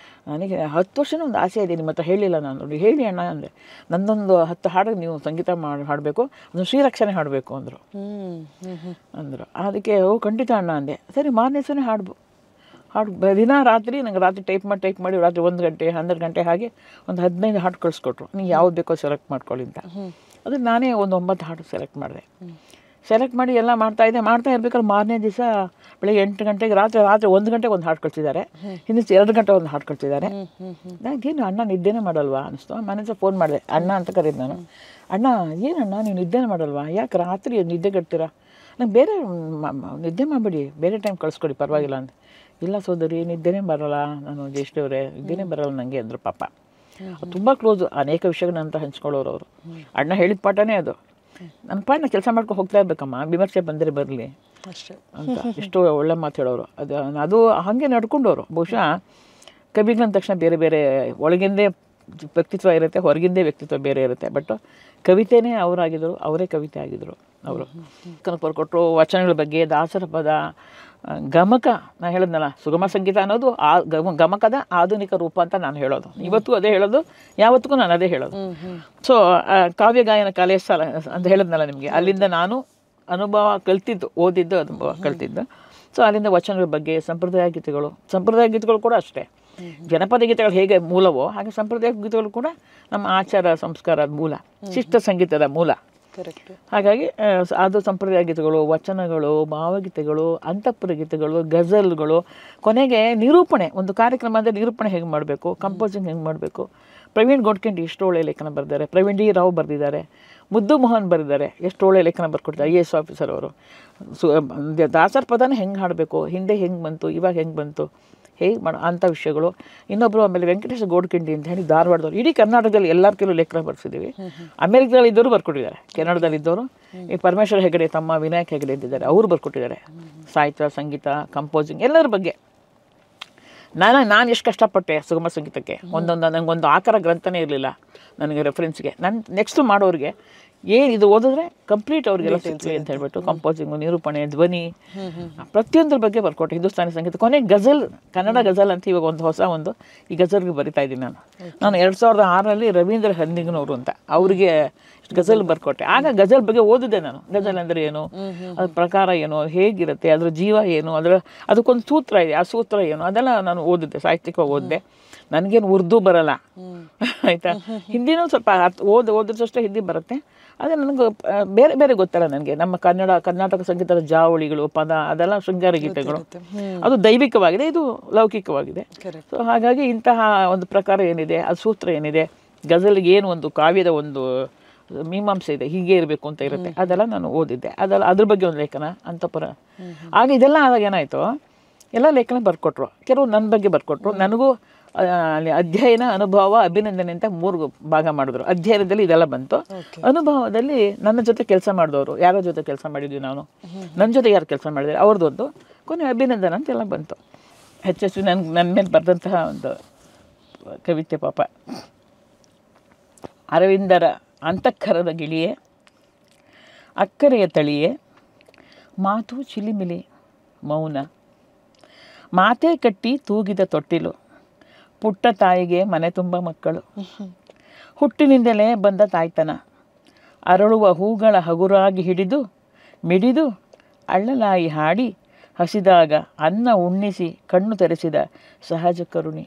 ನನಗೆ 10 ವರ್ಷನೂ ಒಂದು ಆಸೆ ಇದೆ, ನಿಮ್ಮ ಹತ್ರ ಹೇಳಿಲ್ಲ ನಾನು. ನೋಡಿ ಹೇಳಿ ಅಣ್ಣ ಅಂದೆ. ನಂದೊಂದು 10 ಹಾಡು ನೀವು ಸಂಗೀತ ಹಾಡಬೇಕು, ಅದನ್ನು ಶ್ರೀರಕ್ಷಣೆ ಹಾಡಬೇಕು ಅಂದರು. ಅದಕ್ಕೆ ಖಂಡಿತ ಅಣ್ಣ ಅಂದೆ. ಸರಿ, ಮಾರನೇ ದಿವಸನೇ ಹಾಡು ದಿನ ರಾತ್ರಿ ನಂಗೆ ರಾತ್ರಿ ಟೈಪ್ ಮಾಡಿ ರಾತ್ರಿ 1 ಗಂಟೆ 12 ಗಂಟೆ ಹಾಗೆ ಒಂದು 15 ಹಾಡು ಕಳಿಸ್ಕೊಟ್ರು. ನೀವು ಯಾವ್ದು ಬೇಕೋ ಸೆಲೆಕ್ಟ್ ಮಾಡ್ಕೊಳ್ಳಿ ಅಂತ. ಅದಕ್ಕೆ ನಾನೇ ಒಂದು 9 ಹಾಡು ಸೆಲೆಕ್ಟ್ ಮಾಡಿದೆ. ಸೆಲೆಕ್ಟ್ ಮಾಡಿ ಎಲ್ಲ ಮಾಡ್ತಾ ಇರ್ಬೇಕಾದ್ರೆ ಮಾರನೇ ದಿವಸ ಬೆಳಗ್ಗೆ 8 ಗಂಟೆಗೆ ರಾತ್ರಿ 1 ಗಂಟೆಗೆ ಒಂದು ಹಾಡು ಕಳಿಸಿದ್ದಾರೆ. ಹಿಂದೆ 2 ಗಂಟೆ ಒಂದು ಹಾಡು ಕಳಿಸಿದ್ದಾರೆ. ನನಗೇನು ಅಣ್ಣ ನಿದ್ದೆನೇ ಮಾಡಲ್ವಾ ಅನಿಸ್ತು. ಮನೆಯಂತ ಫೋನ್ ಮಾಡಿದೆ, ಅಣ್ಣ ಅಂತ ಕರೀದು ನಾನು. ಅಣ್ಣ ಏನಣ್ಣ ನೀವು ನಿದ್ದೆನೇ ಮಾಡಲ್ವಾ, ಯಾಕೆ ರಾತ್ರಿ ನಿದ್ದೆ ಕಟ್ತೀರಾ, ನಂಗೆ ಬೇರೆ ನಿದ್ದೆ ಮಾಡಬೇಡಿ, ಬೇರೆ ಟೈಮ್ ಕಳಿಸ್ಕೊಡಿ ಪರವಾಗಿಲ್ಲ ಅಂತ. ಇಲ್ಲ ಸೋದರಿ, ನಿದ್ದೆನೇ ಬರೋಲ್ಲ ನಾನು, ಜ್ಯೇಷ್ಠವ್ರೆ ನಿದ್ದೆನೇ ಬರೋಲ್ಲ ನನಗೆ ಅಂದರು. ಪಾಪ ತುಂಬ ಕ್ಲೋಸು, ಅನೇಕ ವಿಷಯಗಳನ್ನ ಹಂಚ್ಕೊಳ್ಳೋರು ಅವರು. ಅಣ್ಣ ಹೇಳಿದ ಪಾಠನೇ ಅದು. ನನ್ನ ಪಾಠನ ಕೆಲಸ ಮಾಡ್ಕೊಂಡು ಹೋಗ್ತಾ ಇರ್ಬೇಕಮ್ಮ, ವಿಮರ್ಶೆ ಬಂದರೆ ಬರಲಿ ಅಷ್ಟೇ ಅಂತ ಎಷ್ಟೋ ಒಳ್ಳೆ ಮಾತು ಹೇಳೋರು. ಅದು ಹಾಗೆ ನಡ್ಕೊಂಡವರು. ಬಹುಶಃ ಕವಿಗಳಂದ ತಕ್ಷಣ ಬೇರೆ ಬೇರೆ ಒಳಗಿಂದೇ ವ್ಯಕ್ತಿತ್ವ ಇರುತ್ತೆ, ಹೊರಗಿಂದೇ ವ್ಯಕ್ತಿತ್ವ ಬೇರೆ ಇರುತ್ತೆ. ಬಟ್ ಕವಿತೆನೇ ಅವರಾಗಿದ್ದರು, ಅವರೇ ಕವಿತೆ ಆಗಿದ್ದರು ಅವರು. ಕೊಟ್ಟರು ವಚನಗಳ ಬಗ್ಗೆ, ದಾಸರ ಪದ, ಗಮಕ. ನಾನು ಹೇಳಿದ್ನಲ್ಲ, ಸುಗಮ ಸಂಗೀತ ಅನ್ನೋದು ಗಮಕದ ಆಧುನಿಕ ರೂಪ ಅಂತ ನಾನು ಹೇಳೋದು. ಇವತ್ತು ಅದೇ ಹೇಳೋದು, ಯಾವತ್ತಿಗೂ ನಾನು ಅದೇ ಹೇಳೋದು. ಸೊ ಕಾವ್ಯ ಗಾಯನ ಕಲೆ ಅಂತ ಹೇಳಿದ್ನಲ್ಲ ನಿಮಗೆ, ಅಲ್ಲಿಂದ ನಾನು ಅನುಭವ ಕಲ್ತಿದ್ದು, ಓದಿದ್ದು ಅನುಭವ ಕಲ್ತಿದ್ದು. ಸೊ ಅಲ್ಲಿಂದ ವಚನಗಳ ಬಗ್ಗೆ, ಸಂಪ್ರದಾಯ ಗೀತೆಗಳು ಕೂಡ ಅಷ್ಟೇ. ಜನಪದ ಗೀತೆಗಳು ಹೇಗೆ ಮೂಲವೋ ಹಾಗೆ ಸಂಪ್ರದಾಯ ಗೀತೆಗಳು ಕೂಡ ನಮ್ಮ ಆಚಾರ ಸಂಸ್ಕಾರದ ಮೂಲ, ಶಿಷ್ಟ ಸಂಗೀತದ ಮೂಲ. ಹಾಗಾಗಿ ಅದು ಸಂಪ್ರದಾಯ ಗೀತೆಗಳು, ವಚನಗಳು, ಭಾವಗೀತೆಗಳು, ಅಂತಃಪುರ ಗೀತೆಗಳು, ಗಜಲ್ಗಳು, ಕೊನೆಗೆ ನಿರೂಪಣೆ. ಒಂದು ಕಾರ್ಯಕ್ರಮ ಅಂದರೆ ನಿರೂಪಣೆ ಹೇಗೆ ಮಾಡಬೇಕು, ಕಂಪೋಸಿಂಗ್ ಹೆಂಗೆ ಮಾಡಬೇಕು. ಪ್ರವೀಣ್ ಗೋಡ್ಕೆಂಡಿ ಎಷ್ಟು ಒಳ್ಳೆಯ ಲೇಖನ ಬರೆದಿದ್ದಾರೆ. ಪ್ರವೀಣ್ ಡಿ ರಾವ್ ಬರೆದಿದ್ದಾರೆ. ಮುದ್ದು ಮೋಹನ್ ಬರೆದಿದ್ದಾರೆ. ಎಷ್ಟು ಒಳ್ಳೆಯ ಲೇಖನ ಬರ್ಕೊಡ್ತಾರೆ IAS ಆಫೀಸರ್ ಅವರು. ದಾಸರ ಪದನ ಹೆಂಗೆ ಹಾಡಬೇಕು, ಹಿಂದೆ ಹೆಂಗೆ ಬಂತು, ಇವಾಗ ಹೆಂಗೆ ಬಂತು, ಹೇಗೆ ಮಾಡೋ ಅಂಥ ವಿಷಯಗಳು. ಇನ್ನೊಬ್ಬರು ಆಮೇಲೆ ವೆಂಕಟೇಶ ಗೋಡ್ಕಿಂಡಿ ಅಂತ ಹೇಳಿ ಧಾರವಾಡದವರು. ಇಡೀ ಕರ್ನಾಟಕದಲ್ಲಿ ಎಲ್ಲರ ಕೆಲವು ಲೇಖನ ಬರ್ಸಿದ್ದೀವಿ. ಅಮೇರಿಕದಲ್ಲಿ ಇದ್ದವರು ಬರ್ಕೊಟ್ಟಿದ್ದಾರೆ, ಕೆನಡಾದಲ್ಲಿದ್ದವರು. ಈ ಪರಮೇಶ್ವರ ಹೆಗಡೆ ತಮ್ಮ ವಿನಾಯಕ್ ಹೆಗಡೆ ಅಂತಿದ್ದಾರೆ, ಅವರು ಬರ್ಕೊಟ್ಟಿದ್ದಾರೆ. ಸಾಹಿತ್ಯ, ಸಂಗೀತ, ಕಂಪೋಸಿಂಗ್ ಎಲ್ಲರ ಬಗ್ಗೆ. ನಾನು ಎಷ್ಟು ಕಷ್ಟಪಟ್ಟೆ ಸುಗಮ ಸಂಗೀತಕ್ಕೆ. ನನಗೊಂದು ಆಕಾರ ಗ್ರಂಥನೇ ಇರಲಿಲ್ಲ ನನಗೆ ರೆಫರೆನ್ಸ್ಗೆ. ನಾನು ನೆಕ್ಸ್ಟ್ ಮಾಡೋರಿಗೆ ಇದು ಓದಿದ್ರೆ ಕಂಪ್ಲೀಟ್ ಅವ್ರಿಗೆಲ್ಲ ಸಿಗ್ತದೆ ಅಂತ ಹೇಳ್ಬಿಟ್ಟು ಕಂಪೋಸಿಂಗು, ನಿರೂಪಣೆ, ಧ್ವನಿ, ಪ್ರತಿಯೊಂದರ ಬಗ್ಗೆ ಬರ್ಕೊಟ್ಟೆ. ಹಿಂದೂಸ್ತಾನಿ ಸಂಗೀತ, ಕೊನೆಗೆ ಗಜಲ್, ಕನ್ನಡ ಗಜಲ್ ಅಂತ ಇವಾಗ ಒಂದು ಈ ಗಜಲ್ಗೆ ಬರಿತಾ ಇದ್ದೀನಿ ನಾನು 2006ರಲ್ಲಿ ರವೀಂದ್ರ ಹಂದಿಗನವರು ಅಂತ ಅವರಿಗೆ ಗಜಲ್ ಬರ್ಕೊಟ್ಟೆ. ಆಗ ಗಜಲ್ ಬಗ್ಗೆ ಓದಿದೆ ನಾನು. ಗಜಲ್ ಅಂದರೆ ಏನು, ಅದ್ರ ಪ್ರಕಾರ ಏನು, ಹೇಗಿರುತ್ತೆ, ಅದ್ರ ಜೀವ ಏನು, ಅದಕ್ಕೊಂದು ಸೂತ್ರ ಇದೆ, ಆ ಸೂತ್ರ ಏನು, ಅದೆಲ್ಲ ನಾನು ಓದಿದ್ದೆ, ಸಾಹಿತ್ಯಿಕವಾಗಿ ಓದಿದೆ. ನನಗೇನು ಉರ್ದು ಬರಲ್ಲ, ಆಯಿತಾ. ಹಿಂದಿನೂ ಸ್ವಲ್ಪ ಓದಿದಷ್ಟೇ ಹಿಂದಿ ಬರುತ್ತೆ. ಅದೇ ನನಗೆ ಬೇರೆ ಬೇರೆ ಗೊತ್ತಲ್ಲ ನನಗೆ. ನಮ್ಮ ಕರ್ನಾಟಕ ಸಂಗೀತದ ಜಾವಳಿಗಳು, ಪದ, ಅದೆಲ್ಲ ಶೃಂಗಾರ ಗೀತೆಗಳು. ಅದು ದೈವಿಕವಾಗಿದೆ, ಇದು ಲೌಕಿಕವಾಗಿದೆ. ಸೊ ಹಾಗಾಗಿ ಇಂತಹ ಒಂದು ಪ್ರಕಾರ ಏನಿದೆ, ಅದು ಸೂತ್ರ ಏನಿದೆ, ಗಜಲ್ಗೆ ಏನು ಒಂದು ಕಾವ್ಯದ ಒಂದು ಮೀಮಾಂಸೆ ಇದೆ, ಹೀಗೆ ಇರಬೇಕು ಅಂತ ಇರುತ್ತೆ, ಅದೆಲ್ಲ ನಾನು ಓದಿದ್ದೆ. ಅದ್ರ ಬಗ್ಗೆ ಒಂದು ಲೇಖನ, ಅಂತಃಪುರ. ಆಗ ಇದೆಲ್ಲ ಆದಾಗ ಏನಾಯಿತು, ಎಲ್ಲ ಲೇಖನ ಬರ್ಕೊಟ್ರು. ಕೆಲವು ನನ್ನ ಬಗ್ಗೆ ಬರ್ಕೊಟ್ರು. ನನಗೂ ಅಲ್ಲಿ ಅಧ್ಯಯನ, ಅನುಭವ, ಅಭಿನಂದನೆ ಅಂತ 3 ಭಾಗ ಮಾಡಿದ್ರು. ಅಧ್ಯಯನದಲ್ಲಿ ಇದೆಲ್ಲ ಬಂತು. ಅನುಭವದಲ್ಲಿ ನನ್ನ ಜೊತೆ ಕೆಲಸ ಮಾಡಿದವರು, ಯಾರ ಜೊತೆ ಕೆಲಸ ಮಾಡಿದ್ವಿ ನಾನು, ನನ್ನ ಜೊತೆ ಯಾರು ಕೆಲಸ ಮಾಡಿದ್ದಾರೆ ಅವ್ರದ್ದೊಂದು, ಕೊನೆ ಅಭಿನಂದನೆ ಅಂತೆಲ್ಲ ಬಂತು. ಹೆಚ್ಚೆಚ್ಚು ನನ್ನ ಮೇಲೆ ಬರೆದಂತಹ ಒಂದು ಕವಿತೆ. ಪಾಪ ಅರವಿಂದರ ಅಂತಃಕರದ ಗಿಳಿಯೇ, ಅಕ್ಕರೆಯ ತಳಿಯೇ, ಮಾತು ಚಿಲಿಮಿಲಿ ಮೌನ, ಮಾತೇ ಕಟ್ಟಿ ತೂಗಿದ ತೊಟ್ಟಿಲು, ಪುಟ್ಟ ತಾಯಿಗೆ ಮನೆ ತುಂಬ ಮಕ್ಕಳು, ಹುಟ್ಟಿನಿಂದಲೇ ಬಂದ ತಾಯ್ತನ, ಅರಳುವ ಹೂಗಳ ಹಗುರಾಗಿ ಹಿಡಿದು ಮಿಡಿದು ಅಳ್ಳಲಾಯಿ ಹಾಡಿ ಹಸಿದಾಗ ಅನ್ನ ಉಣ್ಣಿಸಿ ಕಣ್ಣು ತೆರೆಸಿದ ಸಹಜ ಕರುಣಿ,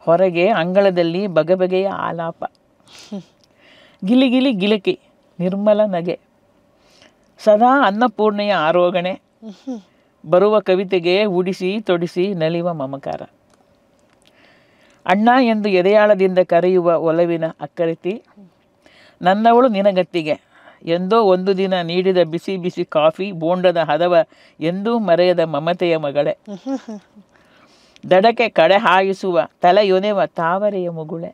ಹೊರಗೆ ಅಂಗಳದಲ್ಲಿ ಬಗೆಬಗೆಯ ಆಲಾಪ, ಗಿಲಿಗಿಲಿ ಗಿಲಕಿ ನಿರ್ಮಲ ನಗೆ, ಸದಾ ಅನ್ನಪೂರ್ಣೆಯ ಆರೋಗಣೆ, ಬರುವ ಕವಿತೆಗೆ ಉಡಿಸಿ ತೊಡಿಸಿ ನಲಿವ ಮಮಕಾರ, ಅಣ್ಣ ಎಂದು ಎದೆಯಾಳದಿಂದ ಕರೆಯುವ ಒಲವಿನ ಅಕ್ಕರಿತಿ, ನನ್ನವಳು ನಿನಗತ್ತಿಗೆ ಎಂದೋ ಒಂದು ದಿನ ನೀಡಿದ ಬಿಸಿ ಬಿಸಿ ಕಾಫಿ ಬೋಂಡದ ಹದವ ಎಂದೂ ಮರೆಯದ ಮಮತೆಯ ಮಗಳೇ, ದಡಕ್ಕೆ ಕಡೆ ಹಾಯಿಸುವ ತಲೆಯೊನೆವ ತಾವರೆಯ ಮುಗುಳೆ,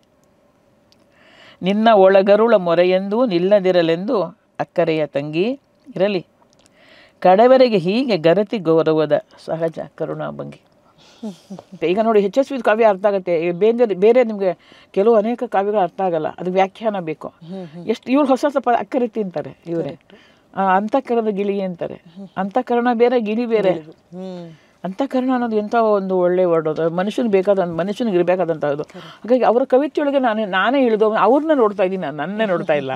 ನಿನ್ನ ಒಳಗರುಳ ಮೊರೆಯೆಂದು ನಿಲ್ಲದಿರಲೆಂದು ಅಕ್ಕರೆಯ ತಂಗಿ ಇರಲಿ, ಕಡೆವರೆಗೆ ಹೀಗೆ ಗರತಿ ಗೌರವದ ಸಹಜ ಕರುಣಾಭಂಗಿ. ಈಗ ನೋಡಿ ಯಶಸ್ವಿ ಕಾವ್ಯ ಅರ್ಥ ಆಗುತ್ತೆ, ಬೇರೆ ನಿಮಗೆ ಕೆಲವು ಅನೇಕ ಕಾವ್ಯಗಳು ಅರ್ಥ ಆಗಲ್ಲ, ಅದು ವ್ಯಾಖ್ಯಾನ ಬೇಕು. ಎಷ್ಟು ಇವ್ರು ಹೊಸ ಹೊಸ ಅಕ್ಕರಿತಿ ಅಂತಾರೆ ಇವರೇ, ಅಂತಃಕರಣದ ಗಿಳಿ ಅಂತಾರೆ. ಅಂತಃಕರಣ ಬೇರೆ, ಗಿಳಿ ಬೇರೆ. ಅಂತಃಕರಣ ಅನ್ನೋದು ಎಂಥ ಒಂದು ಒಳ್ಳೆ ವರ್ಡ್, ಅದು ಮನುಷ್ಯನಿಗೆ ಇರಬೇಕಾದಂಥದ್ದು. ಹಾಗಾಗಿ ಅವರ ಕವಿತೆಯೊಳಗೆ ನಾನೇ ಇಳಿದು ಅವ್ರನ್ನ ನೋಡ್ತಾ ಇದ್ದೀನಿ, ನನ್ನೇ ನೋಡ್ತಾ ಇಲ್ಲ.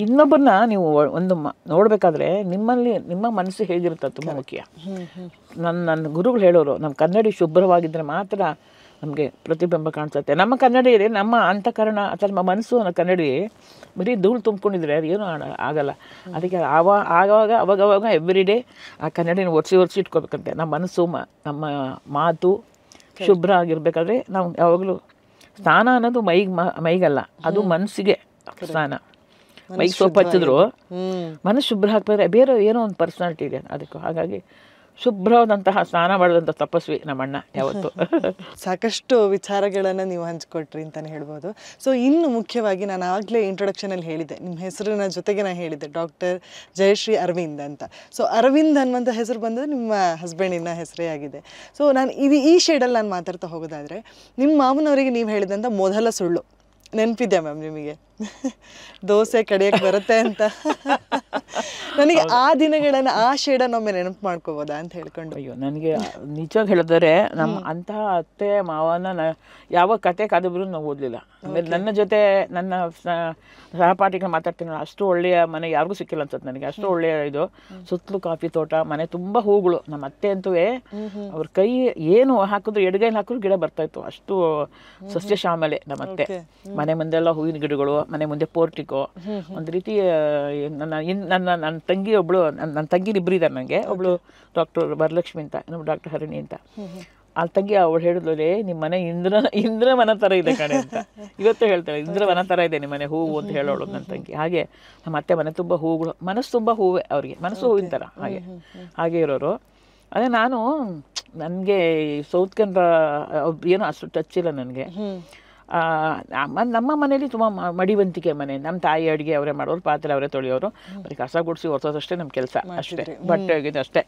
ಇನ್ನೊಬ್ಬರನ್ನ ನೀವು ಒಂದು ನೋಡಬೇಕಾದ್ರೆ ನಿಮ್ಮ ಮನಸ್ಸು ಹೇಗಿರುತ್ತೆ ತುಂಬ ಮುಖ್ಯ. ನನ್ನ ಗುರುಗಳು ಹೇಳೋರು, ನಮ್ಮ ಕನ್ನಡಿ ಶುಭ್ರವಾಗಿದ್ದರೆ ಮಾತ್ರ ನಮಗೆ ಪ್ರತಿಬಿಂಬ ಕಾಣಿಸುತ್ತೆ. ನಮ್ಮ ಕನ್ನಡಿ ನಮ್ಮ ಅಂತಃಕರಣ ಅಥವಾ ನಮ್ಮ ಮನಸ್ಸು ಅನ್ನೋ ಕನ್ನಡಿ ಬರೀ ಧೂಳು ತುಂಬಿಕೊಂಡಿದ್ರೆ ಅದು ಏನೂ ಆಗಲ್ಲ. ಅದಕ್ಕೆ ಅವಾಗವಾಗ ಎವ್ರಿ ಡೇ ಆ ಕನ್ನಡಿನ ಒರೆಸಿ ಇಟ್ಕೋಬೇಕಂತೆ. ನಮ್ಮ ಮನಸ್ಸು ನಮ್ಮ ಮಾತು ಶುಭ್ರ ಆಗಿರ್ಬೇಕಾದ್ರೆ ನಾವು ಯಾವಾಗಲೂ ಸ್ನಾನ ಅನ್ನೋದು ಮೈಗಲ್ಲ, ಅದು ಮನಸ್ಸಿಗೆ ಸ್ನಾನ. ಮೈಗೆ ಸೋಪ್ ಹಚ್ಚಿದ್ರು ಮನಸ್ಸು ಶುಭ್ರ ಹಾಕ್ಬೇರೆ, ಬೇರೆ ಏನೋ ಒಂದು ಪರ್ಸನಾಲಿಟಿ ಇದೆ ಅದಕ್ಕೂ. ಹಾಗಾಗಿ ಶುಭ್ರವಾದಂತಹ ಸ್ನಾನ ಮಾಡಿದಂಥ ತಪಸ್ವಿ ನಮ್ಮಣ್ಣ ಯಾವತ್ತು. ಸಾಕಷ್ಟು ವಿಚಾರಗಳನ್ನು ನೀವು ಹಂಚ್ಕೊಟ್ರಿ ಅಂತಲೇ ಹೇಳ್ಬೋದು. ಸೊ ಇನ್ನು ಮುಖ್ಯವಾಗಿ ನಾನು ಆಗಲೇ ಇಂಟ್ರೊಡಕ್ಷನಲ್ಲಿ ಹೇಳಿದ್ದೆ, ನಿಮ್ಮ ಹೆಸರಿನ ಜೊತೆಗೆ ನಾನು ಹೇಳಿದ್ದೆ ಡಾಕ್ಟರ್ ಜಯಶ್ರೀ ಅರವಿಂದ್ ಅಂತ. ಸೊ ಅರವಿಂದ್ ಅನ್ನುವಂಥ ಹೆಸರು ಬಂದರೆ ನಿಮ್ಮ ಹಸ್ಬೆಂಡಿನ ಹೆಸರೇ ಆಗಿದೆ. ಸೊ ನಾನು ಈ ಶೇಡಲ್ಲಿ ನಾನು ಮಾತಾಡ್ತಾ ಹೋಗೋದಾದರೆ, ನಿಮ್ಮ ಮಾವನವರಿಗೆ ನೀವು ಹೇಳಿದಂಥ ಮೊದಲ ಸುಳ್ಳು ನೆನಪಿದ್ಯಾ ಮ್ಯಾಮ್ ನಿಮಗೆ? ದೋಸೆ ಕಡಿಯಕ್ಕೆ ಬರುತ್ತೆ ಅಂತ. ನನಗೆ ಆ ದಿನಗಳನ್ನು ಆ ಶೇಡನ್ನು ಒಮ್ಮೆ ನೆನಪು ಮಾಡ್ಕೋಬೋದಾ ಅಂತ ಹೇಳ್ಕೊಂಡು. ಅಯ್ಯೋ, ನನಗೆ ನಿಜವಾಗಿ ಹೇಳಿದರೆ ನಮ್ಮ ಅಂತಹ ಅತ್ತೆ ಮಾವನ ಯಾವ ಕತೆ ಕಾದಂಬರಿ ನಾವು ಓದಲಿಲ್ಲ. ಆಮೇಲೆ ನನ್ನ ಜೊತೆ ನನ್ನ ಸಹಪಾಠಿಗಳು ಮಾತಾಡ್ತೀನಿ, ಅಷ್ಟು ಒಳ್ಳೆಯ ಮನೆ ಯಾರಿಗೂ ಸಿಕ್ಕಿಲ್ಲ ಅನ್ಸುತ್ತೆ ನನಗೆ. ಅಷ್ಟು ಒಳ್ಳೆಯ ಇದು, ಸುತ್ತಲೂ ಕಾಫಿ ತೋಟ, ಮನೆ ತುಂಬ ಹೂಗಳು. ನಮ್ಮ ಅತ್ತೆ ಅಂತೂ ಅವ್ರ ಕೈ ಏನು ಹಾಕಿದ್ರು, ಎಡಗೈಲಿ ಹಾಕಿದ್ರು ಗಿಡ ಬರ್ತಾಯಿತ್ತು, ಅಷ್ಟು ಸಸ್ಯ ಶ್ಯಾಮಲೆ ನಮ್ಮ ಅತ್ತೆ. ಮನೆ ಮುಂದೆಲ್ಲ ಹೂವಿನ ಗಿಡಗಳು, ಮನೆ ಮುಂದೆ ಪೋರ್ಟಿಕೋ. ಒಂದು ರೀತಿ ನನ್ನ ತಂಗಿ ಒಬ್ಳು, ನನ್ನ ತಂಗಿನ ಇಬ್ಬರು ಇದ್ದಾರೆ ನನಗೆ. ಒಬ್ಳು ಡಾಕ್ಟರ್ ವರಲಕ್ಷ್ಮಿ ಅಂತ, ಇನ್ನೊಬ್ಳು ಡಾಕ್ಟರ್ ಹರಿಣಿ ಅಂತ. ಆ ತಂಗಿ ಅವಳು ಹೇಳಿದ್ಲೇ, ನಿಮ್ಮ ಮನೆ ಇಂದ್ರವನ ಥರ ಇದೆ ಕಣೆ ಅಂತ. ಇವತ್ತು ಹೇಳ್ತಾಳೆ, ಇಂದ್ರವನ ಥರ ಇದೆ ನಿಮ್ಮ ಮನೆ, ಹೂವು ಅಂತ ಹೇಳೋಳು ನನ್ನ ತಂಗಿ. ಹಾಗೆ ನಮ್ಮ ಅತ್ತೆ ಮನೆ ತುಂಬ ಹೂಗಳು, ಮನಸ್ಸು ತುಂಬ ಹೂವೇ ಅವ್ರಿಗೆ, ಮನಸ್ಸು ಹೂವಿನ ಥರ ಹಾಗೆ ಇರೋರು. ಅದೇ ನನಗೆ ಸೌತ್ ಕನ್ನಡ ಏನೋ ಅಷ್ಟು ಟಚ್ ಇಲ್ಲ ನನಗೆ. ನಮ್ಮ ಮನೇಲಿ ತುಂಬ ಮಡಿವಂತಿಕೆ ಮನೆ. ನಮ್ಮ ತಾಯಿ ಅಡುಗೆ ಅವರೇ ಮಾಡೋರು, ಪಾತ್ರೆ ಅವರೇ ತೊಳೆಯೋರು, ಬರೀ ಕಸ ಗುಡಿಸಿ ಒರೆಸೋದಷ್ಟೇ ನಮ್ಮ ಕೆಲಸ ಅಷ್ಟೇ, ಬಟ್ಟೆ ಒಗೆದು ಅಷ್ಟೇ.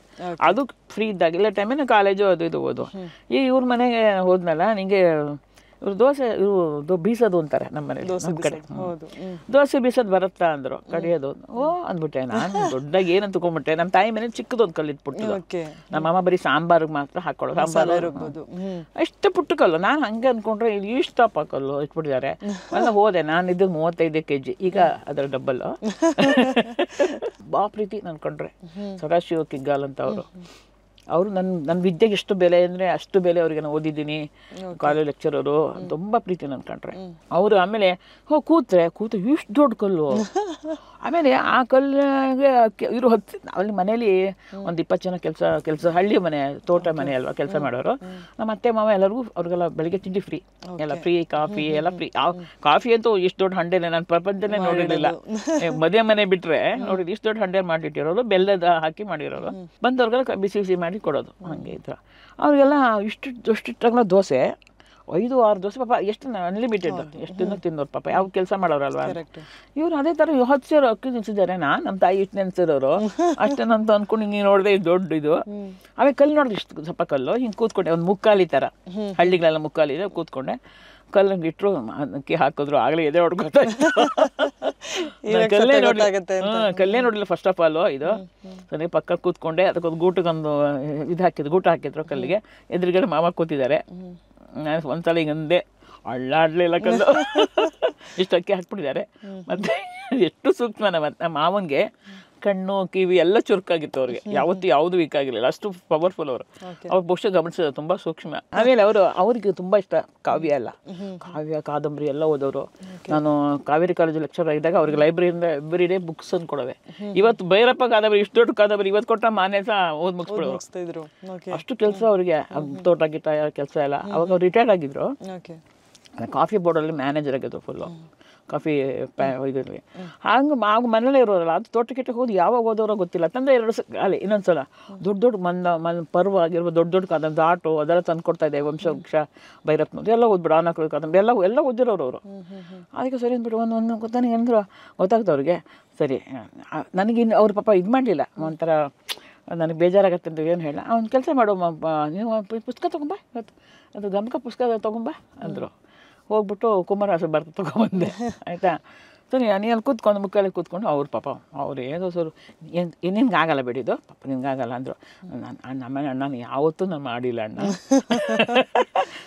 ಅದು ಫ್ರೀ ಇದ್ದಾಗ, ಇಲ್ಲ ಟೈಮಿನ ಕಾಲೇಜು ಅದು ಇದು ಓದು. ಈಗ ಇವ್ರ ಮನೆಗೆ ಹೋದ್ನಲ್ಲ, ನಿಂಗೆ ಇವ್ರು ಇವರು ಬೀಸೋದು ಅಂತಾರೆ ನಮ್ಮ ಮನೇಲಿ, ನಮ್ಮ ಕಡೆ. ದೋಸೆ ಬೀಸೋದು ಬರುತ್ತಾ ಅಂದರು, ಕಡಿಯೋದು. ಅಂದ್ಬಿಟ್ಟೆ ನಾನು ದೊಡ್ಡಾಗಿ ಏನಂತ ತಗೊಂಡ್ಬಿಟ್ಟೆ. ನಮ್ಮ ತಾಯಿ ಮನೇಲಿ ಚಿಕ್ಕದೊಂದು ಕಲ್ಲು ಇಟ್ಬಿಟ್ಟು, ನಮ್ಮಮ್ಮ ಬರೀ ಸಾಂಬಾರಿಗೆ ಮಾತ್ರ ಹಾಕೊಳ್ಳೋ, ಸಾಂಬಾರು ಅಷ್ಟು ಪುಟ್ಟ ಕಲ್ಲು. ನಾನು ಹಂಗೆ ಅಂದ್ಕೊಂಡ್ರೆ ಇಲ್ಲಿ ಇಷ್ಟಪ್ಪ ಕಲ್ಲು ಇಟ್ಬಿಟ್ಟಿದ್ದಾರೆ. ಅಲ್ಲ ಹೋದೆ, ನಾನು ಇದು 35 kg, ಈಗ ಅದರ ಡಬ್ಬಲ್ಲು. ಬಾ ಪ್ರೀತಿ ನನ್ಕೊಂಡ್ರೆ ಸದಾಶಿವ ಕಿಗ್ಗಾಲ್ ಅಂತ ಅವರು ನನ್ನ ವಿದ್ಯೆಗೆ ಎಷ್ಟು ಬೆಲೆ ಅಂದರೆ ಅಷ್ಟು ಬೆಲೆ ಅವ್ರಿಗೆ. ನಾನು ಓದಿದ್ದೀನಿ, ಕಾಲೇಜ್ ಲೆಕ್ಚರರು, ತುಂಬ ಪ್ರೀತಿ ನನ್ಕೊಂಡ್ರೆ ಅವರು. ಆಮೇಲೆ ಕೂತು ಇಷ್ಟು ದೊಡ್ಡ ಕಲ್ಲು. ಆಮೇಲೆ ಆ ಕಲ್ಲಿಗೆ ಇವರು ಅಲ್ಲಿ ಮನೇಲಿ ಒಂದು 20 ಜನ ಕೆಲಸ ಹಳ್ಳಿ ಮನೆ, ತೋಟ ಮನೆ ಅಲ್ವಾ, ಕೆಲಸ ಮಾಡೋರು. ನಮ್ಮ ಅತ್ತೆ ಮಾವ ಎಲ್ಲರಿಗೂ ಅವ್ರಿಗೆಲ್ಲ ಬೆಳಿಗ್ಗೆ ತಿಂಡಿ ಫ್ರೀ, ಎಲ್ಲ ಫ್ರೀ, ಕಾಫಿ ಎಲ್ಲ ಫ್ರೀ. ಕಾಫಿ ಅಂತೂ ಇಷ್ಟು ದೊಡ್ಡ ಹಂಡೆನೆ ನಾನು ಪ್ರಪಂಚನೇ ನೋಡಿರಲಿಲ್ಲ. ಮದುವೆ ಮನೆ ಬಿಟ್ಟರೆ ನೋಡಿದ್ದು ಇಷ್ಟು ದೊಡ್ಡ ಹಂಡೆ ಮಾಡಿಟ್ಟಿರೋರು, ಬೆಲ್ಲದ ಹಾಕಿ ಮಾಡಿರೋರು. ಬಂದವ್ರಿಗೆಲ್ಲ ಬಿಸಿ ಮಾಡಿ ಕೊಡೋದು. ಹಂಗೆ ಇದ್ರ ಅವ್ರಿಗೆಲ್ಲ ಇಷ್ಟಿಷ್ಟಾಗಲ ದೋಸೆ, 5-6 ದೋಸೆ. ಪಾಪ ಎಷ್ಟು ಅನ್ಲಿಮಿಟೆಡ್, ಎಷ್ಟು ತಿನ್ನೋರು ಪಾಪ, ಯಾವ ಕೆಲಸ ಮಾಡೋರಲ್ವಾ. ಇವ್ರು ಅದೇ ಥರ 10 ಸೇರು ಅಕ್ಕಿ ನೆನೆಸಿದ್ದಾರೆ. ನಮ್ಮ ತಾಯಿ ಇಷ್ಟು ನೆನೆಸಿರೋರು ಅಷ್ಟೇನಂತ ಅಂದ್ಕೊಂಡು ಹಿಂಗೆ ನೋಡಿದೆ, ದೊಡ್ಡ ಇದು. ಆಮೇಲೆ ಕಲ್ಲು ನೋಡಿದ್ರೆ ಇಷ್ಟು ಸ್ವಲ್ಪ ಕಲ್ಲು, ಹಿಂಗೆ ಕೂತ್ಕೊಂಡೆ, ಒಂದು ಮುಕ್ಕಾಲಿ ಥರ, ಹಳ್ಳಿಗಳೆಲ್ಲ ಮುಕ್ಕಾಲಿ ಇದೆ, ಕೂತ್ಕೊಂಡೆ. ಕಲ್ಲಂಗೆ ಇಟ್ಟರು, ಅಕ್ಕಿ ಹಾಕಿದ್ರು, ಆಗಲೇ ಎದೆ ಹೊಡ್ಕೊತಾ ಕಲ್ಲೇ ನೋಡಿಲ್ಲ ಫಸ್ಟ್ ಆಫ್ ಆಲ್. ಇದು ಸರಿ ಪಕ್ಕ ಕೂತ್ಕೊಂಡೆ, ಅದಕ್ಕೊಂದು ಗೂಟಕ್ಕೊಂದು ಗೂಟ ಹಾಕಿದ್ರು ಕಲ್ಲಿಗೆ. ಎದುರುಗಡೆ ಮಾವ ಕೂತಿದ್ದಾರೆ. ನಾನು ಒಂದ್ಸಲ ಹಿಂಗಂದೆ, ಅಳ್ಳಾಡ್ಲಿಲ್ಲ ಕಲ್ಲು. ಇಷ್ಟು ಅಕ್ಕಿ ಹಾಕ್ಬಿಟ್ಟಿದ್ದಾರೆ. ಮತ್ತೆ ಎಷ್ಟು ಸೂಕ್ಷ್ಮ ನಮ್ಮ ಮಾವನಿಗೆ ಕಣ್ಣು ಕಿವಿ ಎಲ್ಲ ಚುರುಕಾಗಿತ್ತು ಅವ್ರಿಗೆ, ಯಾವತ್ತೂ ಯಾವುದು ವೀಕ್ ಆಗಿರಲಿಲ್ಲ, ಅಷ್ಟು ಪವರ್ಫುಲ್ ಅವರು. ಅವ್ರು ಬಹುಶಃ ಗಮನಿಸಿದ್ರು, ತುಂಬ ಸೂಕ್ಷ್ಮ. ಆಮೇಲೆ ಅವ್ರಿಗೆ ತುಂಬ ಇಷ್ಟ ಕಾವ್ಯ ಎಲ್ಲ, ಕಾವ್ಯ ಕಾದಂಬರಿ ಎಲ್ಲ ಓದೋರು. ನಾನು ಕಾವೇರಿ ಕಾಲೇಜು ಲೆಕ್ಚರ್ ಆಗಿದ್ದಾಗ ಅವ್ರಿಗೆ ಲೈಬ್ರರಿಯಿಂದ ಎವ್ರಿ ಡೇ ಬುಕ್ಸ್ ಅಂತ ಕೊಡವೆ. ಇವತ್ತು ಭೈರಪ್ಪ ಕಾದಂಬರಿ, ಇಷ್ಟು ದೊಡ್ಡ ಕಾದಂಬರಿ ಇವತ್ತು ಕೊಟ್ಟ ಮಾನ್ಯ ಸಹ ಓದ್ ಮುಗಿಸ್ಬಿಡೋರು. ಅಷ್ಟು ಕೆಲಸ ಅವ್ರಿಗೆ, ತೋಟ ಗೀಟ ಕೆಲಸ ಎಲ್ಲ. ಅವಾಗ ಅವ್ರು ರಿಟೈರ್ಡ್ ಆಗಿದ್ರು. ಕಾಫಿ ಬೋರ್ಡಲ್ಲಿ ಮ್ಯಾನೇಜರ್ ಆಗಿದ್ರು ಫುಲ್ಲು. ಕಾಫಿ ಇದ್ರಲ್ಲಿ ಹಂಗೆ ಆಗ ಮನೇಲೇ ಇರೋರಲ್ಲ, ಅದು ತೋಟಕ್ಕೆ ಹೋಗಿ ಯಾವಾಗ ಹೋದವರೋ ಗೊತ್ತಿಲ್ಲ. ತಂದೆ 2 ಅಲ್ಲಿ ಇನ್ನೊಂದು ಸಲ ದೊಡ್ಡ ಪರ್ವ ಆಗಿರ್ಬೋದು, ದೊಡ್ಡ ಕಾದಂಬರಿ ಆಟೋ ಅದೆಲ್ಲ ತಂದು ಕೊಡ್ತಾ ಇದೆ, ವಂಶವೃಕ್ಷ ಭೈರಪ್ಪನವ್ರು ಎಲ್ಲ ಓದ್ಬಿಡು, ಆನಕರು ಕಾದಂಬರಿ ಎಲ್ಲ ಓದಿರೋರು ಅವರು. ಅದಕ್ಕೆ ಸರಿ ಅಂದ್ಬಿಟ್ಟು ಒಂದು ಗೊತ್ತಾನೆ ಅಂದರು, ಗೊತ್ತಾಗ್ತದೆ ಅವ್ರಿಗೆ. ಸರಿ ನನಗಿನ್ನು ಅವ್ರ ಪಾಪ ಇದು ಮಾಡಲಿಲ್ಲ, ಒಂಥರ ನನಗೆ ಬೇಜಾರಾಗತ್ತೆ ಅಂತ ಏನು ಹೇಳ, ಅವ್ನು ಕೆಲಸ ಮಾಡೋ ನೀವು ಪುಸ್ತಕ ತೊಗೊಂಬ, ಇವತ್ತು ಅದು ಗಮಕ ಪುಸ್ತಕ ತೊಗೊಂಬ ಅಂದರು. ಹೋಗ್ಬಿಟ್ಟು ಕುಮಾರವ್ಯಾಸ ಬರ್ತಾ ತೊಗೊಂಬಂದೆ. ಆಯಿತಾ, ಸರಿ ನೀನು ಅಲ್ಲಿ ಕೂತ್ಕೊಂಡು ಮುಕ್ಕಲ್ಲಿ ಕೂತ್ಕೊಂಡು ಅವ್ರು ಪಾಪ ಅವ್ರು ಏನೋ ಸರ್ ನಿನ್ಗೆ ಆಗಲ್ಲ ಬಿಡಿದು ಪಾಪ, ನಿನ್ಗಾಗಲ್ಲ ಅಂದರು. ನಮ್ಮನೆ ಅಣ್ಣ ಯಾವತ್ತೂ ನಾನು ಮಾಡಿಲ್ಲ ಅಣ್ಣ,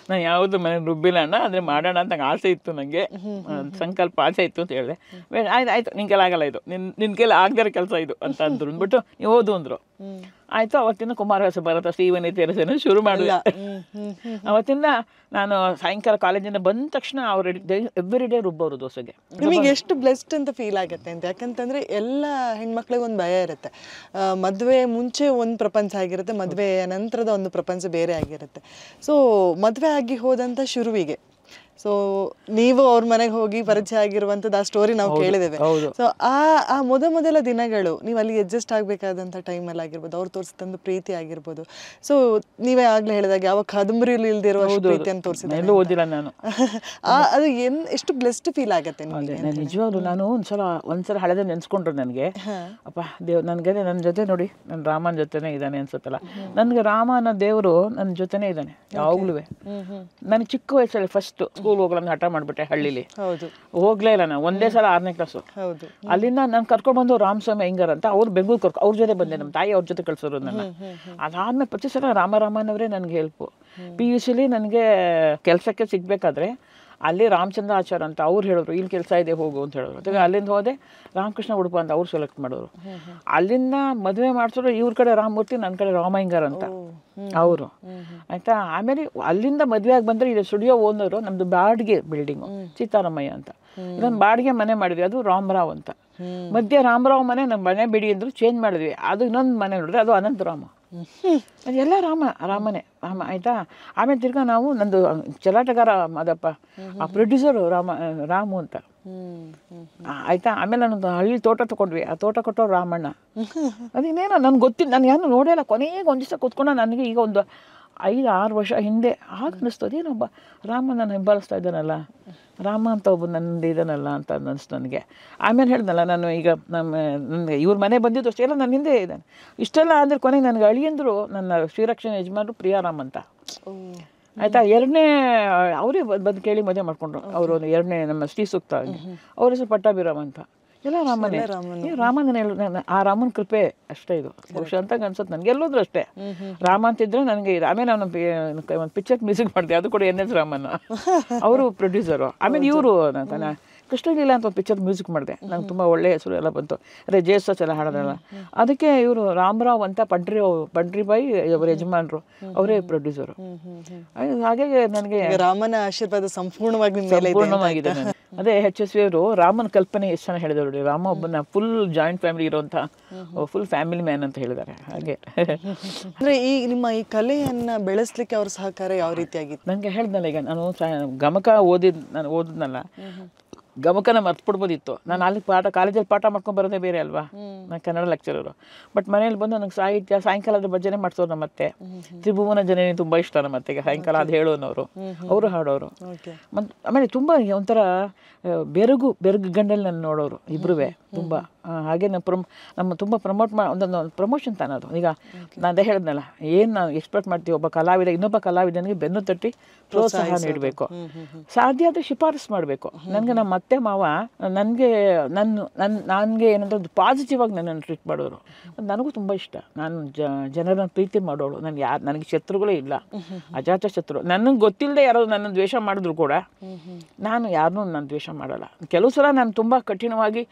ನಾನು ಯಾವುದು ಮನೆ ರುಬ್ಬಿಲ್ಲ ಅಣ್ಣ, ಅಂದರೆ ಮಾಡೋಣ ಅಂತ ಆಸೆ ಇತ್ತು ನನಗೆ, ಸಂಕಲ್ಪ ಆಸೆ ಇತ್ತು ಅಂತ ಹೇಳಿದೆ. ಆಯ್ತು ನಿನ್ಗೆಲ್ಲ ಆಗಲ್ಲ ಇದು, ನಿನ್ನ ಕೈಲಿ ಆಗದಿರೋ ಕೆಲಸ ಇದು ಅಂತ ಅಂದರು. ಅಂದ್ಬಿಟ್ಟು ನೀವು ಓದು ಅಂದರು. ಆಯಿತು, ಅವತ್ತಿಂದ ಕುಮಾರವ್ಯಾಸ ಭಾರತ ಶ್ರೀವನಿ ತೆರಸೇನ ಶುರು ಮಾಡಿದೆ. ಅವತ್ತಿಂದ ನಾನು ಸಾಯಂಕಾಲ ಕಾಲೇಜಿಂದ ಬಂದ ತಕ್ಷಣ ಅವ್ರು ಎವ್ರಿ ಡೇ ರುಬ್ಬೋರು ದೋಸೆಗೆ. ನಿಮಗೆ ಎಷ್ಟು ಬ್ಲೆಸ್ಡ್ ಅಂತ ಫೀಲ್ ಆಗುತ್ತೆ ಅಂತ, ಯಾಕಂತಂದರೆ ಎಲ್ಲ ಹೆಣ್ಮಕ್ಳಿಗೆ ಒಂದು ಭಯ ಇರುತ್ತೆ. ಮದುವೆ ಮುಂಚೆ ಒಂದು ಪ್ರಪಂಚ ಆಗಿರುತ್ತೆ, ಮದುವೆಯ ನಂತರದ ಒಂದು ಪ್ರಪಂಚ ಬೇರೆ ಆಗಿರುತ್ತೆ. ಸೊ ಮದುವೆ ಆಗಿ ಹೋದಂಥ ಶುರುವಿಗೆ ಸೊ ನೀವು ಅವ್ರ ಮನೆಗೆ ಹೋಗಿ ಪರಿಚಯ ಆಗಿರುವಂಥದ್ದು ಆ ಸ್ಟೋರಿ ನಾವು ಕೇಳಿದ್ದೇವೆ. ಸೊ ಆ ಮೊದಲ ದಿನಗಳು ನೀವು ಅಲ್ಲಿ ಅಡ್ಜಸ್ಟ್ ಆಗಬೇಕಾದಂಥ ಟೈಮಲ್ಲಿ ಆಗಿರ್ಬೋದು, ಅವ್ರು ತೋರಿಸಿದಂಥ ಪ್ರೀತಿ ಆಗಿರ್ಬೋದು. ಸೊ ನೀವೇ ಆಗಲೇ ಹೇಳಿದಾಗ ಯಾವ ಕಾದಂಬರಿಯಲ್ಲಿ ಇಲ್ದಿರೋ ಪ್ರೀತಿಯನ್ನು ತೋರಿಸಿದ್ರೆ ಓದಿಲ್ಲ ನಾನು. ಅದು ಎಷ್ಟು ಬ್ಲೆಸ್ಡ್ ಫೀಲ್ ಆಗುತ್ತೆ ನಿಮಗೆ. ನಿಜವಾಗ್ಲು ನಾನು ಒಂದ್ಸಲ ಹಳೆದ ನೆನ್ಸ್ಕೊಂಡ್ರು ನನಗೆ, ಅಪ್ಪ ನನಗೆ ನನ್ನ ಜೊತೆ ನೋಡಿ, ನನ್ನ ರಾಮನ ಜೊತೆನೇ ಇದ್ದಾನೆ ಅನ್ಸುತ್ತಲ್ಲ. ನನಗೆ ರಾಮ ಅನ್ನೋ ದೇವರು ನನ್ನ ಜೊತೆನೇ ಇದ್ದಾನೆ ಯಾವಾಗ್ಲೂ. ನನಗೆ ಚಿಕ್ಕ ವಯಸ್ಸಲ್ಲಿ ಫಸ್ಟ್ ಸ್ಕೂಲ್ ಹೋಗ್ಲನ್ನ ಹಠ ಮಾಡಿಬಿಟ್ಟೆ ಹಳ್ಳಿಲಿ, ಹೋಗ್ಲೇ ಇಲ್ಲ ನಾನು. ಒಂದೇ ಸಲ 6ನೇ ಕ್ಲಾಸು. ಅಲ್ಲಿಂದ ನಾನು ಕರ್ಕೊಂಡು ಬಂದು ರಾಮಸ್ವಾಮಿ ಅಯ್ಯಂಗಾರ್ ಅಂತ, ಅವ್ರು ಬೆಂಗಳೂರು ಅವ್ರ ಜೊತೆ ಬಂದೆ, ನಮ್ಮ ತಾಯಿ ಅವ್ರ ಜೊತೆ ಕಳ್ಸೋರು ನನ್ನ. ಅದಾದ್ಮೇಲೆ ಪ್ರತಿ ಸಲ ರಾಮರಾಮನವರೇ ನನಗೆ ಹೆಲ್ಪು. PUC ನನಗೆ ಕೆಲಸಕ್ಕೆ ಸಿಗ್ಬೇಕಾದ್ರೆ ಅಲ್ಲಿ ರಾಮಚಂದ್ರ ಆಚಾರ್ಯ ಅಂತ ಅವ್ರು ಹೇಳಿದ್ರು, ಇಲ್ಲಿ ಕೆಲಸ ಇದೆ ಹೋಗು ಅಂತ ಹೇಳಿದ್ರು. ಅದಕ್ಕೆ ಅಲ್ಲಿಂದ ಹೋದೆ, ರಾಮಕೃಷ್ಣ ಉಡುಪ ಅಂತ ಅವ್ರು ಸೆಲೆಕ್ಟ್ ಮಾಡೋರು. ಅಲ್ಲಿಂದ ಮದುವೆ ಮಾಡಿಸೋರು ಇವ್ರ ಕಡೆ ರಾಮಮೂರ್ತಿ, ನನ್ನ ಕಡೆ ರಾಮಯ್ಯಂಗಾರ್ ಅಂತ ಅವರು. ಆಯಿತಾ, ಆಮೇಲೆ ಅಲ್ಲಿಂದ ಮದುವೆ ಆಗಿ ಬಂದರೆ ಇದು ಸ್ಟುಡಿಯೋ ಓನರು, ನಮ್ಮದು ಬಾಡಿಗೆ ಬಿಲ್ಡಿಂಗು ಸಿತಾರಾಮಯ್ಯ ಅಂತ, ಇದೊಂದು ಬಾಡಿಗೆ ಮನೆ ಮಾಡಿದ್ವಿ, ಅದು ರಾಮರಾವ್ ಅಂತ. ಮಧ್ಯೆ ರಾಮರಾವ್ ಮನೆ ನಮ್ಮ ಮನೆ ಬಿಡಿ ಅಂದರು, ಚೇಂಜ್ ಮಾಡಿದ್ವಿ. ಅದು ಇನ್ನೊಂದು ಮನೆ ನೋಡಿದ್ರೆ ಅದು ಅನಂತರಾಮ, ಅದೆಲ್ಲ ರಾಮನೇ. ಆಯಿತಾ, ಆಮೇಲೆ ತಿರ್ಗಾ ನಾವು ನಂದು ಚಲಾಟಗಾರ ಮಾದಪ್ಪ, ಆ ಪ್ರೊಡ್ಯೂಸರು ರಾಮು ಅಂತ. ಆಯಿತಾ, ಆಮೇಲೆ ನಾನೊಂದು ಹಳ್ಳಿ ತೋಟ ತೊಗೊಂಡ್ವಿ, ಆ ತೋಟ ಕೊಟ್ಟವ್ರು ರಾಮಣ್ಣ. ಅದೇನೇನೋ ನನಗೆ ಗೊತ್ತಿಲ್ಲ, ನಾನು ಯಾರು ನೋಡಿಲ್ಲ. ಕೊನೆಗೆ ಒಂದು ದಿವಸ ಕೂತ್ಕೊಂಡು ನನಗೆ ಈಗ ಒಂದು 5-6 ವರ್ಷ ಹಿಂದೆ ಆಗ ಅನ್ನಿಸ್ತದೆ, ಏನೊಬ್ಬ ರಾಮ ನಾನು ಹಿಂಬಾಲಿಸ್ತಾ ಇದ್ದಾನಲ್ಲ, ರಾಮ ಅಂತ ಒಬ್ಬ ನನ್ನದು ಇದ್ದಾನಲ್ಲ ಅಂತ ಅನ್ನಿಸ್ತು ನನಗೆ. ಆಮೇಲೆ ಹೇಳ್ದಲ್ಲ ನಾನು, ಈಗ ನನಗೆ ಇವ್ರ ಮನೆ ಬಂದಿದ್ದು ಅಷ್ಟೇ ಎಲ್ಲ ನನ್ನ ಹಿಂದೆ ಇದ್ದಾನೆ. ಇಷ್ಟೆಲ್ಲ ಅಂದರೆ ಕೊನೆಗೆ ನನಗೆ ಅಳಿಯಂದರು ನನ್ನ ಶ್ರೀರಕ್ಷಣೆ ಯಜಮಾನರು ಪ್ರಿಯಾರಾಮ್ ಅಂತ. ಆಯಿತಾ, 2ನೇ ಅವರೇ ಬಂದು ಕೇಳಿ ಮದುವೆ ಮಾಡ್ಕೊಂಡ್ರು. ಅವರು 2ನೇ ನಮ್ಮ ಶ್ರೀ ಸೂಕ್ತ, ಅವ್ರ ಹೆಸರು ಪಟ್ಟಾಭಿರಾಮ್ ಅಂತ. ಎಲ್ಲ ರಾಮನೇ, ರಾಮನೇ. ಆ ರಾಮನ ಕೃಪೆ ಅಷ್ಟೇ ಇದು ಬಹುಶಃ ಅಂತ ಅನ್ಸುತ್ತೆ ನನಗೆ. ಎಲ್ಲೋದ್ರು ಅಷ್ಟೇ ರಾಮ ಅಂತಿದ್ರೆ ನನಗೆ ಇದು. ಆಮೇಲೆ ನಾನು ಒಂದು ಪಿಕ್ಚರ್ ಮ್ಯೂಸಿಕ್ ಮಾಡಿದೆ, ಅದು ಕೂಡ NS ರಾಮನ್, ಅವರು ಪ್ರೊಡ್ಯೂಸರು. ಆಮೇಲೆ ಇವರು ಕೃಷ್ಣಲೀಲಾ ಅಂತ ಒಂದು ಪಿಕ್ಚರ್ ಮ್ಯೂಸಿಕ್ ಮಾಡಿದೆ, ನಂಗೆ ತುಂಬ ಒಳ್ಳೆ ಹೆಸರು ಎಲ್ಲ ಬಂತು. ಅದೇ ಜೇಸಸ್ ಎಲ್ಲ ಹಾಡೋದಲ್ಲ, ಅದಕ್ಕೆ ಇವರು ರಾಮರಾವ್ ಅಂತ ಪಂಡ್ರಿಬಾಯಿ ಅವರ ಯಜಮಾನರು, ಅವರೇ ಪ್ರೊಡ್ಯೂಸರು. ಹಾಗೆ ನನಗೆ ರಾಮನ ಆಶೀರ್ವಾದ ಸಂಪೂರ್ಣವಾಗಿದೆ. ಅದೇ HSV ಅವರು ರಾಮನ ಕಲ್ಪನೆ ಎಷ್ಟು ಚೆನ್ನಾಗಿ ಹೇಳಿದ್ರು. ರಾಮ ಒಬ್ಬನ ಫುಲ್ ಜಾಯಿಂಟ್ ಫ್ಯಾಮಿಲಿ ಇರುವಂಥ ಫುಲ್ ಫ್ಯಾಮಿಲಿ ಮ್ಯಾನ್ ಅಂತ ಹೇಳಿದ್ದಾರೆ. ಹಾಗೆ ಅಂದರೆ ಈ ನಿಮ್ಮ ಈ ಕಲೆಯನ್ನು ಬೆಳೆಸಲಿಕ್ಕೆ ಅವ್ರ ಸಹಕಾರ ಯಾವ ರೀತಿಯಾಗಿತ್ತು? ನನಗೆ ಹೇಳ್ದಲ್ಲ, ಈಗ ನಾನು ಗಮಕ ಓದಿದ್ನಲ್ಲ, ಗಮಕನ ಮರ್ತ್ಬಿಡ್ಬೋದಿತ್ತು. ನಾನು ಅಲ್ಲಿ ಕಾಲೇಜಲ್ಲಿ ಪಾಠ ಮಾಡ್ಕೊಂಡು ಬರೋದೇ ಬೇರೆ ಅಲ್ವಾ, ನಾನು ಕನ್ನಡ ಲೆಕ್ಚರರು. ಬಟ್ ಮನೇಲಿ ಬಂದು ನನಗೆ ಸಾಯಂಕಾಲದ ಭಜನೆ ಮಾಡಿಸೋರು ನಮ್ಮ ಅತ್ತೆ. ತ್ರಿಭುವನ ಜನನಿ ತುಂಬ ಇಷ್ಟ ನಮ್ಮ ಅತ್ತೆಗೆ. ಸಾಯಂಕಾಲ ಅದು ಹೇಳೋನವರು, ಅವರು ಹಾಡೋರು. ಮತ್ತು ಆಮೇಲೆ ತುಂಬ ಒಂಥರ ಬೆರಗು ಗಂಡಲ್ಲಿ ನನ್ನ ನೋಡೋರು ಇಬ್ಬರೂ ತುಂಬ. ಹಾಗೆ ನಮ್ಮ ತುಂಬ ಒಂದೊಂದು ಪ್ರಮೋಷನ್ ತಾನದು. ಈಗ ನಾನು ಅದೇ ಹೇಳಿದ್ನಲ್ಲ, ಏನು ನಾವು ಎಕ್ಸ್ಪೆಕ್ಟ್ ಮಾಡ್ತೀವಿ, ಒಬ್ಬ ಕಲಾವಿದ ಇನ್ನೊಬ್ಬ ಕಲಾವಿದನಿಗೆ ಬೆನ್ನು ತಟ್ಟಿ ಪ್ರೋತ್ಸಾಹ ನೀಡಬೇಕು, ಸಾಧ್ಯ ಆದರೆ ಶಿಫಾರಸು ಮಾಡಬೇಕು. ನನಗೆ ನಮ್ಮ ಅತ್ತೆ ಮಾವ ನನಗೆ ಏನಂದ್ರೆ ಪಾಸಿಟಿವ್ ಆಗಿ ನನ್ನನ್ನು ಟ್ರೀಟ್ ಮಾಡೋರು. ನನಗೂ ತುಂಬ ಇಷ್ಟ. ನಾನು ಜನರನ್ನ ಪ್ರೀತಿ ಮಾಡೋಳು. ನನಗೆ ಶತ್ರುಗಳೇ ಇಲ್ಲ, ಅಜಾತ ಶತ್ರು. ನನಗೆ ಗೊತ್ತಿಲ್ಲದೆ ಯಾರೋ ನನ್ನನ್ನು ದ್ವೇಷ ಮಾಡಿದ್ರು ಕೂಡ ನಾನು ಯಾರನ್ನೂ ನಾನು ದ್ವೇಷ ಮಾಡಲ್ಲ. ಕೆಲವು ಸಲ ನಾನು ತುಂಬ ಕಠಿಣವಾಗಿ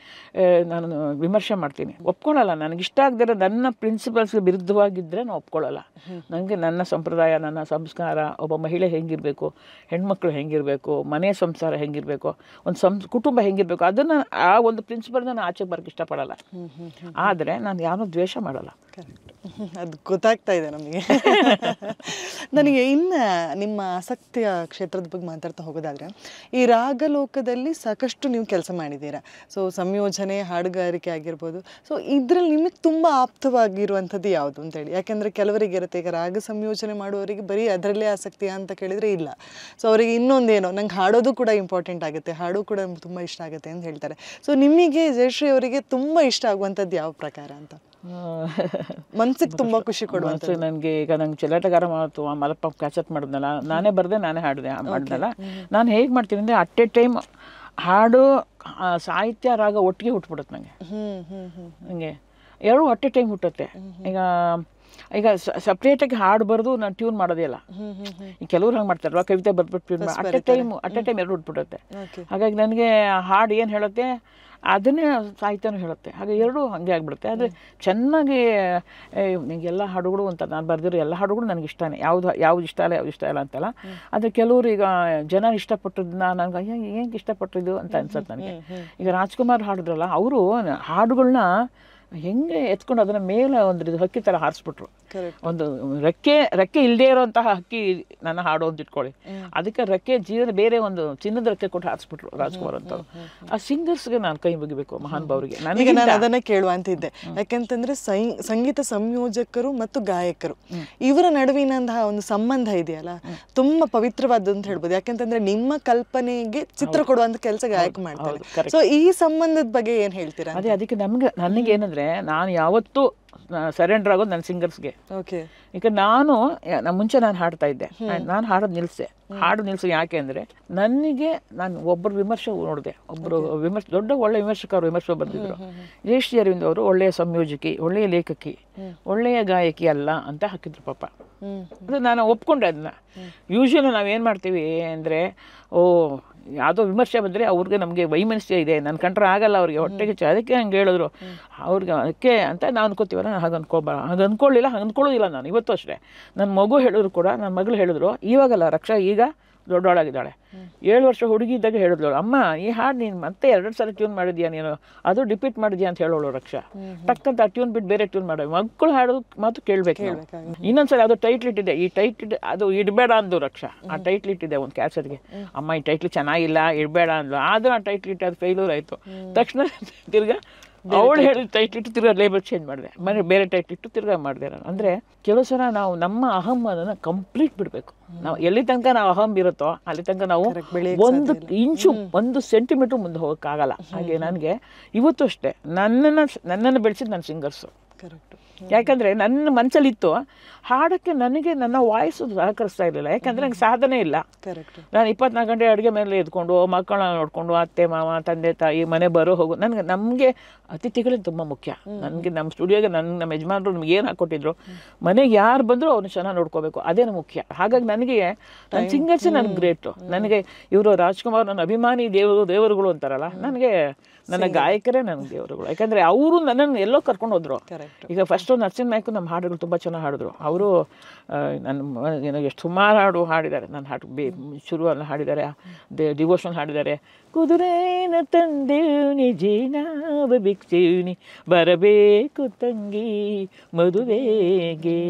ನಾನು ವಿಮರ್ಶೆ ಮಾಡ್ತೀನಿ, ಒಪ್ಕೊಳ್ಳಲ್ಲ. ನನಗಿಷ್ಟ ಆಗದಿರೋ ನನ್ನ ಪ್ರಿನ್ಸಿಪಲ್ಸ್ಗೆ ವಿರುದ್ಧವಾಗಿದ್ದರೆ ನಾನು ಒಪ್ಕೊಳ್ಳಲ್ಲ. ನನಗೆ ನನ್ನ ಸಂಪ್ರದಾಯ, ನನ್ನ ಸಂಸ್ಕಾರ, ಒಬ್ಬ ಮಹಿಳೆ ಹೆಂಗಿರಬೇಕು, ಹೆಣ್ಮಕ್ಳು ಹೆಂಗಿರಬೇಕು, ಮನೆ ಸಂಸಾರ ಹೆಂಗಿರಬೇಕು, ಒಂದು ಕುಟುಂಬ ಹೆಂಗಿರಬೇಕು, ಅದನ್ನು ಆ ಒಂದು ಪ್ರಿನ್ಸಿಪಲ್ ನಾನು ಆಚೆಗೆ ಬರೋಕ್ಕೆ ಇಷ್ಟಪಡಲ್ಲ. ಆದರೆ ನಾನು ಯಾರನ್ನೂ ದ್ವೇಷ ಮಾಡಲ್ಲ. ಕರೆಕ್ಟ್, ಅದು ಗೊತ್ತಾಗ್ತಾ ಇದೆ ನಮಗೆ. ನನಗೆ ಇನ್ನು ನಿಮ್ಮ ಆಸಕ್ತಿಯ ಕ್ಷೇತ್ರದ ಬಗ್ಗೆ ಮಾತಾಡ್ತಾ ಹೋಗೋದಾದರೆ, ಈ ರಾಗಲೋಕದಲ್ಲಿ ಸಾಕಷ್ಟು ನೀವು ಕೆಲಸ ಮಾಡಿದ್ದೀರಾ. ಸೊ ಸಂಯೋಜನೆ, ಹಾಡುಗಾರಿಕೆ ಆಗಿರ್ಬೋದು. ಸೊ ಇದರಲ್ಲಿ ನಿಮಗೆ ತುಂಬ ಆಪ್ತವಾಗಿರುವಂಥದ್ದು ಯಾವುದು ಅಂತೇಳಿ? ಯಾಕೆಂದರೆ ಕೆಲವರಿಗೆ ಇರುತ್ತೆ, ಈಗ ರಾಗ ಸಂಯೋಜನೆ ಮಾಡುವವರಿಗೆ ಬರೀ ಅದರಲ್ಲೇ ಆಸಕ್ತಿಯಾ ಅಂತ ಕೇಳಿದರೆ ಇಲ್ಲ. ಸೊ ಅವರಿಗೆ ಇನ್ನೊಂದೇನೋ, ನಂಗೆ ಹಾಡೋದು ಕೂಡ ಇಂಪಾರ್ಟೆಂಟ್ ಆಗುತ್ತೆ, ಹಾಡು ಕೂಡ ತುಂಬ ಇಷ್ಟ ಆಗುತ್ತೆ ಅಂತ ಹೇಳ್ತಾರೆ. ಸೊ ನಿಮಗೆ ಜಯಶ್ರೀ ಅವರಿಗೆ ತುಂಬ ಇಷ್ಟ ಆಗುವಂಥದ್ದು ಯಾವ ಪ್ರಕಾರ ಅಂತ, ಮನ್ಸಿಗೆ ತುಂಬ ಖುಷಿ ಕೊಡುವಂಥದ್ದು? ನನಗೆ ಈಗ ನಂಗೆ ಚೆಲ್ಲಾಟಗಾರ ಮಾತು ಮಲಪ್ಪ ಕ್ಯಾಸೆಟ್ ಮಾಡಿದ್ನಲ್ಲ, ನಾನೇ ಬರೆದೆ ನಾನೇ ಮಾಡಿದ್ನಲ್ಲ. ನಾನು ಹೇಗೆ ಮಾಡ್ತೀನಿ ಅಂದರೆ, ಅಟ್ ಎ ಟೈಮ್ ಹಾಡು ಸಾಹಿತ್ಯ ರಾಗ ಒಟ್ಟಿಗೆ ಹುಟ್ಬಿಡುತ್ತೆ ನನಗೆ. ನನಗೆ ಎರಡು ಅಟ್ ಎ ಟೈಮ್ ಹುಟ್ಟುತ್ತೆ. ಈಗ ಸಪ್ರೇಟಾಗಿ ಹಾಡು ಬರೆದು ನಾನು ಟ್ಯೂನ್ ಮಾಡೋದೇ ಇಲ್ಲ. ಈಗ ಕೆಲವ್ರು ಹಂಗೆ ಮಾಡ್ತಾರಲ್ವ, ಕವಿತೆ ಬರ್ಬಿಟ್ಟು ಟ್ಯೂನ್ ಮಾಡಿ ಅಟ್ ಎ ಟೈಮ್ ಎರಡು ಹುಟ್ಬಿಡುತ್ತೆ. ಹಾಗಾಗಿ ನನಗೆ ಹಾಡು ಏನು ಹೇಳುತ್ತೆ ಅದನ್ನೇ ಸಾಹಿತ್ಯನೂ ಹೇಳುತ್ತೆ. ಹಾಗೆ ಎರಡೂ ಹಾಗೆ ಆಗಿಬಿಡುತ್ತೆ. ಆದರೆ ಚೆನ್ನಾಗಿ ಎಲ್ಲ ಹಾಡುಗಳು ಅಂತ ನಾನು ಬರೆದಿರೋ ಎಲ್ಲ ಹಾಡುಗಳು ನನಗೆ ಇಷ್ಟನೇ. ಯಾವ್ದು ಇಷ್ಟ ಇಲ್ಲ ಅಂತಲ್ಲ. ಆದರೆ ಕೆಲವರು ಈಗ ಜನ ಇಷ್ಟಪಟ್ಟದನ್ನ ನನಗೆ ಅಯ್ಯೋ ಏನು ಇಷ್ಟಪಟ್ಟಿದ್ದು ಅಂತ ಅನ್ಸುತ್ತೆ ನನಗೆ. ಈಗ ರಾಜ್ಕುಮಾರ್ ಹಾಡಿದ್ರಲ್ಲ, ಅವರು ಹಾಡುಗಳನ್ನ ಹೆಂಗೆ ಎತ್ಕೊಂಡು ಅದನ್ನ ಮೇಲೆ ಒಂದು ಹಕ್ಕಿ ಥರ ಹಾರಿಸ್ಬಿಟ್ರು. ಒಂದು ರೆಕ್ಕೆ ಇಲ್ಲದೆ ಇರೋಂತಹ ಹಕ್ಕಿ ನನ್ನ ಹಾಡು ಅಂತ ಇಟ್ಕೊಳ್ಳಿ, ಅದಕ್ಕೆ ರೆಕ್ಕೆ ಬೇರೆ ಒಂದು ಚಿನ್ನದ ರೆಕ್ಕೆ ಕೊಟ್ಟು ಹಾರಿಸ್ಬಿಟ್ರು ರಾಜ್ಕುಮಾರ್ ಅಂತ. ಆ ಸಿಂಗರ್ಸ್ಗೆ ನಾನು ಕೈ ಮುಗಿಬೇಕು, ಮಹಾನ್ ಭಾವರಿಗೆ. ನನಗೆ ನಾನು ಅದನ್ನೇ ಕೇಳುವಂತಿದ್ದೆ. ಯಾಕೆಂತಂದ್ರೆ ಸಂಗೀತ ಸಂಯೋಜಕರು ಮತ್ತು ಗಾಯಕರು ಇವರ ನಡುವಿನಂತಹ ಒಂದು ಸಂಬಂಧ ಇದೆಯಲ್ಲ, ತುಂಬಾ ಪವಿತ್ರವಾದ್ದು ಅಂತ ಹೇಳ್ಬೋದು. ಯಾಕೆಂತಂದ್ರೆ ನಿಮ್ಮ ಕಲ್ಪನೆಗೆ ಚಿತ್ರ ಕೊಡುವಂತ ಕೆಲಸ ಗಾಯಕ ಮಾಡ್ತಾರೆ. ಸೊ ಈ ಸಂಬಂಧದ ಬಗ್ಗೆ ಏನ್ ಹೇಳ್ತೀರಾ? ಅದಕ್ಕೆ ನನಗೆ ಏನಂದ್ರೆ, ನಾನು ಯಾವತ್ತೂ ಸರೆಂಡರ್ ಆಗೋದು ನನ್ನ ಸಿಂಗರ್ಸ್ಗೆ. ಈಗ ನಾನು ಮುಂಚೆ ನಾನು ಹಾಡ್ತಾ ಇದ್ದೆ, ನಾನು ಹಾಡೋದು ನಿಲ್ಸೆ. ಯಾಕೆ ಅಂದರೆ, ನಾನು ಒಬ್ಬರು ವಿಮರ್ಶೆ ನೋಡಿದೆ. ಒಬ್ಬರು ದೊಡ್ಡ ಒಳ್ಳೆ ವಿಮರ್ಶೆ ಬಂದಿದ್ರು. ಜಯಶ್ರೀ ಅರವಿಂದ್ ಅವರು ಒಳ್ಳೆಯ ಸಂಯೋಜಕಿ, ಒಳ್ಳೆಯ ಲೇಖಕಿ, ಒಳ್ಳೆಯ ಗಾಯಕಿ ಅಲ್ಲ ಅಂತ ಹಾಕಿದ್ರು ಪಾಪ. ಅದು ನಾನು ಒಪ್ಕೊಂಡೆ. ಅದನ್ನ ಯೂಶಲಿ ನಾವೇನು ಮಾಡ್ತೀವಿ ಅಂದರೆ, ಯಾವುದೋ ವಿಮರ್ಶೆ ಬಂದರೆ ಅವ್ರಿಗೆ ನಮಗೆ ವೈಮನಸ್ಯ ಇದೆ, ನನ್ನ ಕಂಡ್ರೆ ಆಗಲ್ಲ ಅವ್ರಿಗೆ, ಹೊಟ್ಟೆಗೆ ಅದಕ್ಕೆ ಹಂಗೆ ಹೇಳಿದ್ರು ಅವ್ರಿಗೆ, ಅದಕ್ಕೆ ಅಂತ ನಾವು ಅನ್ಕೋತೀವಲ್ಲ. ಹಾಗೆ ಅಂದ್ಕೊಳ್ಳಿಲ್ಲ, ಹಾಗೆ ಅಂದ್ಕೊಳ್ಳೋದಿಲ್ಲ ನಾನು ಇವತ್ತು ಅಷ್ಟೇ. ನನ್ನ ಮಗು ಹೇಳಿದ್ರು ಕೂಡ, ನನ್ನ ಮಗಳು ಹೇಳಿದ್ರು, ಇವಾಗಲ್ಲ ರಕ್ಷಾ, ಈಗ ದೊಡ್ಡವಳಾಗಿದ್ದಾಳೆ, 7 ವರ್ಷ ಹುಡುಗಿ ಇದ್ದಾಗ ಹೇಳಿದ್ಳು, ಅಮ್ಮ ಈ ಹಾಡು ನೀನು ಮತ್ತೆ 2 ಸಲ ಟ್ಯೂನ್ ಮಾಡಿದ್ಯಾ ನೀನು, ಅದು ಡಿಪೀಟ್ ಮಾಡಿದ್ಯಾ ಅಂತ ಹೇಳೋಳು ರಕ್ಷಾ. ಟಕ್ಕಂತ ಆ ಟ್ಯೂನ್ ಬಿಟ್ಟು ಬೇರೆ ಟ್ಯೂನ್ ಮಾಡೋ, ಮಕ್ಕಳು ಹಾಡೋದು ಮಾತು ಕೇಳಬೇಕು. ಇನ್ನೊಂದ್ಸಲ ಅದು ಟೈಟ್ಲ್ ಇಟ್ಟಿದೆ, ಈ ಟೈಟ್ಲ್ ಅದು ಇಡಬೇಡ ಅಂದು ರಕ್ಷಾ. ಆ ಟೈಟ್ಲ್ ಇಟ್ಟಿದೆ ಒಂದು ಕ್ಯಾಸೆಟ್ಗೆ, ಅಮ್ಮ ಈ ಟೈಟ್ಲ್ ಚೆನ್ನಾಗಿಲ್ಲ ಇಡಬೇಡ ಅಂದ್ಲು. ಆದರೂ ಆ ಟೈಟ್ಲ್ ಇಟ್ಟು ಅದು ಫೇಲ್ಯೂರ್ ಆಯಿತು. ತಕ್ಷಣ ತಿರ್ಗಾ ಅವಳು ಹೇಳಿದ ಟೈಟ್ಲ್ ಇಟ್ಟು ತಿರ್ಗಾ ಲೇಬಲ್ ಚೇಂಜ್ ಮಾಡಿದೆ, ಬೇರೆ ಟೈಟ್ಲ್ ಇಟ್ಟು ತಿರ್ಗಾ ಮಾಡಿದೆ ನಾನು. ಅಂದರೆ ಕೆಲವು ಸಲ ನಾವು ನಮ್ಮ ಅಹಂ ಅದನ್ನು ಕಂಪ್ಲೀಟ್ ಬಿಡಬೇಕು. ನಾವು ಎಲ್ಲಿ ತನಕ ನಾವು ಅಹಂ ಇರುತ್ತೋ ಅಲ್ಲಿ ತನಕ ನಾವು 1 ಇಂಚು 1 ಸೆಂಟಿಮೀಟ್ರ್ ಮುಂದೆ ಹೋಗೋಕ್ಕಾಗಲ್ಲ. ಹಾಗೆ ನನಗೆ ಇವತ್ತು ಅಷ್ಟೇ ನನ್ನನ್ನು ಬೆಳೆಸಿದ್ದು ನನ್ನ ಸಿಂಗರ್ಸು. ಯಾಕಂದರೆ ನನ್ನ ಮನಸ್ಸಲ್ಲಿತ್ತು ಹಾಡೋಕ್ಕೆ, ನನಗೆ ನನ್ನ ವಾಯ್ಸು ಸಹಕರಿಸ್ತಾ ಇರಲಿಲ್ಲ. ಯಾಕಂದರೆ ನನಗೆ ಸಾಧನೆ ಇಲ್ಲ. ನಾನು 24 ಗಂಟೆ ಅಡುಗೆ ಮೇಲೆ ಎದ್ಕೊಂಡು, ಮಕ್ಕಳನ್ನ ನೋಡಿಕೊಂಡು, ಅತ್ತೆ ಮಾವ ತಂದೆ ತಾಯಿ ಮನೆ ಬರೋ ಹೋಗು. ನಮಗೆ ಅತಿಥಿಗಳೇ ತುಂಬ ಮುಖ್ಯ. ನನಗೆ ನಮ್ಮ ಸ್ಟುಡಿಯೋಗೆ ನಮ್ಮ ಯಜಮಾನರು ನಮ್ಗೆ ಏನು ಹಾಕ್ಕೊಟ್ಟಿದ್ರು, ಮನೆಗೆ ಯಾರು ಬಂದರೂ ಅವ್ರನ್ನ ಚೆನ್ನಾಗಿ ನೋಡ್ಕೋಬೇಕು, ಅದೇನು ಮುಖ್ಯ. ಹಾಗಾಗಿ ನನಗೆ ನನ್ನ ಸಿಂಗರ್ಸೇ ನನಗೆ ಗ್ರೇಟು. ನನಗೆ ಇವರು ರಾಜ್ಕುಮಾರ್ ನನ್ನ ಅಭಿಮಾನಿ ದೇವರುಗಳು ಅಂತಾರಲ್ಲ, ನನಗೆ ನನ್ನ ಗಾಯಕರೇ ನನಗೆ ದೇವರುಗಳು. ಯಾಕಂದರೆ ಅವರು ನನ್ನನ್ನು ಎಲ್ಲೋ ಕರ್ಕೊಂಡು ಹೋದ್ರು. ಈಗ ಫಸ್ಟು ನರಸಿಂಹ ನಾಯ್ಕು ನಮ್ಮ ಹಾಡುಗಳು ತುಂಬ ಚೆನ್ನಾಗಿ ಹಾಡಿದ್ರು. ಅವರು ನನ್ನ ಎಷ್ಟು ಸುಮಾರು ಹಾಡು ಹಾಡಿದ್ದಾರೆ. ನನ್ನ ಹಾಡು ಶುರುವಲ್ಲ ಹಾಡಿದ್ದಾರೆ, ಡಿವೋಷನ್ ಹಾಡಿದ್ದಾರೆ. ಕುದುರೇನ ತಂದೇವ್ನಿ ಜೀನಾವ ಭಿಕ್ಷೇವ್ನಿ, ಬರಬೇಕು ತಂಗಿ ಮದುವೆಗೆ,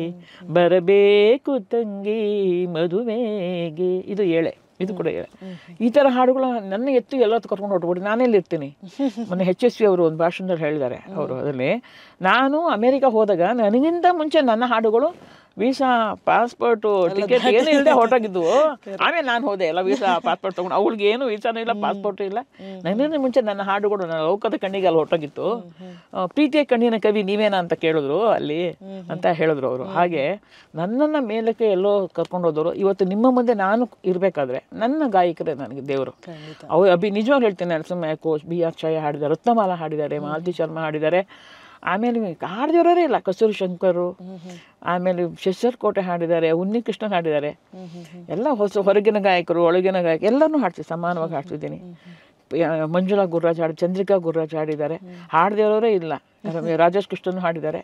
ಬರಬೇಕು ತಂಗಿ ಮದುವೆಗೆ. ಇದು ಏಳೆ, ಇದು ಕೂಡ ಹೇಳ. ಈ ಥರ ಹಾಡುಗಳು ನನ್ನ ಎತ್ತು ಎಲ್ಲ ಕರ್ಕೊಂಡು ಹೊಟ್ಬಿಟ್ಟು ನಾನೆಲ್ಲಿರ್ತೀನಿ. ಮೊನ್ನೆ HSV ಅವರು ಒಂದು ಭಾಷಣದಲ್ಲಿ ಹೇಳಿದ್ದಾರೆ. ಅವರು ಅದರಲ್ಲಿ, ನಾನು ಅಮೇರಿಕಾ ಹೋದಾಗ ನನಗಿಂತ ಮುಂಚೆ ನನ್ನ ಹಾಡುಗಳು ವೀಸಾ ಪಾಸ್ಪೋರ್ಟು ಟಿಕೆಟ್ ಏನು ಇಲ್ಲದೆ ಹೊರಟಾಗಿದ್ವು. ಆಮೇಲೆ ನಾನು ಹೋದೆ ಎಲ್ಲ ವೀಸಾ ಪಾಸ್ಪೋರ್ಟ್ ತೊಗೊಂಡು. ಅವಳಿಗೆ ಏನು ವೀಸಾನೂ ಇಲ್ಲ, ಪಾಸ್ಪೋರ್ಟು ಇಲ್ಲ. ನನಗಿಂತ ಮುಂಚೆ ನನ್ನ ಹಾಡುಗಳು ನನ್ನ ಲೋಕದ ಕಣ್ಣಿಗೆ ಅಲ್ಲಿ ಹೊರಟಾಗಿತ್ತು. ಪ್ರೀತಿಯ ಕಣ್ಣಿನ ಕವಿ ನೀವೇನಾ ಅಂತ ಕೇಳಿದ್ರು ಅಲ್ಲಿ ಅಂತ ಹೇಳಿದ್ರು ಅವರು. ಹಾಗೆ ನನ್ನನ್ನು ಮೇಲಕ್ಕೆ ಎಲ್ಲೋ ಕರ್ಕೊಂಡೋದವರು. ಇವತ್ತು ನಿಮ್ಮ ಮುಂದೆ ನಾನು ಇರಬೇಕಾದ್ರೆ ನನ್ನ ಗಾಯಕರೇ ನನಗೆ ದೇವರು. ಅವ್ರು ನಿಜವಾಗ್ಲೂ ಹೇಳ್ತೀನಿ, ನರಸಿಂಹ ಕೋಚ್, BR ಛಾಯಾ ಹಾಡಿದ್ದಾರೆ, ರತ್ನಮಾಲಾ ಹಾಡಿದ್ದಾರೆ, ಮಾಲತಿ ಶರ್ಮಾ ಹಾಡಿದ್ದಾರೆ. ಆಮೇಲೆ ಹಾಡ್ದಿರೋರೇ ಇಲ್ಲ, ಕಸ್ತೂರಿ ಶಂಕರು, ಆಮೇಲೆ ಶಶರ್ ಕೋಟೆ ಹಾಡಿದ್ದಾರೆ, ಉನ್ನಿಕೃಷ್ಣನ್ ಹಾಡಿದ್ದಾರೆ. ಎಲ್ಲ ಹೊರಗಿನ ಗಾಯಕರು, ಒಳಗಿನ ಗಾಯಕರು ಎಲ್ಲರೂ ಹಾಡ್ತೀವಿ, ಸಮಾನವಾಗಿ ಹಾಡ್ತಿದ್ದೀನಿ. ಮಂಜುಳಾ ಗುರುರಾಜ್ ಚಂದ್ರಿಕಾ ಗುರುರಾಜ್ ಹಾಡಿದ್ದಾರೆ. ಹಾಡ್ದಿರೋರೇ ಇಲ್ಲ. ರಾಜೇಶ್ ಕೃಷ್ಣನ್ ಹಾಡಿದ್ದಾರೆ,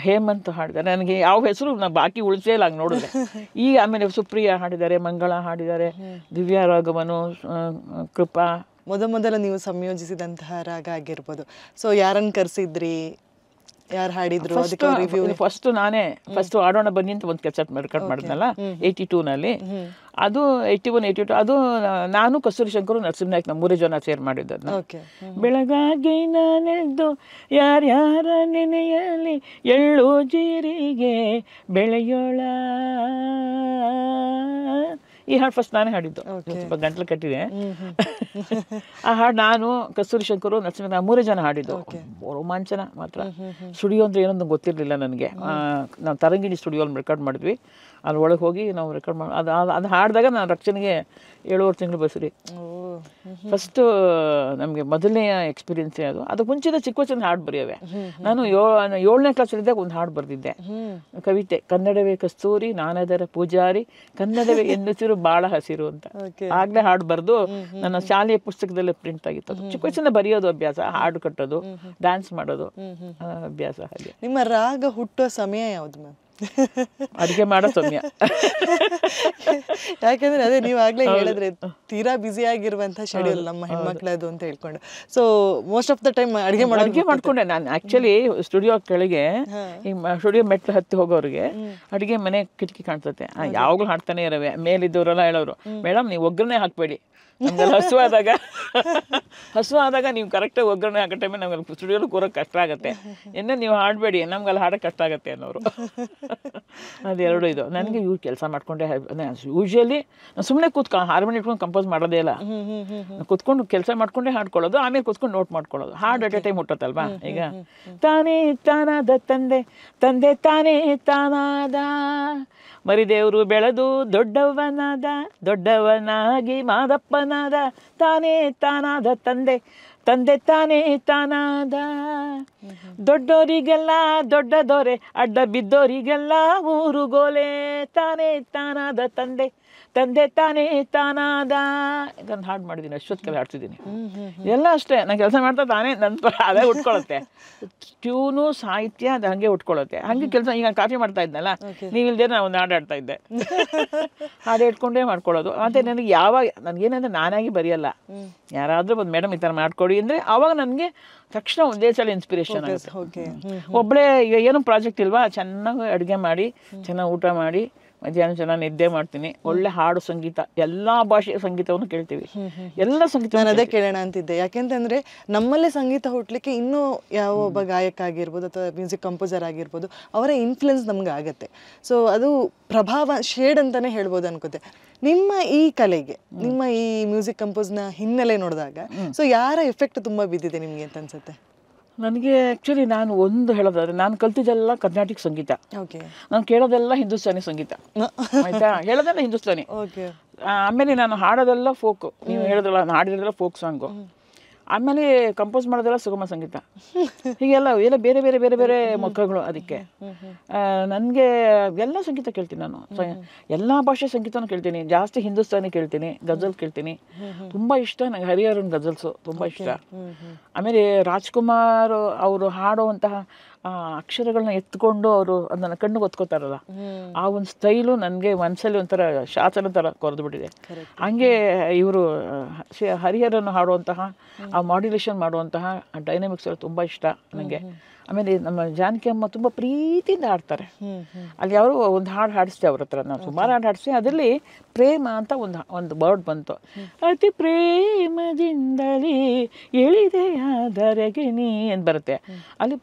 ಹೇಮಂತ್ ಹಾಡಿದ್ದಾರೆ. ನನಗೆ ಯಾವ ಹೆಸರು ನಾನು ಬಾಕಿ ಉಳಿಸೇ ಇಲ್ಲ ಹಂಗೆ ನೋಡಿದ್ರೆ. ಈಗ ಆಮೇಲೆ ಸುಪ್ರಿಯಾ ಹಾಡಿದ್ದಾರೆ, ಮಂಗಳ ಹಾಡಿದ್ದಾರೆ, ದಿವ್ಯಾ ರಾಘವನು, ಕೃಪಾ. ಮೊದಲು ನೀವು ಸಂಯೋಜಿಸಿದಂತಹ ರಾಗ ಆಗಿರ್ಬೋದು. ಸೊ ಯಾರನ್ನು ಕರೆಸಿದ್ರಿ, ಯಾರು ಹಾಡಿದ್ರು ಅದಕ್ಕೆ ರಿವ್ಯೂ? ಫಸ್ಟ್ ನಾನೇ ಫಸ್ಟ್ ಆಡೋಣ ಬನ್ನಿ ಅಂತ ಒಂದು ಕೆಸೆಟ್ ರೆಕಾರ್ಡ್ ಮಾಡಿದ್ನಲ್ಲ 82ನಲ್ಲಿ, ಅದು 81 82 ಅದು ನಾನು ಕಸ್ತೂರಿ ಶಂಕರು ನರಸಿಂಹನಾಯ್ಕ ನಮ್ಮ 3 ಜನ ಸೇರ್ ಮಾಡಿದ್ದನ್ನು. ಬೆಳಗಾಗಿ ನಾನೆದ್ದು ಯಾರ್ಯಾರ ನೆನೆಯಲಿ ಎಳ್ಳು ಜೀರಿಗೆ ಬೆಳೆಯೋಳ, ಈ ಹಾಡು ಫಸ್ಟ್ ನಾನೇ ಹಾಡಿದ್ದು, ಸ್ವಲ್ಪ ಗಂಟ್ಲು ಕಟ್ಟಿದೆ. ಆ ಹಾಡು ನಾನು ಕಸ್ತೂರಿ ಶಂಕರು ನರಸಿಂಹ 3 ಜನ ಹಾಡಿದ್ದು. ರೋಮಾಂಚನ ಮಾತ್ರ. ಸ್ಟುಡಿಯೋ ಅಂದ್ರೆ ಏನೊಂದು ಗೊತ್ತಿರಲಿಲ್ಲ ನನಗೆ. ನಾವು ತರಂಗಿಣಿ ಸ್ಟುಡಿಯೋಲ್ಲಿ ರೆಕಾರ್ಡ್ ಮಾಡಿದ್ವಿ. ಅಲ್ಲಿ ಒಳಗೆ ಹೋಗಿ ನಾವು ರೆಕಾರ್ಡ್ ಮಾಡಿ ಅದು ಹಾಡಿದಾಗ ನಾನು ರಕ್ಷಣೆಗೆ 7 ತಿಂಗಳು ಬಸ್ರಿ. ಫಸ್ಟು ನಮಗೆ ಮೊದಲನೇ ಎಕ್ಸ್ಪೀರಿಯನ್ಸೇ ಅದು. ಅದಕ್ಕೆ ಮುಂಚಿತ ಚಿಕ್ಕ ವಯಸ್ಸಿನ ಹಾಡು ಬರೆಯೋವೆ. ನಾನು 7ನೇ ಕ್ಲಾಸಲ್ಲಿದ್ದಾಗ ಒಂದು ಹಾಡು ಬರೆದಿದ್ದೆ, ಕವಿತೆ. ಕನ್ನಡವೇ ಕಸ್ತೂರಿ ನಾನದರ ಪೂಜಾರಿ, ಕನ್ನಡವೇ ಎನ್ನುತ್ತಿರು ಬಾಳ ಹಸಿರು ಅಂತ. ಆಗ್ಲೇ ಹಾಡು ಬರೆದು ನನ್ನ ಶಾಲೆಯ ಪುಸ್ತಕದಲ್ಲೇ ಪ್ರಿಂಟ್ ಆಗಿತ್ತು. ಚಿಕ್ಕ ವಯಸ್ಸಿಂದ ಬರೆಯೋದು ಅಭ್ಯಾಸ, ಹಾಡು ಕಟ್ಟೋದು, ಡ್ಯಾನ್ಸ್ ಮಾಡೋದು ಅಭ್ಯಾಸ. ಹಾಗೆ. ನಿಮ್ಮ ರಾಗ ಹುಟ್ಟುವ ಸಮಯ ಯಾವುದು ಮ್ಯಾಮ್? ಅಡುಗೆ ಮಾಡೋ ಸಮಯ. ಯಾಕಂದ್ರೆ ಅದೇ ನೀವು ಆಗ್ಲೇ ಹೇಳಿದ್ರೆ ತೀರಾ ಬ್ಯುಸಿ ಆಗಿರುವಂತಹ ಶೆಡ್ಯೂಲ್ ನಮ್ಮ ಹೆಣ್ಮಕ್ಳದು ಅಂತ ಹೇಳ್ಕೊಂಡು. So most of the time ಅಡುಗೆ ಮಾಡ್ಕೊಂಡೆ ನಾನು. ಆಕ್ಚುಲಿ ಸ್ಟುಡಿಯೋ ಕೆಳಗೆ ಸ್ಟುಡಿಯೋ ಮೆಟ್ಲು ಹತ್ತಿ ಹೋಗೋರಿಗೆ ಅಡುಗೆ ಮನೆ ಕಿಟಕಿ ಕಾಣ್ತತೆ. ಯಾವಾಗಲೂ ಹಾಡ್ತಾನೆ ಇರವೆ. ಮೇಲಿದ್ದವರೆಲ್ಲ ಹೇಳೋರು, ಮೇಡಮ್ ನೀವು ಒಗ್ಗರಣೆ ಹಾಕ್ಬೇಡಿ, ನಮ್ಗೆಲ್ಲ ಹಸು ಆದಾಗ ನೀವು ಕರೆಕ್ಟಾಗಿ ಒಗ್ಗರಣೆ ಹಾಕೋ ಟೈಮೆ ನಮ್ಗೆ ಸ್ಟುಡಿಯೋಲಿ ಕೂರೋಕೆ ಕಷ್ಟ ಆಗುತ್ತೆ. ಇನ್ನೂ ನೀವು ಹಾಡಬೇಡಿ, ನಮ್ಗೆಲ್ಲ ಹಾಡೋಕೆ ಕಷ್ಟ ಆಗುತ್ತೆ ಅನ್ನೋರು. ಅದೆರಡು ಇದು. ನನಗೆ ಇವು ಕೆಲಸ ಮಾಡ್ಕೊಂಡೆ ಯೂಶ್ವಲಿ ನಾನು ಸುಮ್ಮನೆ ಹಾರ್ಮೋನಿ ಇಟ್ಕೊಂಡು ಕಂಪೋಸ್ ಮಾಡೋದೇ ಇಲ್ಲ. ಕುತ್ಕೊಂಡು ಕೆಲಸ ಮಾಡ್ಕೊಂಡೆ ಹಾಡ್ಕೊಳ್ಳೋದು, ಆಮೇಲೆ ಕುತ್ಕೊಂಡು ನೋಟ್ ಮಾಡ್ಕೊಳ್ಳೋದು. ಹಾಡು ಅಟ್ ಎ ಟೈಮ್ ಹುಟ್ಟತ್ತಲ್ವಾ. ಈಗ ತಾನೇ ತಾನಾದ ತಂದೆ, ತಂದೆ ತಾನೇ ತಾನಾದ, ಮರಿದೇವರು ಬೆಳೆದು ದೊಡ್ಡವನಾದ, ದೊಡ್ಡವನಾಗಿ ಮಾದಪ್ಪನಾದ, ತಾನೇ ತಾನಾದ ತಂದೆ, ತಂದೆ ತಾನೇ ತಾನಾದ, ದೊಡ್ಡೋರಿಗೆಲ್ಲ ದೊಡ್ಡ ದೊರೆ, ಅಡ್ಡ ಬಿದ್ದೋರಿಗೆಲ್ಲ ಊರುಗೋಲೆ, ತಾನೇ ತಾನಾದ ತಂದೆ, ತಂದೆ ತಾನೇ ತಾನಾದ. ಇದೊಂದು ಹಾಡು ಮಾಡಿದ್ದೀನಿ, ಅಷ್ಟೊತ್ತಿಗೆ ಹಾಡ್ತಿದ್ದೀನಿ. ಎಲ್ಲ ಅಷ್ಟೇ, ನಾನು ಕೆಲಸ ಮಾಡ್ತಾ ತಾನೇ ನನ್ನ ಅದೇ ಉಟ್ಕೊಳ್ಳುತ್ತೆ. ಟ್ಯೂನು ಸಾಹಿತ್ಯ ಅದು ಹಂಗೆ ಉಟ್ಕೊಳ್ಳುತ್ತೆ. ಹಂಗೆ ಕೆಲಸ. ಈಗ ಕಾಫಿ ಮಾಡ್ತಾ ಇದ್ನಲ್ಲ, ನೀವಿಲ್ದೇ ನಾನು ಒಂದು ಹಾಡು ಆಡ್ತಾ ಇದ್ದೆ. ಹಾಡು ಇಟ್ಕೊಂಡೇ ಮಾಡ್ಕೊಳ್ಳೋದು. ಮತ್ತು ನನಗೆ ಯಾವಾಗ ನನಗೇನಂದ್ರೆ ನಾನಾಗಿ ಬರೆಯಲ್ಲ. ಯಾರಾದರೂ ಒಂದು ಮೇಡಮ್ ಈ ಥರ ಮಾಡ್ಕೊಡಿ ಅಂದರೆ ಆವಾಗ ನನಗೆ ತಕ್ಷಣ ಒಂದೇ ಸಲ ಇನ್ಸ್ಪಿರೇಷನ್ ಆಗುತ್ತೆ. ಒಬ್ಬಳೇ ಈಗ ಏನೂ ಪ್ರಾಜೆಕ್ಟ್ ಇಲ್ವಾ, ಚೆನ್ನಾಗಿ ಅಡುಗೆ ಮಾಡಿ, ಚೆನ್ನಾಗಿ ಊಟ ಮಾಡಿ, ಮಧ್ಯಾಹ್ನ ಚೆನ್ನಾಗಿ ನಿದ್ದೆ ಮಾಡ್ತೀನಿ. ಒಳ್ಳೆ ಹಾಡು ಸಂಗೀತ, ಎಲ್ಲ ಭಾಷೆಯ ಸಂಗೀತವನ್ನು ಕೇಳ್ತೀವಿ. ಎಲ್ಲ ಸಂಗೀತ ನಾನು ಅದೇ ಕೇಳೋಣ ಅಂತಿದ್ದೆ. ಯಾಕೆಂತಂದರೆ ನಮ್ಮಲ್ಲೇ ಸಂಗೀತ ಹುಟ್ಟಲಿಕ್ಕೆ ಇನ್ನೂ ಯಾವ ಒಬ್ಬ ಗಾಯಕ ಆಗಿರ್ಬೋದು ಅಥವಾ ಮ್ಯೂಸಿಕ್ ಕಂಪೋಸರ್ ಆಗಿರ್ಬೋದು, ಅವರ ಇನ್ಫ್ಲುಯೆನ್ಸ್ ನಮ್ಗೆ ಆಗುತ್ತೆ. ಸೊ ಅದು ಪ್ರಭಾವ ಶೇಡ್ ಅಂತಲೇ ಹೇಳ್ಬೋದು ಅನ್ಕೋತೆ. ನಿಮ್ಮ ಈ ಕಲೆಗೆ, ನಿಮ್ಮ ಈ ಮ್ಯೂಸಿಕ್ ಕಂಪೋಸ್ನ ಹಿನ್ನೆಲೆ ನೋಡಿದಾಗ ಸೊ ಯಾರ ಎಫೆಕ್ಟ್ ತುಂಬ ಬಿದ್ದಿದೆ ನಿಮಗೆ ಅಂತ ಅನ್ಸುತ್ತೆ? ನನಗೆ ಆ್ಯಕ್ಚುಲಿ ನಾನು ಒಂದು ಹೇಳೋದಾದ್ರೆ, ನಾನು ಕಲ್ತಿದ್ದೆಲ್ಲ ಕರ್ನಾಟಕ ಸಂಗೀತ. ನಾನು ಕೇಳೋದೆಲ್ಲ ಹಿಂದೂಸ್ತಾನಿ ಸಂಗೀತ, ಆಯಿತಾ, ಹೇಳೋದೆಲ್ಲ ಹಿಂದೂಸ್ತಾನಿ. ಆಮೇಲೆ ನಾನು ಹಾಡೋದೆಲ್ಲ ಫೋಕ್. ನೀವು ಹೇಳಿದ್ರಲ್ಲ, ನಾನು ಹಾಡಿದ್ರೆಲ್ಲ ಫೋಕ್ ಸಾಂಗು. ಆಮೇಲೆ ಕಂಪೋಸ್ ಮಾಡೋದೆಲ್ಲ ಸುಗಮ ಸಂಗೀತ. ಹೀಗೆಲ್ಲ ಎಲ್ಲ ಬೇರೆ ಬೇರೆ ಬೇರೆ ಬೇರೆ ಮಕ್ಕಳುಗಳು. ಅದಕ್ಕೆ ನನಗೆ ಎಲ್ಲ ಸಂಗೀತ ಕೇಳ್ತೀನಿ ನಾನು. ಎಲ್ಲ ಭಾಷೆ ಸಂಗೀತನೂ ಕೇಳ್ತೀನಿ. ಜಾಸ್ತಿ ಹಿಂದೂಸ್ತಾನಿ ಕೇಳ್ತೀನಿ, ಗಜಲ್ ಕೇಳ್ತೀನಿ. ತುಂಬ ಇಷ್ಟ ನನಗೆ ಹರಿಹರನ್ ಗಜಲ್ಸು ತುಂಬ ಇಷ್ಟ. ಆಮೇಲೆ ರಾಜ್ಕುಮಾರ್ ಅವರು ಹಾಡುವಂತಹ ಅಕ್ಷರಗಳನ್ನ ಎತ್ಕೊಂಡು ಅವರು ಅದನ್ನು ಕಣ್ಣಿಗೆ ಒತ್ಕೋತಾರಲ್ಲ, ಆ ಒಂದು ಸ್ಟೈಲು ನನಗೆ ಮನಸ್ಸಲ್ಲಿ ಒಂಥರ ಶಾಸನ ಥರ ಕೊರೆದು ಬಿಟ್ಟಿದೆ. ಹಂಗೆ ಇವರು ಹರಿಹರನ್ನು ಹಾಡುವಂತಹ ಆ ಮಾಡ್ಯುಲೇಷನ್ ಮಾಡುವಂತಹ ಡೈನಾಮಿಕ್ಸ್ ಎಲ್ಲ ತುಂಬ ಇಷ್ಟ ನನಗೆ. ಆಮೇಲೆ ನಮ್ಮ ಜಾನಕಿ ಅಮ್ಮ ತುಂಬ ಪ್ರೀತಿಯಿಂದ ಹಾಡ್ತಾರೆ. ಅಲ್ಲಿ ಅವರು ಒಂದು ಹಾಡು ಹಾಡಿಸ್ದೆ ಅವ್ರ ಹತ್ರ, ನಾನು ಸುಮಾರು ಹಾಡು ಹಾಡಿಸ್ದೆ. ಅದರಲ್ಲಿ ಪ್ರೇಮ ಅಂತ ಒಂದು ವರ್ಡ್ ಬಂತು. ಅತಿ ಪ್ರೇಮದಿಂದಲೇ ಎಳಿದೆಯಾದರೆಗೆ ನೀ ಅಂತ ಬರುತ್ತೆ. ಅಲ್ಲಿ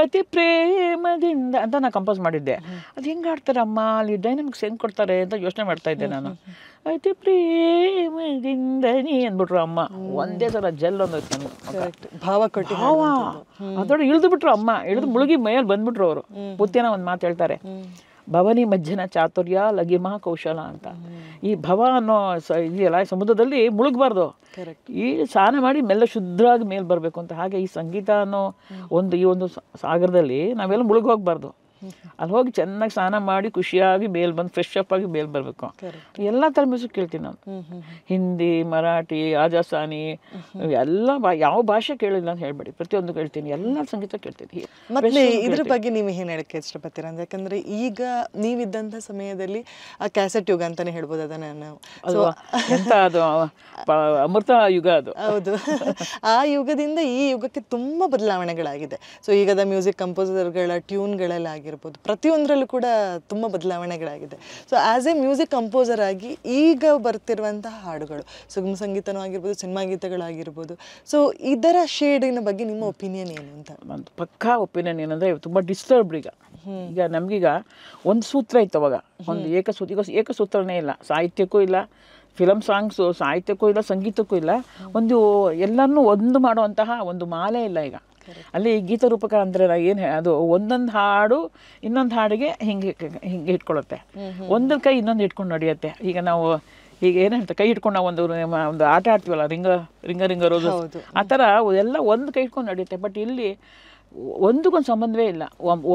ಅತಿ ಪ್ರೇಮದಿಂದ ಅಂತ ನಾನು ಕಂಪೋಸ್ ಮಾಡಿದ್ದೆ. ಅದು ಹೆಂಗೆ ಹಾಡ್ತಾರೆ ಅಮ್ಮ, ಅಲ್ಲಿ ಡೈನಾಮಿಕ್ಸ್ ಹೆಂಗೆ ಕೊಡ್ತಾರೆ ಅಂತ ಯೋಚನೆ ಮಾಡ್ತಾ ಇದ್ದೆ ನಾನು. ಅತಿ ಪ್ರೇಮದಿಂದ ನೀ ಅಂದ್ಬಿಟ್ರು ಅಮ್ಮ. ಒಂದೇ ಸಲ ಜಲ್ ಒಂದೋಯ್ತು ನನಗೆ, ಭಾವ ಅದೊಳಗೆ ಇಳಿದು ಬಿಟ್ರು ಅಮ್ಮ. ಇಳಿದು ಮುಳುಗಿ ಮೈಯಲ್ಲಿ ಬಂದ್ಬಿಟ್ರು ಅವರು. ಪುತ್ಯನ ಒಂದು ಮಾತು ಹೇಳ್ತಾರೆ, ಭವನಿ ಮಜ್ಜನ ಚಾತುರ್ಯ ಲಗಿಮಾ ಕೌಶಲ ಅಂತ. ಈ ಭವ ಅನ್ನೋ ಇದೆಯಲ್ಲ, ಸಮುದ್ರದಲ್ಲಿ ಮುಳುಗಬಾರ್ದು, ಈ ಸ್ನಾನ ಮಾಡಿ ಮೆಲ್ಲ ಶುದ್ಧವಾಗಿ ಮೇಲೆ ಬರಬೇಕು ಅಂತ. ಹಾಗೆ ಈ ಸಂಗೀತ ಅನ್ನೋ ಈ ಒಂದು ಸಾಗರದಲ್ಲಿ ನಾವೆಲ್ಲ ಮುಳುಗಿ ಹೋಗ್ಬಾರ್ದು. ಅಲ್ಲಿ ಹೋಗಿ ಚೆನ್ನಾಗಿ ಸ್ನಾನ ಮಾಡಿ ಖುಷಿಯಾಗಿ ಮೇಲ್ ಬಂದು ಫ್ರೆಶ್ ಅಪ್ ಆಗಿ ಮೇಲ್ ಬರಬೇಕು. ಎಲ್ಲ ಥರ ಮ್ಯೂಸಿಕ್ ಕೇಳ್ತೀನಿ ನಾನು. ಹಿಂದಿ, ಮರಾಠಿ, ರಾಜಸ್ಥಾನಿ, ಎಲ್ಲ ಯಾವ ಭಾಷೆ ಕೇಳಿಲ್ಲ ಅಂತ ಹೇಳ್ಬೇಡಿ, ಪ್ರತಿಯೊಂದು ಕೇಳ್ತೀನಿ, ಎಲ್ಲ ಸಂಗೀತ ಕೇಳ್ತೀನಿ. ಮತ್ತೆ ಇದ್ರ ಬಗ್ಗೆ ನೀವು ಏನು ಹೇಳಕ್ಕೆ ಇಷ್ಟಪಡ್ತೀರಾ ಅಂದ್ರೆ, ಯಾಕಂದ್ರೆ ಈಗ ನೀವಿದ್ದಂಥ ಸಮಯದಲ್ಲಿ ಆ ಕ್ಯಾಸೆಟ್ ಯುಗ ಅಂತಾನೆ ಹೇಳ್ಬೋದು ಅದನ್ನ ನಾವು. ಎಂತ ಅದು ಅಮೃತ ಯುಗ ಅದು. ಹೌದು. ಆ ಯುಗದಿಂದ ಈ ಯುಗಕ್ಕೆ ತುಂಬಾ ಬದಲಾವಣೆಗಳಾಗಿದೆ. ಸೊ ಈಗದ ಮ್ಯೂಸಿಕ್ ಕಂಪೋಸರ್ಗಳ ಟ್ಯೂನ್ಗಳೆಲ್ಲ ಆಗಿರ್ಬೋದು, ಪ್ರತಿಯೊಂದರಲ್ಲೂ ಕೂಡ ತುಂಬ ಬದಲಾವಣೆಗಳಾಗಿದೆ. So as a music composer ಆಗಿ ಈಗ ಬರ್ತಿರುವಂತಹ ಹಾಡುಗಳು, ಸುಗಮ ಸಂಗೀತನೂ ಆಗಿರ್ಬೋದು, ಸಿನಿಮಾ ಗೀತೆಗಳಾಗಿರ್ಬೋದು, ಸೊ ಇದರ ಶೇಡಿನ ಬಗ್ಗೆ ನಿಮ್ಮ ಒಪಿನಿಯನ್ ಏನು ಅಂತ? ಒಂದು ಪಕ್ಕಾ ಒಪಿನಿಯನ್ ಏನಂದರೆ, ತುಂಬ ಡಿಸ್ಟರ್ಬ್ಡ್ ಈಗ ನಮಗೀಗ ಒಂದು ಸೂತ್ರ ಇತ್ತು ಅವಾಗ, ಒಂದು ಏಕಸೂತ್ರ. ಈಗ ಏಕಸೂತ್ರನೇ ಇಲ್ಲ, ಸಾಹಿತ್ಯಕ್ಕೂ ಇಲ್ಲ, ಫಿಲಮ್ ಸಾಂಗ್ಸು ಸಾಹಿತ್ಯಕ್ಕೂ ಇಲ್ಲ, ಸಂಗೀತಕ್ಕೂ ಇಲ್ಲ, ಒಂದು ಎಲ್ಲರನ್ನೂ ಒಂದು ಮಾಡುವಂತಹ ಒಂದು ಮಾಲೆ ಇಲ್ಲ ಈಗ. ಅಲ್ಲಿ ಗೀತರೂಪಕ ಅಂದರೆ ಏನು, ಅದು ಒಂದೊಂದು ಹಾಡು ಇನ್ನೊಂದು ಹಾಡಿಗೆ ಹಿಂಗೆ ಇಟ್ಕೊಳ್ಳುತ್ತೆ, ಒಂದೊಂದು ಕೈ ಇನ್ನೊಂದು ಇಟ್ಕೊಂಡು ನಡೆಯುತ್ತೆ. ಈಗ ನಾವು ಈಗ ಏನು ಹೇಳ್ತಾರೆ, ಕೈ ಇಟ್ಕೊಂಡು ನಾವು ಒಂದು ಆಟ ಆಡ್ತೀವಲ್ಲ, ರಿಂಗ ರೋಸು, ಆ ಥರ ಎಲ್ಲ ಒಂದು ಕೈ ಇಟ್ಕೊಂಡು ನಡೆಯುತ್ತೆ. ಬಟ್ ಇಲ್ಲಿ ಒಂದಕ್ಕೊಂದು ಸಂಬಂಧವೇ ಇಲ್ಲ.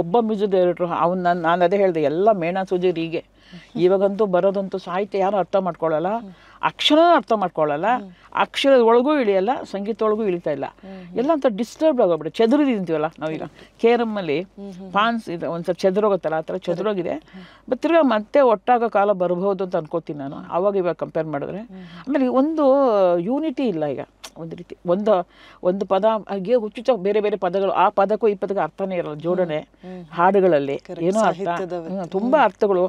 ಒಬ್ಬ ಮ್ಯೂಸಿಕ್ ಡೈರೆಕ್ಟ್ರು ನಾನು ಅದೇ ಹೇಳಿದೆ, ಎಲ್ಲ ಮೇಣಾ ಸುಜೀರ್ ಹೀಗೆ. ಇವಾಗಂತೂ ಬರೋದಂತೂ ಸಾಹಿತ್ಯ ಯಾರು ಅರ್ಥ ಮಾಡ್ಕೊಳ್ಳಲ್ಲ, ಅಕ್ಷರನೂ ಅರ್ಥ ಮಾಡ್ಕೊಳ್ಳಲ್ಲ, ಅಕ್ಷರದ ಒಳಗೂ ಇಳಿಯಲ್ಲ, ಸಂಗೀತ ಒಳಗೂ ಇಳಿತಾ ಇಲ್ಲ, ಎಲ್ಲ ಅಂತ ಡಿಸ್ಟರ್ಬ್ ಆಗೋಗ್ಬಿಟ್ಟು ಚೆದರಿದಿಂತೀವಲ್ಲ ನಾವೀಗ. ಕೇರಮ್ಮಲ್ಲಿ ಪಾನ್ಸ್ ಇದೆ, ಒಂದ್ಸಲ ಚೆದರೋಗುತ್ತಲ್ಲ, ಆ ಥರ ಚೆದರೋಗಿದೆ. ಬಟ್ ತಿರ್ಗಾ ಮತ್ತೆ ಒಟ್ಟಾಗೋ ಕಾಲ ಬರ್ಬೋದು ಅಂತ ಅನ್ಕೋತೀನಿ ನಾನು, ಆವಾಗ ಇವಾಗ ಕಂಪೇರ್ ಮಾಡಿದ್ರೆ. ಆಮೇಲೆ ಒಂದು ಯೂನಿಟಿ ಇಲ್ಲ ಈಗ. ಒಂದು ರೀತಿ ಒಂದು ಪದ ಹಾಗೆ ಹುಚ್ಚುಚ್ಚ ಬೇರೆ ಬೇರೆ ಪದಗಳು, ಆ ಪದಕ್ಕೂ ಈ ಪದಕ್ಕೂ ಅರ್ಥನೇ ಇರಲ್ಲ, ಜೋಡಣೆ ಹಾಡುಗಳಲ್ಲಿ ಏನೋ ಅರ್ಥ, ತುಂಬ ಅರ್ಥಗಳು,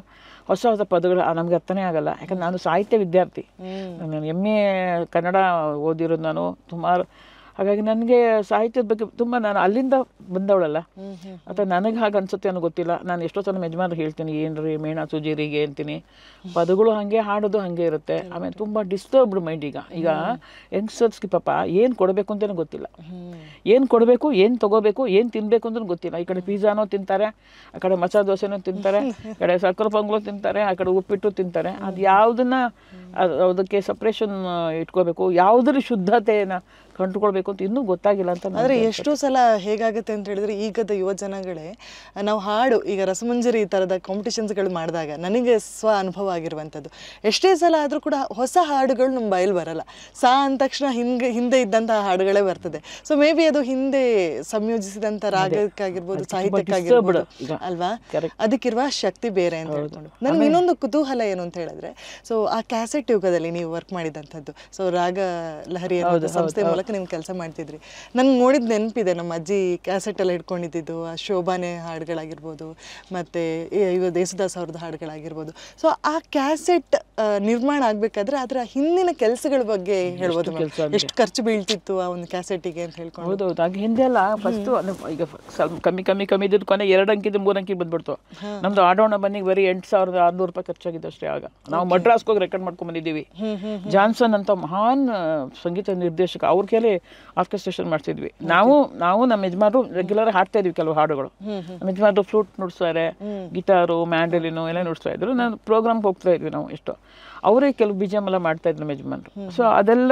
ಹೊಸ ಪದಗಳು ನಮಗೆ ಅರ್ಥನೇ ಆಗಲ್ಲ. ಯಾಕಂದ್ರೆ ನಾನು ಸಾಹಿತ್ಯ ವಿದ್ಯಾರ್ಥಿ, ನಾನು MA ಕನ್ನಡ ಓದಿರೋದು ನಾನು ಸುಮಾರು. ಹಾಗಾಗಿ ನನಗೆ ಸಾಹಿತ್ಯದ ಬಗ್ಗೆ ತುಂಬ, ನಾನು ಅಲ್ಲಿಂದ ಬಂದವಳಲ್ಲ, ಅಥವಾ ನನಗೆ ಹಾಗೆ ಅನ್ಸುತ್ತೆ ಅನ್ನೋ ಗೊತ್ತಿಲ್ಲ. ನಾನು ಎಷ್ಟೋ ಸಲ ಯಜಮಾನ್ರು ಹೇಳ್ತೀನಿ, ಏನ್ರಿ ಮೇಣಾ ಸುಜೀರಿಗೆ ಅಂತೀನಿ, ಪದಗಳು ಹಾಗೆ, ಹಾಡೋದು ಹಾಗೆ ಇರುತ್ತೆ. ಆಮೇಲೆ ತುಂಬ ಡಿಸ್ಟರ್ಬ್ಡ್ ಮೈಂಡ್ ಈಗ ಯಂಗ್ಸ್ಟರ್ಸ್ಗೆ ಪಾಪ ಏನು ಕೊಡಬೇಕು ಅಂತಲೇ ಗೊತ್ತಿಲ್ಲ, ಏನು ಕೊಡಬೇಕು, ಏನು ತೊಗೋಬೇಕು, ಏನು ತಿನ್ನಬೇಕು ಅಂತಲೂ ಗೊತ್ತಿಲ್ಲ. ಈ ಕಡೆ ಪಿಜ್ಜಾನೋ ತಿಂತಾರೆ, ಆ ಕಡೆ ಮಸಾಲೆ ದೋಸೆನೂ ತಿಂತಾರೆ, ಈ ಕಡೆ ಸಕ್ಕರೆ ಪೊಂಗಲು ತಿಂತಾರೆ, ಆ ಕಡೆ ಉಪ್ಪಿಟ್ಟು ತಿಂತಾರೆ. ಅದು ಯಾವುದನ್ನ ಅದಕ್ಕೆ ಸಪ್ರೇಷನ್ ಇಟ್ಕೋಬೇಕು, ಯಾವುದ್ರ ಶುದ್ಧತೆಯನ್ನು ಕಂಡುಕೊಳ್ಬೇಕು ಅಂತ ಇನ್ನೂ ಗೊತ್ತಾಗಿಲ್ಲ ಅಂತ. ಆದರೆ ಎಷ್ಟೋ ಸಲ ಹೇಗಾಗುತ್ತೆ ಅಂತ ಹೇಳಿದ್ರೆ, ಈಗದ ಯುವ ಜನಗಳೇ ನಾವು ಹಾಡು, ಈಗ ರಸಮಂಜರಿ ಈ ಥರದ ಕಾಂಪಿಟೇಷನ್ಸ್ಗಳು ಮಾಡಿದಾಗ ನನಗೆ ಅನುಭವ ಆಗಿರುವಂಥದ್ದು, ಎಷ್ಟೇ ಸಲ ಆದರೂ ಕೂಡ ಹೊಸ ಹಾಡುಗಳು ನಮ್ಮ ಬಯಲು ಬರಲ್ಲ. ಸಾ ಅಂದ ತಕ್ಷಣ ಹಿಂದೆ ಇದ್ದಂತಹ ಹಾಡುಗಳೇ ಬರ್ತದೆ. ಸೊ ಮೇ ಬಿ ಅದು ಹಿಂದೆ ಸಂಯೋಜಿಸಿದಂಥ ರಾಗಕ್ಕಾಗಿರ್ಬೋದು, ಸಾಹಿತ್ಯಕ್ಕಾಗಿರ್ಬೋದು ಅಲ್ವಾ, ಅದಕ್ಕಿರುವ ಶಕ್ತಿ ಬೇರೆ ಅಂತ ಹೇಳ್ಕೊಂಡು. ನನಗೆ ಇನ್ನೊಂದು ಕುತೂಹಲ ಏನು ಅಂತ ಹೇಳಿದ್ರೆ, ಸೊ ಆ ಕ್ಯಾಸೆಟ್ ಯುಗದಲ್ಲಿ ನೀವು ವರ್ಕ್ ಮಾಡಿದಂಥದ್ದು, ಸೊ ರಾಗ ಲಹರಿ ಅನ್ನೋ ಸಂಸ್ಥೆ ಮೂಲಕ ನೀವು ಕೆಲಸ ಮಾಡ್ತಿದ್ರಿ. ನನ್ಗೆ ನೋಡಿದ ನೆನಪಿದೆ, ನಮ್ಮ ಅಜ್ಜಿ ಕ್ಯಾಸೆಟ್ ಎಲ್ಲ ಇಟ್ಕೊಂಡಿದ್ದು, ಆ ಶೋಭಾನೆ ಹಾಡುಗಳಾಗಿರ್ಬೋದು, ಮತ್ತೆ ಇವ ದೇಸದಾಸ್ ಅವ್ರದ್ದು ಹಾಡುಗಳಾಗಿರ್ಬೋದು. ಸೊ ಆ ಕ್ಯಾಸೆಟ್ ನಿರ್ಮಾಣ ಆಗ್ಬೇಕಾದ್ರೆ ಅದರ ಹಿಂದಿನ ಕೆಲಸಗಳ ಬಗ್ಗೆ ಹೇಳ್ಬೋದು, ಎಷ್ಟು ಖರ್ಚು ಬೀಳ್ತಿತ್ತು ಆ ಒಂದು ಕ್ಯಾಸೆಟಿಗೆ ಅಂತ ಹೇಳ್ಕೊಂಡು. ಹೌದೌದು, ಆಗ ಹಿಂದೆ ಎಲ್ಲ ಫಸ್ಟು ಈಗ ಸ್ವಲ್ಪ ಕಮ್ಮಿ ಇದ್ದಿದ್ದು ಕೊನೆ 2 ಅಂಕಿದ್ದು 3 ಅಂಕಿ ಬಂದ್ಬಿಡ್ತು. ನಮ್ದು ಆಡೋಣ ಬನ್ನಿಗೆ ಬರೀ 8,600 ರೂಪಾಯಿ ಖರ್ಚಾಗಿದ್ದು ಅಷ್ಟೇ. ಆಗ ನಾವು ಮಡ್ರಾಸ್ಗೆ ಹೋಗಿ ರೆಕಾರ್ಡ್ ಮಾಡ್ಕೊಂಡ್ ಬಂದಿದ್ದೀವಿ. ಜಾನ್ಸನ್ ಅಂತ ಮಹಾನ್ ಸಂಗೀತ ನಿರ್ದೇಶಕ, ಅವ್ರ ಕೇಳಿ ಆರ್ಕೆಸ್ಟ್ರೇಷನ್ ಮಾಡ್ತಿದ್ವಿ. ನಾವು ನಮ್ಮ ಯಜಮಾನರು ರೆಗ್ಯುಲರ್ ಹಾಡ್ತಾ ಇದ್ವಿ ಕೆಲವು ಹಾಡುಗಳು. ನಮ್ಮ ಯಜಮಾನರು ಫ್ಲೂಟ್ ನುಡಿಸ್ತಾರೆ, ಗಿಟಾರು, ಮ್ಯಾಂಡಲಿನು ಎಲ್ಲ ನುಡಿಸ್ತಾ ಇದ್ರು. ನಾನು ಪ್ರೋಗ್ರಾಮ್ಗೆ ಹೋಗ್ತಾ ಇದ್ವಿ ನಾವು ಎಷ್ಟೋ. ಅವರೇ ಕೆಲವು BGM ಎಲ್ಲ ಮಾಡ್ತಾ ಇದ್ರು ನಮ್ಮ ಯಜಮಾನರು. ಸೊ ಅದೆಲ್ಲ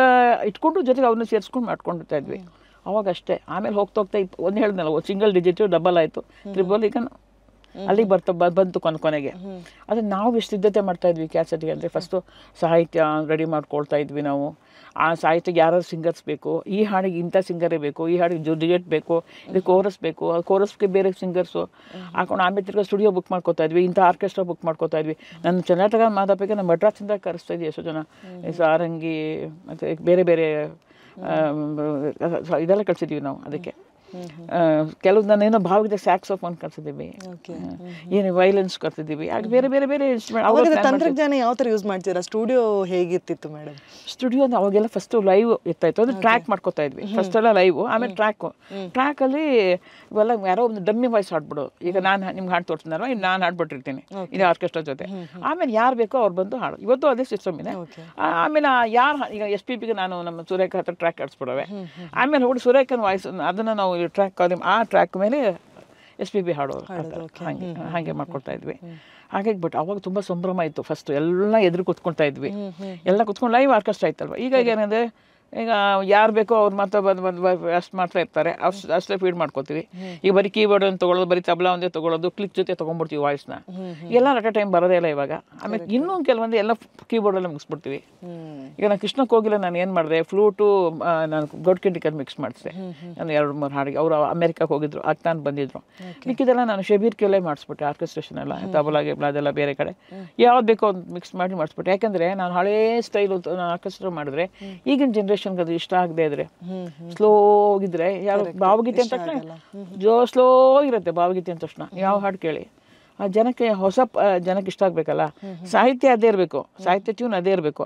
ಇಟ್ಕೊಂಡು ಜೊತೆಗೆ ಅವ್ರನ್ನ ಸೇರಿಸ್ಕೊಂಡು ಮಾಡ್ಕೊಂಡಿರ್ತಾ ಇದ್ವಿ ಅವಾಗ ಅಷ್ಟೇ. ಆಮೇಲೆ ಹೋಗ್ತಾ ಒಂದು ಹೇಳಿದ್ನಲ್ಲ, ಸಿಂಗಲ್ ಡಿಜಿಟ್, ಡಬಲ್ ಆಯಿತು, ಟ್ರಿಬಲ್, ಈಗ ಅಲ್ಲಿಗೆ ಬಂತು ಕೊನೆಗೆ. ಆದರೆ ನಾವು ಎಷ್ಟು ಸಿದ್ಧತೆ ಮಾಡ್ತಾ ಇದ್ವಿ ಕ್ಯಾಸೆಟ್ಗೆ ಅಂದರೆ, ಫಸ್ಟು ಸಾಹಿತ್ಯ ರೆಡಿ ಮಾಡ್ಕೊಳ್ತಾ ಇದ್ವಿ ನಾವು. ಆ ಸಾಹಿತ್ಯಕ್ಕೆ ಯಾರು ಸಿಂಗರ್ಸ್ ಬೇಕು, ಈ ಹಾಡಿಗೆ ಇಂಥ ಸಿಂಗರೇ ಬೇಕು, ಈ ಹಾಡಿಗೆ ಡಿಜೆಟ್ ಬೇಕು, ಇದಕ್ಕೆ ಕೋರಸ್ ಬೇಕು, ಆ ಕೋರಸ್ಗೆ ಬೇರೆ ಸಿಂಗರ್ಸು ಹಾಕೊಂಡು ಆಮೇಲೆ ತಿರ್ಗಾ ಸ್ಟುಡಿಯೋ ಬುಕ್ ಮಾಡ್ಕೋತಾ ಇದ್ವಿ, ಇಂಥ ಆರ್ಕೆಸ್ಟ್ರಾ ಬುಕ್ ಮಾಡ್ಕೋತಾ ಇದ್ವಿ. ನನ್ನ ಕರ್ನಾಟಕ ಮಾತಾಡಬೇಕು, ನಮ್ಮ ಮಡ್ರಾಸಿಂದ ಕರೆಸ್ತಾ ಇದ್ವಿ ಎಷ್ಟೋ ಜನ, ಸಾರಂಗಿ ಮತ್ತು ಬೇರೆ ಬೇರೆ ಇದೆಲ್ಲ ಕಳಿಸಿದ್ವಿ ನಾವು. ಅದಕ್ಕೆ ಕೆಲವು ನಾನೇನೋ ಭಾವಗೀತೆ ಸ್ಯಾಕ್ಸೋಫೋನ್ ಕಲ್ಸಿದ್ದೀವಿ, ಏನು ವೈಲೆನ್ಸ್ ಕಲ್ತಿದ್ದೀವಿ, ಹಾಗೆ ಬೇರೆ ಬೇರೆ ಬೇರೆ ಇನ್ಸ್ಟ್ರೂಮೆಂಟ್. ತಂತ್ರಜ್ಞಾನ ಯಾವ ಥರ ಯೂಸ್ ಮಾಡ್ತೀರಾ? Studio ಹೇಗಿರ್ತಿತ್ತು madam? ಸ್ಟುಡಿಯೋ ಅಂದ್ರೆ ಅವಾಗೆಲ್ಲ ಫಸ್ಟು ಲೈವ್ ಇರ್ತಾಯಿತ್ತು, ಅಂದರೆ ಟ್ರ್ಯಾಕ್ ಮಾಡ್ಕೋತಾ ಇದ್ವಿ. ಫಸ್ಟ್ ಎಲ್ಲ ಲೈವು, ಆಮೇಲೆ ಟ್ರ್ಯಾಕಲ್ಲಿ ಇವೆಲ್ಲ ಯಾರೋ ಒಂದು ಡಮ್ಮಿ ವಾಯ್ಸ್ ಹಾಡ್ಬಿಡು. ಈಗ ನಾನು ನಿಮ್ಗೆ ಹಾಡು ತೋರಿಸ್ತಾರೋ, ಇನ್ನು ನಾನು ಹಾಡ್ಬಿಟ್ಟಿರ್ತೀನಿ ಇದು ಆರ್ಕೆಸ್ಟ್ರಾ ಜೊತೆ. ಆಮೇಲೆ ಯಾರು ಬೇಕೋ ಅವ್ರು ಬಂದು ಹಾಡು. ಇವತ್ತು ಅದೇ ಸಿಸ್ಟಮ್ ಇದೆ. ಆಮೇಲೆ ಯಾರು ಈಗ SPBಗೆ ನಾನು ನಮ್ಮ ಸುರೇಖ ಹತ್ರ ಟ್ರ್ಯಾಕ್ ಆಡಿಸ್ಬಿಡವೆ, ಆಮೇಲೆ ಹೋಗಿ ಸುರೇಖನ ವಾಯ್ಸ್ ಅದನ್ನು ನಾವು ಟ್ರ್ಯಾಕ್ ಆ ಟ್ರ್ಯಾಕ್ ಮೇಲೆ SPB ಹಾಡೋರು, ಹಾಗೆ ಮಾಡ್ಕೊಳ್ತಾ ಇದ್ವಿ. ಹಾಗಾಗಿ ಬಟ್ ಅವಾಗ ತುಂಬ ಸಂಭ್ರಮ ಇತ್ತು. ಫಸ್ಟ್ ಎಲ್ಲ ಎದುರು ಕುತ್ಕೊಳ್ತಾ ಇದ್ವಿ, ಎಲ್ಲ ಕುತ್ಕೊಂಡು ಲೈವ್ ಆರ್ಕೆಸ್ಟ್ರಾ ಇತ್ತಲ್ವ. ಈಗ ಏನಂದರೆ ಈಗ ಯಾರು ಬೇಕೋ ಅವ್ರು ಮಾತ್ರ ಬಂದು ಅಷ್ಟು ಮಾತ್ರ ಇರ್ತಾರೆ, ಅಷ್ಟೇ ಫೀಡ್ ಮಾಡ್ಕೋತೀವಿ. ಈಗ ಬರೀ ಕೀಬೋರ್ಡ್ ಅಂತ ತೊಗೊಳ್ಳೋದು, ಬರೀ ತಬಲಾ ಒಂದೇ ತೊಗೊಳ್ಳೋದು, ಕ್ಲಿಕ್ ಜೊತೆ ತೊಗೊಂಡ್ಬಿಡ್ತೀವಿ ವಾಯ್ಸ್ನ. ಎಲ್ಲ ಅಟ್ ಟೈಮ್ ಬರೋದೇ ಇಲ್ಲ ಇವಾಗ. ಆಮೇಲೆ ಇನ್ನೂ ಕೆಲವೊಂದು ಎಲ್ಲ ಕೀಬೋರ್ಡಲ್ಲೇ ಮುಗಿಸ್ಬಿಡ್ತೀವಿ. ಈಗ ನಾನು ಕೃಷ್ಣಕ್ಕೆ ಹೋಗಿಲ್ಲ, ನಾನು ಏನು ಮಾಡಿದೆ, ಫ್ಲೂಟು ನಾನು ಗೋಡ್ಕಿಂಡಿಕಲ್ ಮಿಕ್ಸ್ ಮಾಡಿಸಿದೆ. ನಾನು 2-3 ಹಾಡಿಗೆ. ಅವರು ಅಮೆರಿಕಕ್ಕೆ ಹೋಗಿದ್ರು, ನಾನು ಬಂದಿದ್ರು. ಮಿಕ್ಕಿದೆಲ್ಲ ನಾನು ಶಬೀರ್ ಕೆಲ್ಲೇ ಮಾಡಿಸ್ಬಿಟ್ಟೆ, ಆರ್ಕೆಸ್ಟ್ರೇಷನ್ ಎಲ್ಲ ತಬಲಾ ಗಿಬ್ಲಾ ಅದೆಲ್ಲ ಬೇರೆ ಕಡೆ ಯಾವ್ದು ಬೇಕೋ ಒಂದು ಮಿಕ್ಸ್ ಮಾಡಿ ಮಾಡಿಸ್ಬಿಟ್ಟೆ. ಯಾಕಂದರೆ ನಾನು ಹಳೇ ಸ್ಟೈಲು ಆರ್ಕೆಸ್ಟ್ರಾ ಮಾಡಿದ್ರೆ ಈಗಿನ ಜನ್ರೇಷನ್ಗೆ ಅದು ಇಷ್ಟ ಆಗದೆ ಇದ್ರೆ, ಸ್ಲೋ ಹೋಗಿದ್ರೆ ಯಾರು ಭಾವಗೀತೆ ಅಂತ ತಕ್ಷಣ ಸ್ಲೋ ಇರುತ್ತೆ. ಭಾವಗೀತೆ ಅಂದ ತಕ್ಷಣ ಯಾವ ಹಾಡು ಕೇಳಿ ಆ ಜನಕ್ಕೆ ಹೊಸ ಜನಕ್ಕೆ ಇಷ್ಟ ಆಗಬೇಕಲ್ಲ. ಸಾಹಿತ್ಯ ಅದೇ ಇರಬೇಕು, ಸಾಹಿತ್ಯ ಟ್ಯೂನ್ ಅದೇ ಇರಬೇಕು.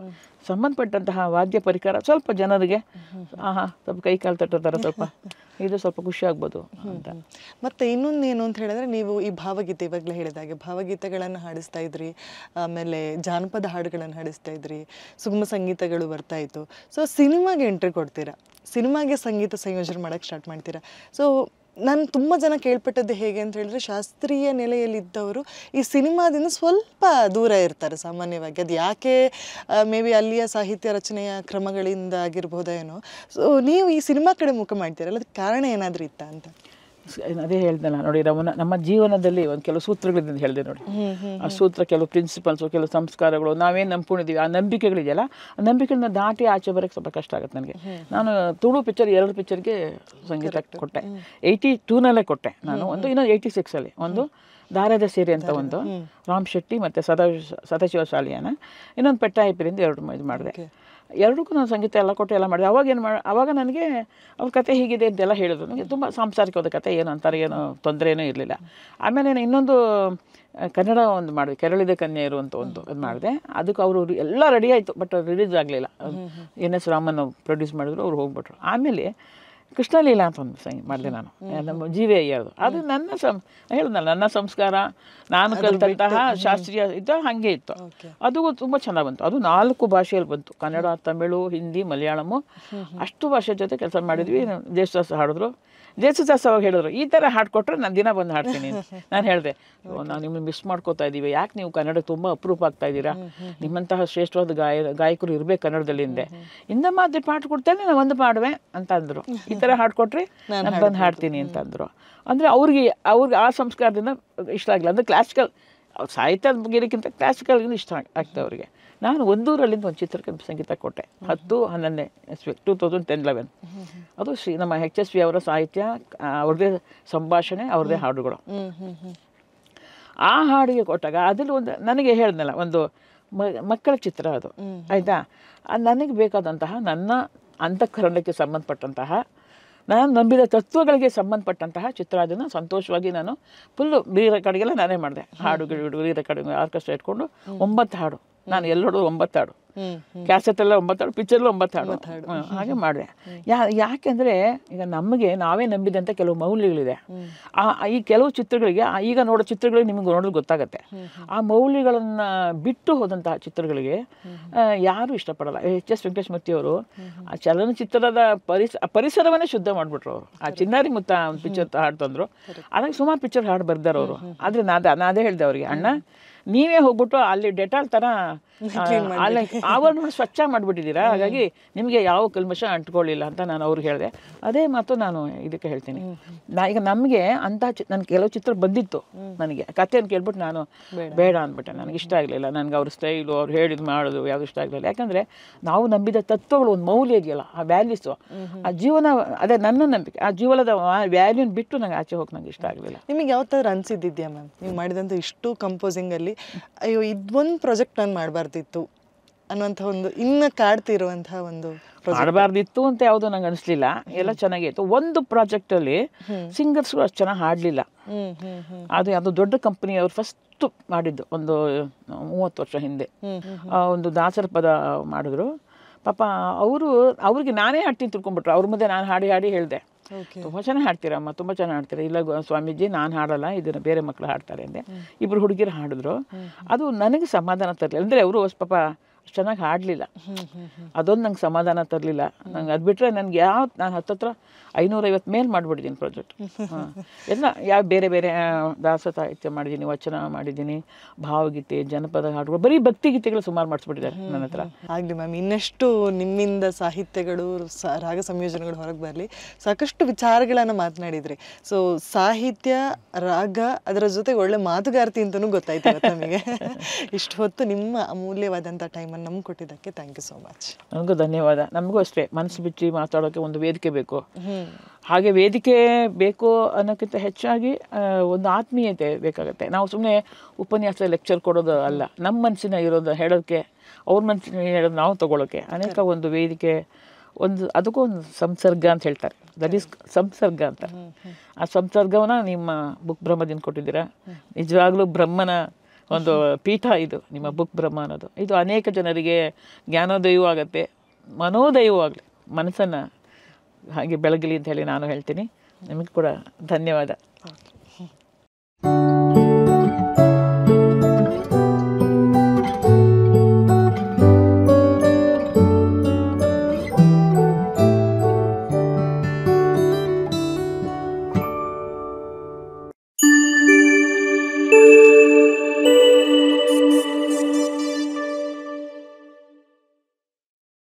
ಸಂಬಂಧಪಟ್ಟಂತಹ ವಾದ್ಯ ಪರಿಕರ ಸ್ವಲ್ಪ ಜನರಿಗೆ ಸ್ವಲ್ಪ ಕೈ ಕಾಲು ತಟ್ಟೋ ಥರ ಸ್ವಲ್ಪ ಇದು ಸ್ವಲ್ಪ ಖುಷಿ ಆಗ್ಬೋದು ಅಂತ. ಮತ್ತು ಇನ್ನೊಂದು ಏನು ಅಂತ ಹೇಳಿದ್ರೆ, ನೀವು ಈ ಭಾವಗೀತೆ ಇವಾಗಲೇ ಹೇಳಿದಾಗೆ ಭಾವಗೀತೆಗಳನ್ನು ಹಾಡಿಸ್ತಾ ಇದ್ರಿ, ಆಮೇಲೆ ಜಾನಪದ ಹಾಡುಗಳನ್ನು ಹಾಡಿಸ್ತಾ ಇದ್ರಿ, ಸುಗಮ ಸಂಗೀತಗಳು ಬರ್ತಾ ಇತ್ತು. ಸೊ ಸಿನಿಮಾಗೆ ಎಂಟ್ರಿ ಕೊಡ್ತೀರಾ, ಸಿನಿಮಾಗೆ ಸಂಗೀತ ಸಂಯೋಜನೆ ಮಾಡೋಕ್ಕೆ ಸ್ಟಾರ್ಟ್ ಮಾಡ್ತೀರಾ. ಸೊ ನಾನು ತುಂಬ ಜನ ಕೇಳ್ಪಟ್ಟದ್ದು ಹೇಗೆ ಅಂತ ಹೇಳಿದ್ರೆ, ಶಾಸ್ತ್ರೀಯ ನೆಲೆಯಲ್ಲಿದ್ದವರು ಈ ಸಿನಿಮಾದಿಂದ ಸ್ವಲ್ಪ ದೂರ ಇರ್ತಾರೆ ಸಾಮಾನ್ಯವಾಗಿ. ಅದು ಯಾಕೆ ಮೇ ಬಿ ಅಲ್ಲಿಯ ಸಾಹಿತ್ಯ ರಚನೆಯ ಕ್ರಮಗಳಿಂದ ಆಗಿರ್ಬೋದೇನೋ. ಸೊ ನೀವು ಈ ಸಿನಿಮಾ ಕಡೆ ಮುಖ ಮಾಡ್ತೀರಲ್ಲ, ಅದಕ್ಕೆ ಕಾರಣ ಏನಾದರೂ ಇತ್ತಾ ಅಂತ? ಅದೇ ಹೇಳ್ದೆ ನೋಡಿ, ನಮ್ಮ ಜೀವನದಲ್ಲಿ ಒಂದು ಕೆಲವು ಸೂತ್ರಗಳಿಂದ ಹೇಳಿದೆ ನೋಡಿ. ಆ ಸೂತ್ರ, ಕೆಲವು ಪ್ರಿನ್ಸಿಪಲ್ಸು, ಕೆಲವು ಸಂಸ್ಕಾರಗಳು, ನಾವೇನು ನಂಬ್ಕೊಂಡಿದ್ದೀವಿ, ಆ ನಂಬಿಕೆಗಳಿದೆಯಲ್ಲ, ಆ ನಂಬಿಕೆಗಳನ್ನ ದಾಟಿ ಆಚೆ ಬರೋಕ್ಕೆ ಸ್ವಲ್ಪ ಕಷ್ಟ ಆಗುತ್ತೆ ನನಗೆ. ನಾನು ತುಳು ಪಿಕ್ಚರ್ 2 ಪಿಕ್ಚರ್ಗೆ ಸಂಗೀತ ಕೊಟ್ಟೆ. 82ನಲ್ಲೇ ಕೊಟ್ಟೆ ನಾನು ಒಂದು, ಇನ್ನೊಂದು 86ಅಲ್ಲಿ ಒಂದು ದಾರದ ಸೀರೆ ಅಂತ ಒಂದು, ರಾಮ್ ಶೆಟ್ಟಿ ಮತ್ತು ಸದಾಶಿವ ಶಾಲಿಯಾನ, ಇನ್ನೊಂದು ಪೆಟ್ಟ ಐಪಿರಿಂದ 2 ಇದು ಮಾಡಿದೆ. 2ಕ್ಕೂ ನಾನು ಸಂಗೀತ ಎಲ್ಲ ಕೊಟ್ಟು ಎಲ್ಲ ಮಾಡಿದೆ. ಅವಾಗ ನನಗೆ ಅವ್ರ ಕತೆ ಹೀಗಿದೆ ಅಂತೆಲ್ಲ ಹೇಳಿದ್ರು. ನನಗೆ ತುಂಬ ಸಾಂಸಾರಿಕವಾದ ಕತೆ, ಏನು ಅಂತಾರೆ, ಏನೋ ತೊಂದರೆ ಏನೂ ಇರಲಿಲ್ಲ. ಆಮೇಲೆ ಇನ್ನೊಂದು ಕನ್ನಡ ಒಂದು ಮಾಡಿದೆ, ಕೆರಳಿದ ಕನ್ಯೆಯರು ಅಂತ ಒಂದು ಅದು ಮಾಡಿದೆ. ಅದಕ್ಕೆ ಅವರು ಎಲ್ಲ ರೆಡಿ ಆಯಿತು, ಬಟ್ ರಿಲೀಸ್ ಆಗಲಿಲ್ಲ. NS ರಾಮನ್ ಪ್ರೊಡ್ಯೂಸ್ ಮಾಡಿದ್ರು, ಅವ್ರು ಹೋಗ್ಬಿಟ್ರು. ಆಮೇಲೆ ಕೃಷ್ಣಲೀಲಾ ಅಂತ ಒಂದು ಮಾಡಿದೆ ನಾನು, ನಮ್ಮ ಜೀವಿ ಅಯ್ಯದು. ಅದು ಹೇಳಿದ್ನಲ್ಲ, ನನ್ನ ಸಂಸ್ಕಾರ, ನಾನು ಕಲಿತಂತಹ ಶಾಸ್ತ್ರೀಯ ಇತ್ತು, ಹಾಗೆ ಇತ್ತು. ಅದು ತುಂಬ ಚೆನ್ನಾಗಿ ಬಂತು. ಅದು 4 ಭಾಷೆಯಲ್ಲಿ ಬಂತು, ಕನ್ನಡ, ತಮಿಳು, ಹಿಂದಿ, ಮಲಯಾಳಮು, ಅಷ್ಟು ಭಾಷೆ ಜೊತೆ ಕೆಲಸ ಮಾಡಿದ್ವಿ. ಜೇಸುದಾಸ್ ಹಾಡಿದ್ರು. ಜೇಸುದಾಸ್ ಅವಾಗ ಹೇಳಿದ್ರು, ಈ ಥರ ಹಾಡ್ಕೊಟ್ರೆ ನಾನು ದಿನ ಬಂದು ಹಾಡ್ತೀನಿ. ನಾನು ಹೇಳಿದೆ, ನಾವು ನಿಮ್ಮನ್ನು ಮಿಸ್ ಮಾಡ್ಕೋತಾ ಇದ್ದೀವಿ, ಯಾಕೆ ನೀವು ಕನ್ನಡ ತುಂಬ ಅಪರೂಪ ಆಗ್ತಾ ಇದ್ದೀರಾ, ನಿಮ್ಮಂತಹ ಶ್ರೇಷ್ಠವಾದ ಗಾಯಕರು ಇರಬೇಕು ಕನ್ನಡದಲ್ಲಿ ಹಿಂದೆ. ಇಂದ ಮಾತು ಪಾಠ ಕೊಡ್ತೇನೆ, ನಾನು ಒಂದು ಮಾಡುವೆ ಅಂತ ಅಂದರು. ಈ ಥರ ಹಾಡ್ಕೊಟ್ರೆ ನಾನು ಬಂದು ಹಾಡ್ತೀನಿ ಅಂತ ಅಂದರು. ಅಂದರೆ ಅವ್ರಿಗೆ ಆ ಸಂಸ್ಕಾರದಿಂದ ಇಷ್ಟ ಆಗಿಲ್ಲ. ಅಂದರೆ ಕ್ಲಾಸಿಕಲ್ ಸಾಹಿತ್ಯದ ಬಗ್ಗೆಕ್ಕಿಂತ ಕ್ಲಾಸಿಕಲ್ಗಿಂತ ಇಷ್ಟ ಆಗ್ತದೆ ಅವರಿಗೆ. ನಾನು ಒಂದೂರಲ್ಲಿಂದ ಒಂದು ಚಿತ್ರಕ್ಕೆ ಸಂಗೀತ ಕೊಟ್ಟೆ, 10/11 2010-11. ಅದು ನಮ್ಮ HSV ಅವರ ಸಾಹಿತ್ಯ, ಅವ್ರದ್ದೇ ಸಂಭಾಷಣೆ, ಅವ್ರದ್ದೇ ಹಾಡುಗಳು. ಆ ಹಾಡಿಗೆ ಕೊಟ್ಟಾಗ ಅದ್ರಲ್ಲಿ ಒಂದು ನನಗೆ ಹೇಳಿದ್ನಲ್ಲ, ಒಂದು ಮಕ್ಕಳ ಚಿತ್ರ ಅದು, ಆಯಿತಾ. ನನಗೆ ಬೇಕಾದಂತಹ ನನ್ನ ಅಂತಃಕರಣಕ್ಕೆ ಸಂಬಂಧಪಟ್ಟಂತಹ, ನಾನು ನಂಬಿದ ತತ್ವಗಳಿಗೆ ಸಂಬಂಧಪಟ್ಟಂತಹ ಚಿತ್ರ. ಅದನ್ನು ಸಂತೋಷವಾಗಿ ನಾನು ಫುಲ್ಲು ಬೀರ ಕಡೆಗೆಲ್ಲ ನಾನೇ ಮಾಡಿದೆ. ಹಾಡುಗಳು ಬೀರ ಕಡೆಗೆ ಆರ್ಕೆಸ್ಟ್ರಾ ಇಟ್ಕೊಂಡು 9 ಹಾಡು, ನಾನು ಎಲ್ಲೋಡು 9 ಹಾಡು, ಕ್ಯಾಸೆಟೆಲ್ಲ 9 ಹಾಡು, ಪಿಕ್ಚರ್ಲು 9 ಹಾಡು, ಹಾಗೆ ಮಾಡಿದೆ. ಯಾಕೆಂದರೆ ಈಗ ನಮಗೆ ನಾವೇ ನಂಬಿದಂಥ ಕೆಲವು ಮೌಲ್ಯಗಳಿದೆ. ಈ ಕೆಲವು ಚಿತ್ರಗಳಿಗೆ, ಈಗ ನೋಡೋ ಚಿತ್ರಗಳಿಗೆ ನಿಮಗೆ ನೋಡೋದು ಗೊತ್ತಾಗುತ್ತೆ. ಆ ಮೌಲ್ಯಗಳನ್ನು ಬಿಟ್ಟು ಹೋದಂತಹ ಚಿತ್ರಗಳಿಗೆ ಯಾರೂ ಇಷ್ಟಪಡಲ್ಲ. HS ವೆಂಕಟೇಶಮೂರ್ತಿ ಅವರು ಆ ಚಲನಚಿತ್ರದ ಪರಿಸರವನ್ನೇ ಶುದ್ಧ ಮಾಡಿಬಿಟ್ರು ಅವರು. ಆ ಚಿನ್ನಾರಿ ಮುತ್ತ ಒಂದು ಪಿಕ್ಚರ್ ಹಾಡು ತಂದರು, ಅದಾಗ ಸುಮಾರು ಪಿಕ್ಚರ್ ಹಾಡು ಬರ್ದಾರೆ ಅವರು. ಆದರೆ ನಾನೇ ಹೇಳಿದೆ ಅವರಿಗೆ, ಅಣ್ಣ ನೀವೇ ಹೋಗ್ಬಿಟ್ಟು ಅಲ್ಲಿ ಡೆಟಾಲ್ ಥರ ಅಲ್ಲಿ ಆವರಣ ಸ್ವಚ್ಛ ಮಾಡಿಬಿಟ್ಟಿದ್ದೀರಾ, ಹಾಗಾಗಿ ನಿಮಗೆ ಯಾವ ಕಲ್ಮಶ ಅಂಟ್ಕೊಳ್ಳಿಲ್ಲ ಅಂತ ನಾನು ಅವ್ರಿಗೆ ಹೇಳಿದೆ. ಅದೇ ಮಾತು ನಾನು ಇದಕ್ಕೆ ಹೇಳ್ತೀನಿ. ಈಗ ನಮಗೆ ಅಂಥ ನನ್ನ ಕೆಲವು ಚಿತ್ರ ಬಂದಿತ್ತು, ನನಗೆ ಕಥೆಯನ್ನು ಕೇಳ್ಬಿಟ್ಟು ನಾನು ಬೇಡ ಅಂದ್ಬಿಟ್ಟೆ. ನನಗೆ ಇಷ್ಟ ಆಗಲಿಲ್ಲ, ನನಗೆ ಅವ್ರ ಸ್ಟೈಲು, ಅವ್ರು ಹೇಳಿದ್ದು ಮಾಡೋದು ಯಾವುದು ಇಷ್ಟ ಆಗಲಿಲ್ಲ. ಯಾಕಂದರೆ ನಾವು ನಂಬಿದ ತತ್ವಗಳು, ಒಂದು ಮೌಲ್ಯ ಇದೆಯಲ್ಲ, ಆ ವ್ಯಾಲ್ಯೂಸು, ಆ ಜೀವನ, ಅದೇ ನನ್ನ ನಂಬಿಕೆ, ಆ ಜೀವನದ ವ್ಯಾಲ್ಯೂನ ಬಿಟ್ಟು ನಂಗೆ ಆಚೆ ಹೋಗಿ ನಂಗೆ ಇಷ್ಟ ಆಗಲಿಲ್ಲ. ನಿಮಗೆ ಯಾವ ಥರ ಅನಿಸಿದ್ದಿದ್ಯಾ ಮ್ಯಾಮ್, ನೀವು ಮಾಡಿದಂಥ ಇಷ್ಟು ಕಂಪೋಸಿಂಗಲ್ಲಿ, ಅಯ್ಯೋ ಇದೊಂದು ಪ್ರಾಜೆಕ್ಟ್ ನಾನು ಮಾಡಬಾರ್ದಿತ್ತು ಅನ್ನುವಂಥ ಒಂದು ಇನ್ನು ಕಾಡ್ತಿರುವಂತಹ ಒಂದು ಮಾಡಬಾರ್ದಿತ್ತು ಅಂತ ಯಾವುದೂ ನಂಗೆ ಅನಿಸ್ಲಿಲ್ಲ. ಎಲ್ಲ ಚೆನ್ನಾಗಿತ್ತು. ಒಂದು ಪ್ರಾಜೆಕ್ಟಲ್ಲಿ ಸಿಂಗರ್ಸ್ಗಳು ಅಷ್ಟು ಚೆನ್ನಾಗಿ ಹಾಡಲಿಲ್ಲ. ಅದು ದೊಡ್ಡ ಕಂಪ್ನಿ ಅವ್ರು ಫಸ್ಟ್ ಮಾಡಿದ್ದು, ಒಂದು 30 ವರ್ಷ ಹಿಂದೆ ಒಂದು ದಾಸರ ಪದ ಮಾಡಿದ್ರು. ಪಾಪ ಅವ್ರಿಗೆ ನಾನೇ ಹಾಡ್ತೀನಿ ತಿಳ್ಕೊಂಡ್ಬಿಟ್ರು. ಅವ್ರ ಮುಂದೆ ನಾನು ಹಾಡಿ ಹೇಳಿದೆ, ತುಂಬ ಚೆನ್ನಾಗಿ ಹಾಡ್ತೀರಮ್ಮ, ತುಂಬ ಚೆನ್ನಾಗಿ ಹಾಡ್ತೀರ. ಇಲ್ಲ ಸ್ವಾಮೀಜಿ, ನಾನು ಹಾಡಲ್ಲ, ಇದನ್ನು ಬೇರೆ ಮಕ್ಕಳು ಹಾಡ್ತಾರೆ ಅಂದೆ. 2 ಹುಡುಗಿರು ಹಾಡಿದ್ರು. ಅದು ನನಗೆ ಸಮಾಧಾನ ತರಲಿಲ್ಲ. ಅಂದರೆ ಅವರು ಪಾಪ ಚೆನ್ನಾಗಿ ಹಾಡಲಿಲ್ಲ. ಅದೊಂದು ನಂಗೆ ಸಮಾಧಾನ ತರಲಿಲ್ಲ. ನಂಗೆ ಅದು ಬಿಟ್ಟರೆ ನನಗೆ ನಾನು ಹತ್ತತ್ರ 550 ಮೇಲೆ ಮಾಡಿಬಿಟ್ಟಿದ್ದೀನಿ ಪ್ರಾಜೆಕ್ಟ್. ಎಲ್ಲ ಯಾವ ಬೇರೆ ಬೇರೆ ದಾಸ ಸಾಹಿತ್ಯ ಮಾಡಿದ್ದೀನಿ, ವಚನ ಮಾಡಿದ್ದೀನಿ, ಭಾವಗೀತೆ, ಜನಪದ ಹಾಡುಗಳು, ಬರೀ ಭಕ್ತಿಗೀತೆಗಳು ಸುಮಾರು ಮಾಡಿಸ್ಬಿಟ್ಟಿದ್ದಾರೆ ನನ್ನ ಹತ್ರ. ಆಗಲಿ ಮ್ಯಾಮ್, ಇನ್ನಷ್ಟು ನಿಮ್ಮಿಂದ ಸಾಹಿತ್ಯಗಳು ರಾಗ ಸಂಯೋಜನೆಗಳು ಹೊರಗೆ ಬರಲಿ. ಸಾಕಷ್ಟು ವಿಚಾರಗಳನ್ನು ಮಾತನಾಡಿದ್ರಿ. ಸೊ ಸಾಹಿತ್ಯ, ರಾಗ, ಅದರ ಜೊತೆಗೆ ಒಳ್ಳೆ ಮಾತುಗಾರ್ತಿ ಅಂತಲೂ ಗೊತ್ತಾಯ್ತು ನಮಗೆ. ಇಷ್ಟು ಹೊತ್ತು ನಿಮ್ಮ ಅಮೂಲ್ಯವಾದಂಥ ಟೈಮನ್ನು ನಮ್ಗೆ ಕೊಟ್ಟಿದ್ದಕ್ಕೆ ಥ್ಯಾಂಕ್ ಯು ಸೋ ಮಚ್. ನನಗೂ ಧನ್ಯವಾದ. ನಮಗೂ ಅಷ್ಟೇ ಮನಸ್ಸು ಬಿಚ್ಚಿ ಮಾತಾಡೋಕ್ಕೆ ಒಂದು ವೇದಿಕೆ ಬೇಕು. ಹಾಗೆ ವೇದಿಕೆ ಬೇಕು ಅನ್ನೋಕ್ಕಿಂತ ಹೆಚ್ಚಾಗಿ ಒಂದು ಆತ್ಮೀಯತೆ ಬೇಕಾಗುತ್ತೆ. ನಾವು ಸುಮ್ಮನೆ ಉಪನ್ಯಾಸ ಲೆಕ್ಚರ್ ಕೊಡೋದು ಅಲ್ಲ, ನಮ್ಮ ಮನಸ್ಸಿನ ಇರೋದು ಹೇಳೋಕ್ಕೆ, ಅವ್ರ ಮನಸ್ಸಿನ ಹೇಳೋದು ನಾವು ತೊಗೊಳೋಕ್ಕೆ ಅನೇಕ ಒಂದು ವೇದಿಕೆ, ಒಂದು ಅದಕ್ಕೂ ಒಂದು ಸಂಸರ್ಗ ಅಂತ ಹೇಳ್ತಾರೆ. ದಟ್ ಈಸ್ ಸಂಸರ್ಗ ಅಂತ. ಆ ಸಂಸರ್ಗವನ್ನ ನಿಮ್ಮ ಬುಕ್ ಬ್ರಹ್ಮದಿಂದ ಕೊಟ್ಟಿದ್ದೀರಾ. ನಿಜವಾಗ್ಲೂ ಬ್ರಹ್ಮನ ಒಂದು ಪೀಠ ಇದು, ನಿಮ್ಮ ಬುಕ್ ಬ್ರಹ್ಮ ಅನ್ನೋದು. ಇದು ಅನೇಕ ಜನರಿಗೆ ಜ್ಞಾನೋದಯವೂ ಆಗುತ್ತೆ, ಮನೋದಯವೂ ಆಗಲಿ, ಮನಸ್ಸನ್ನು ಹಾಗೆ ಬೆಳಗಲಿ ಅಂತ ಹೇಳಿ ನಾನು ಹೇಳ್ತೀನಿ. ನಿಮಗೆ ಕೂಡ ಧನ್ಯವಾದ.